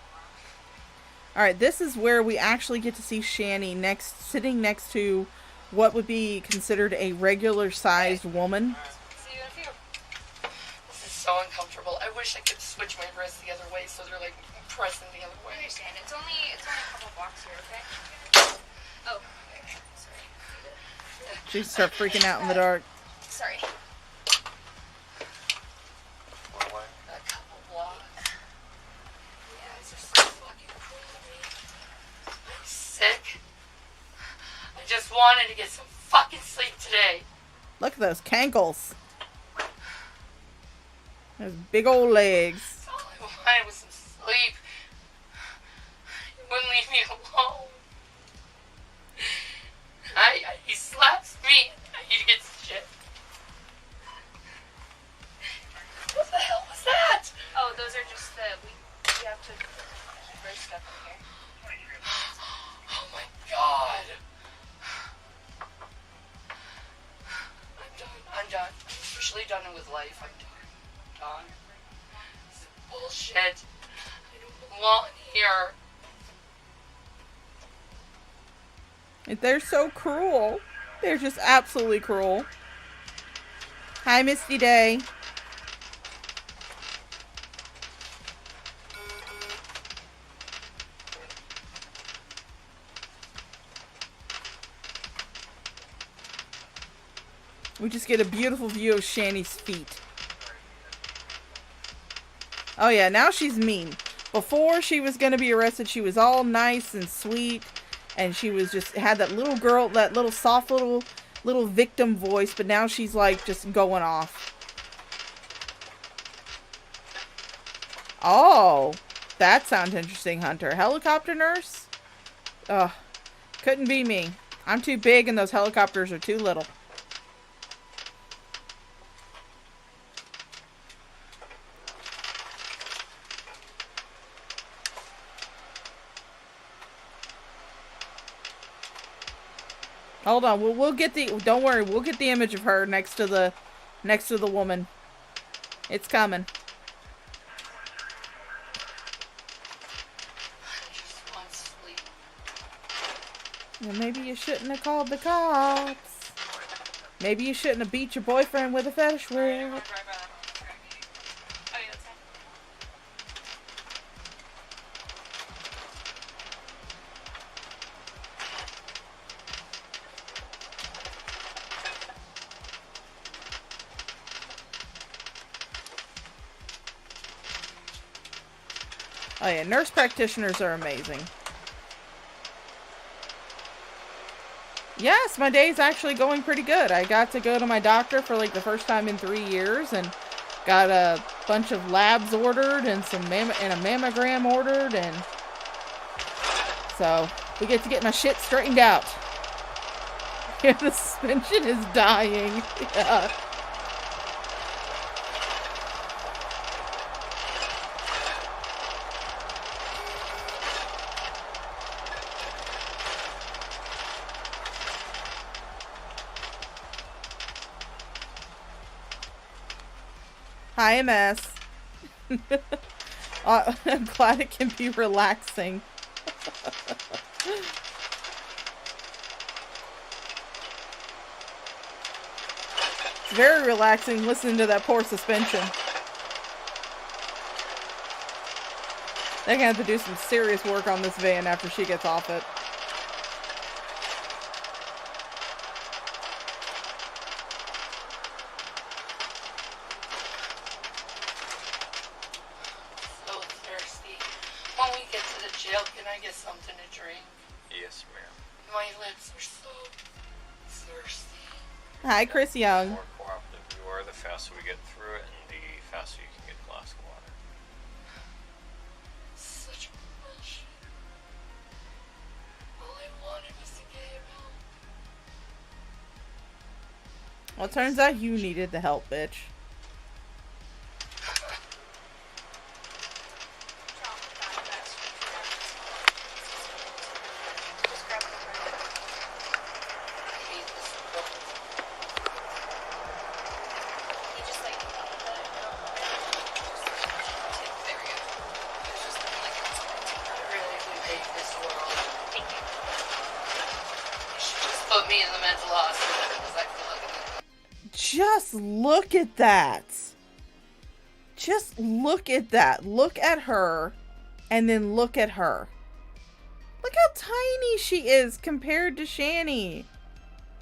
Alright, this is where we actually get to see Shanny sitting next to what would be considered a regular-sized woman. See you in a few. This is so uncomfortable. I wish I could switch my wrists the other way so they're like pressing the other way. I understand. It's only a couple blocks here, okay? Oh, okay. Sorry. She start freaking out in the dark. Sorry. A couple blocks. You guys are so fucking cruel to me. I'm sick. I just wanted to get some fucking sleep today. Look at those cankles. Those big old legs. All I wanted was some sleep. You wouldn't leave me alone. He slaps me. I need to get some shit. What the hell was that? Oh, those are just we have to burst stuff in here. Oh my god. I'm done. I'm officially done with life. I'm done. This is bullshit. I don't belong here. They're so cruel. They're just absolutely cruel. Hi, Misty Day. We just get a beautiful view of Shanny's feet. Oh yeah, now she's mean. Before she was going to be arrested, she was all nice and sweet. And she was just, had that little girl, that little soft little victim voice. But now she's like just going off. Oh, that sounds interesting, Hunter. Helicopter nurse? Ugh, couldn't be me. I'm too big and those helicopters are too little. Hold on, we'll get the, don't worry, we'll get the image of her next to the woman. It's coming. I just want sleep. Well, maybe you shouldn't have called the cops. Maybe you shouldn't have beat your boyfriend with a fetish whip. Oh yeah, nurse practitioners are amazing. Yes, my day's actually going pretty good. I got to go to my doctor for like the first time in 3 years and got a bunch of labs ordered and and a mammogram ordered, and so we get to get my shit straightened out. Yeah, the suspension is dying. Yeah. Hi, MS. I'm glad it can be relaxing. It's very relaxing listening to that poor suspension. They're gonna have to do some serious work on this van after she gets off it. When we get to the jail, can I get something to drink? Yes, ma'am. My lips are so thirsty. Hi, Chris Young. The more cooperative you are, the faster we get through it, and the faster you can get a glass of water. Such bullshit. All I wanted was to get him out. Well, it turns out you needed the help, bitch. Put me in the mental hospital because I feel like Just look at that. Just look at that. Look at her, and then look at her. Look how tiny she is compared to Shanny.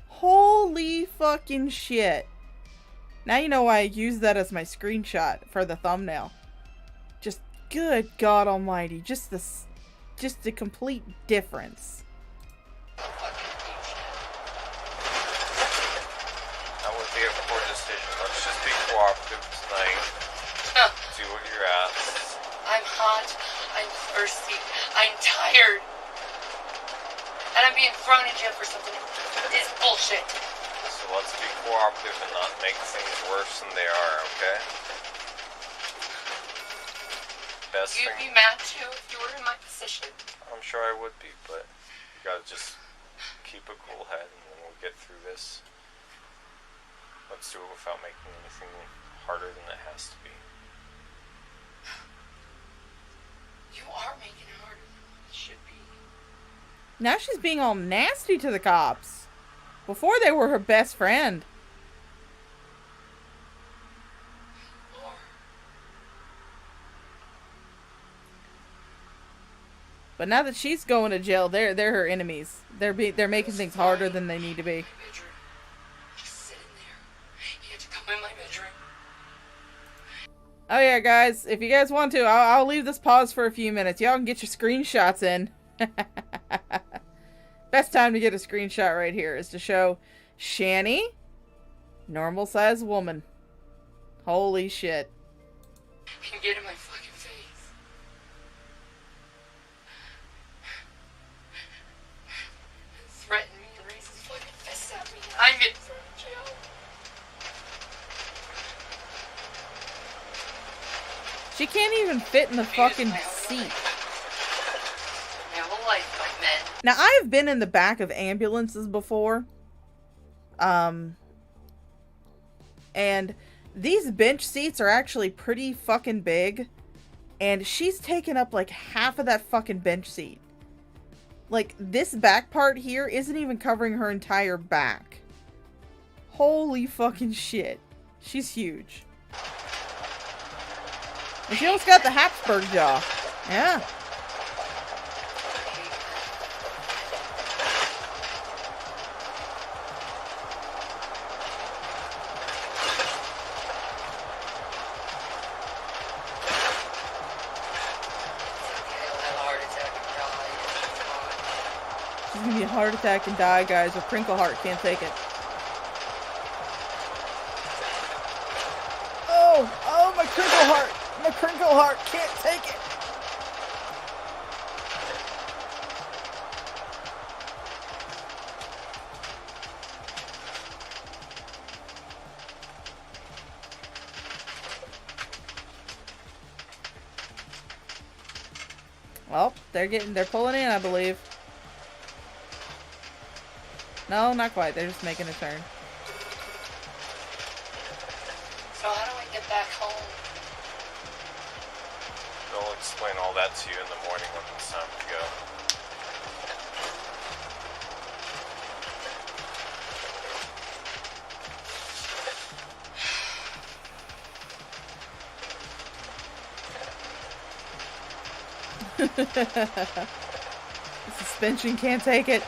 Holy fucking shit. Now you know why I used that as my screenshot for the thumbnail. Just good God almighty. Just the complete difference. I wouldn't take a poor decision. Let's just be cooperative tonight. Do what you're asked. I'm hot, I'm thirsty, I'm tired. And I'm being thrown in jail for something that is bullshit. So let's be cooperative and not make things worse than they are, okay? Best You'd thing. be mad too if you were in my position. I'm sure I would be, but you gotta just keep a cool head and then we'll get through this. Let's do it without making anything harder than it has to be. You are making it harder than it should be. Now she's being all nasty to the cops. Before they were her best friend. But now that she's going to jail, they're her enemies. They're making things harder than they need to be. Just sit in there. You had to come in my bedroom. Oh yeah, guys, if you guys want to, I'll leave this pause for a few minutes. Y'all can get your screenshots in. Best time to get a screenshot right here is to show Shanny, normal sized woman. Holy shit. You get in my fucking face. Threaten me and raise his fucking fist at me. I'm getting thrown in jail. She can't even fit in the fucking seat. My whole life, my men. Now, I've been in the back of ambulances before. And these bench seats are actually pretty fucking big. And she's taken up like half of that fucking bench seat. Like, this back part here isn't even covering her entire back. Holy fucking shit. She's huge. And she almost got the Habsburg jaw. Yeah. She's gonna be a heart attack and die, guys. Her crinkle heart can't take it. Oh, my crinkle crinkle heart can't take it. Well, they're pulling in, I believe. No, not quite. They're just making a turn. So how do I get back home? They'll explain all that to you in the morning when it's time to go. The suspension can't take it.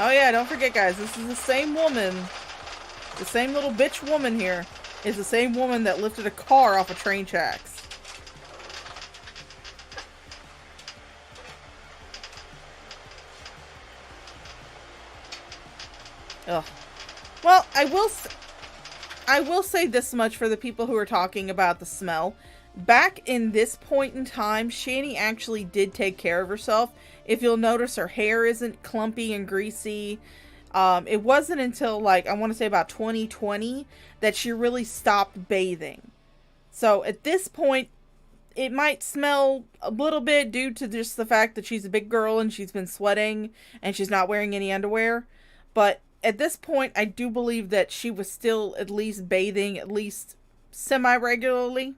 Oh yeah, don't forget guys, this is the same woman, the same little bitch woman here, is the same woman that lifted a car off of train tracks. Ugh. Well, I will say this much for the people who are talking about the smell. Back in this point in time, Shanny actually did take care of herself. If you'll notice, her hair isn't clumpy and greasy. It wasn't until, like, I want to say about 2020 that she really stopped bathing. So at this point, it might smell a little bit due to just the fact that she's a big girl and she's been sweating and she's not wearing any underwear. But at this point, I do believe that she was still at least bathing, at least semi-regularly.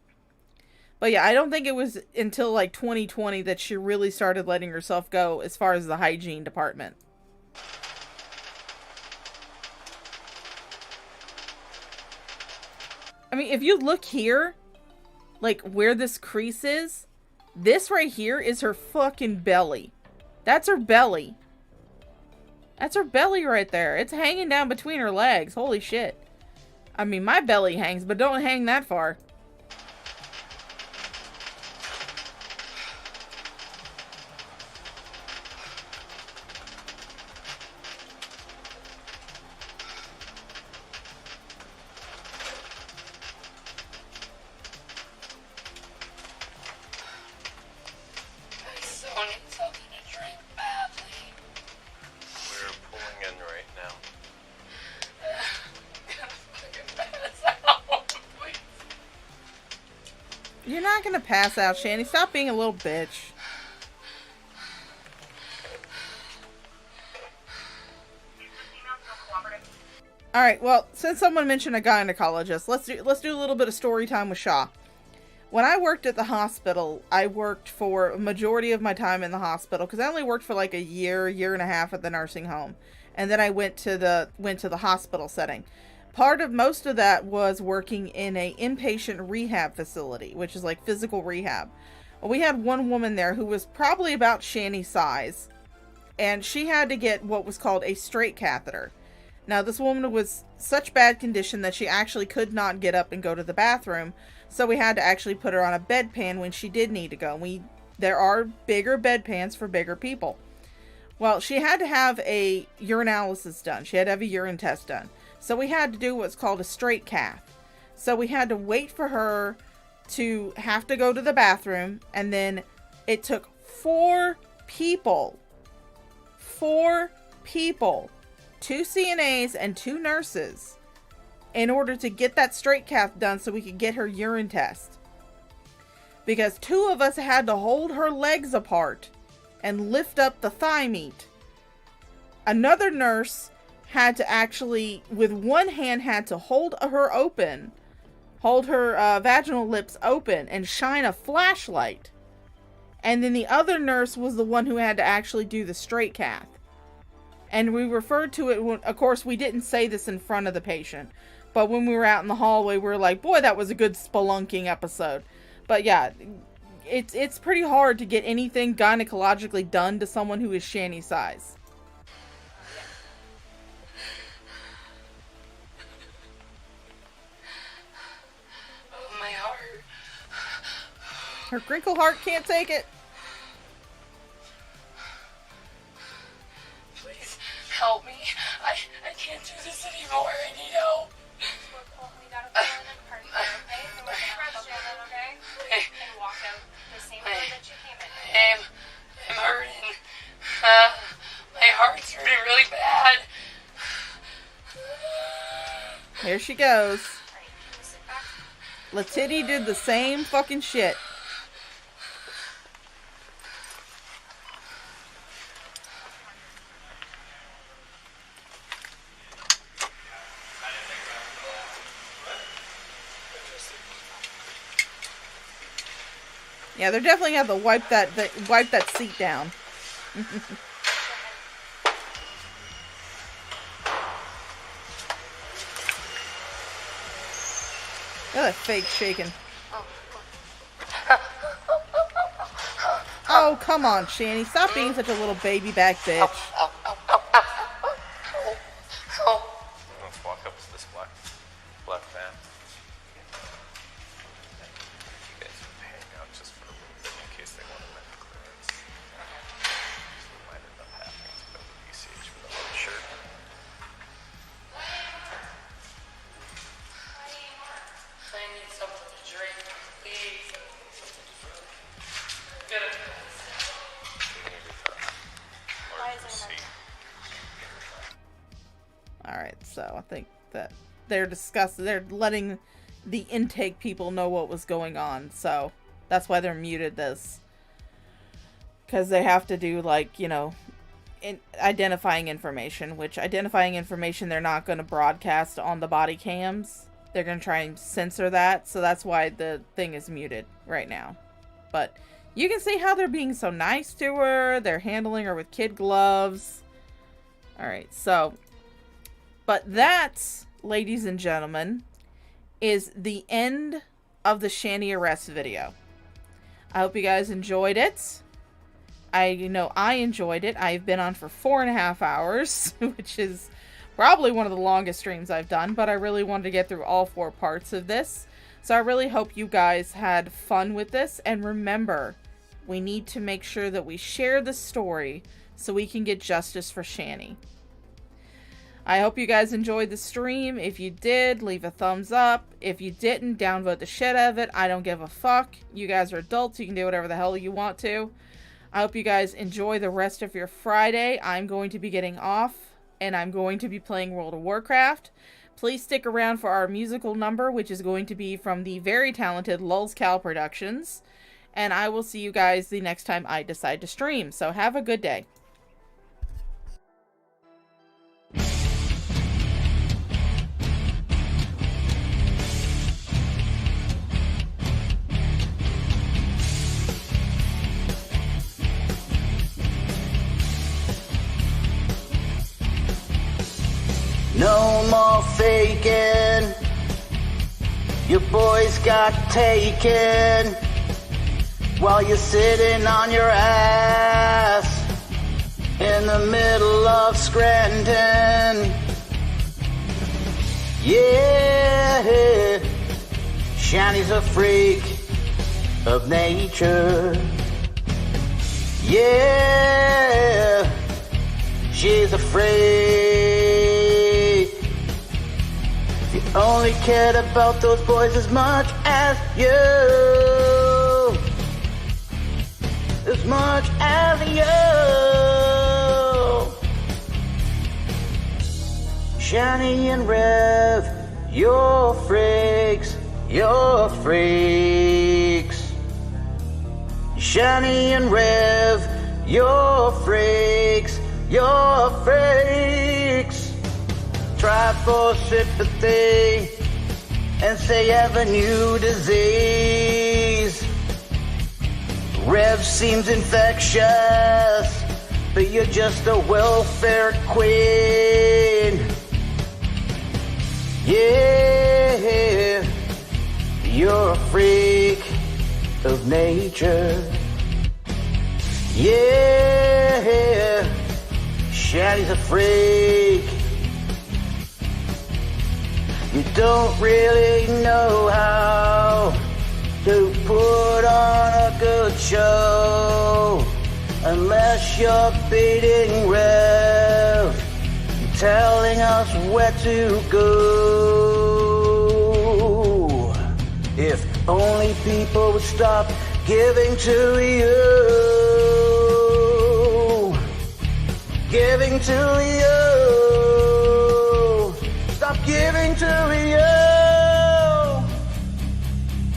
But yeah, I don't think it was until like 2020 that she really started letting herself go as far as the hygiene department. I mean, if you look here, like where this crease is, this right here is her fucking belly. That's her belly. That's her belly right there. It's hanging down between her legs. Holy shit. I mean, my belly hangs, but don't hang that far. You're not gonna pass out, Shanny. Stop being a little bitch. Alright, well, since someone mentioned a gynecologist, let's do a little bit of story time with Shaw. When I worked at the hospital, I worked for a majority of my time in the hospital, because I only worked for like a year and a half at the nursing home. And then I went to the hospital setting. Most of that was working in a inpatient rehab facility, which is like physical rehab. We had one woman there who was probably about Shanny's size, and she had to get what was called a straight catheter. Now, this woman was such bad condition that she actually could not get up and go to the bathroom, so we had to actually put her on a bedpan when she did need to go. There are bigger bedpans for bigger people. Well, she had to have a urinalysis done. She had to have a urine test done. So we had to do what's called a straight cath. So we had to wait for her to have to go to the bathroom, and then it took 4 people, 2 CNAs and 2 nurses, in order to get that straight cath done so we could get her urine test. Because 2 of us had to hold her legs apart and lift up the thigh meat. Another nurse had to actually, with one hand, had to hold her open, hold her vaginal lips open and shine a flashlight. And then the other nurse was the one who had to actually do the straight cath. And we referred to it, of course, we didn't say this in front of the patient, but when we were out in the hallway, we were like, boy, that was a good spelunking episode. But yeah, it's pretty hard to get anything gynecologically done to someone who is Shanny's size. Oh, my heart. Her crinkle heart can't take it. Please help me. anymore, and you know. We gotta pull in and park here, okay? And we're gonna rush you in, okay? And walk out the same way that you came in. I'm hurting. My heart's hurting really bad. Here she goes. Latitty did the same fucking shit. Yeah, they're definitely gonna have to wipe that seat down. Look at that fake shaking. Oh, come on, Shanny. Stop being such a little baby back bitch. Let's walk up to this black van. You guys can hang out just for a little bit in case they want to rent clearance. So it might end up happening to go to BCH with a white shirt. I need something to drink, please. Get it. Alright, so I think that they're letting the intake people know what was going on, so that's why they're muted this. Because they have to do, like, you know, identifying information, which identifying information they're not going to broadcast on the body cams. They're going to try and censor that, so that's why the thing is muted right now. But you can see how they're being so nice to her. They're handling her with kid gloves. Alright, so... But that, ladies and gentlemen, is the end of the Shanny arrest video. I hope you guys enjoyed it. I know I enjoyed it. I've been on for 4.5 hours, which is probably one of the longest streams I've done, but I really wanted to get through all 4 parts of this. So I really hope you guys had fun with this. And remember, we need to make sure that we share the story so we can get justice for Shanny. I hope you guys enjoyed the stream. If you did, leave a thumbs up. If you didn't, downvote the shit out of it. I don't give a fuck. You guys are adults. You can do whatever the hell you want to. I hope you guys enjoy the rest of your Friday. I'm going to be getting off, and I'm going to be playing World of Warcraft. Please stick around for our musical number, which is going to be from the very talented Lulz Cal Productions. And I will see you guys the next time I decide to stream. So have a good day. No more faking. Your boys got taken while you're sitting on your ass in the middle of Scranton. Yeah, Shanny's a freak of nature. Yeah, she's a freak. If you only cared about those boys as much as you, as much as you. Shanny and Rev, you're freaks, you're freaks. Shanny and Rev, you're freaks, you're freaks. Try for sympathy and say you have a new disease. Rev seems infectious, but you're just a welfare queen. Yeah, you're a freak of nature. Yeah, Shanny's a freak. You don't really know how to put on a good show unless you're beating Rev telling us where to go. If only people would stop giving to you. Giving to you. Stop giving to you.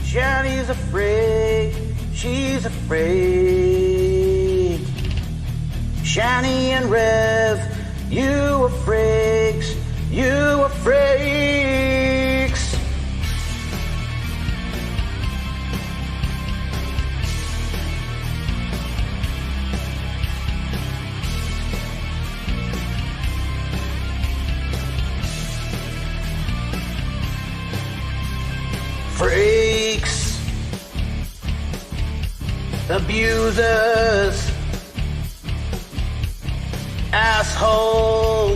Shanny's afraid. She's afraid. Shanny and Rev, you are freaks. You are freaks. Freaks, abusers, assholes,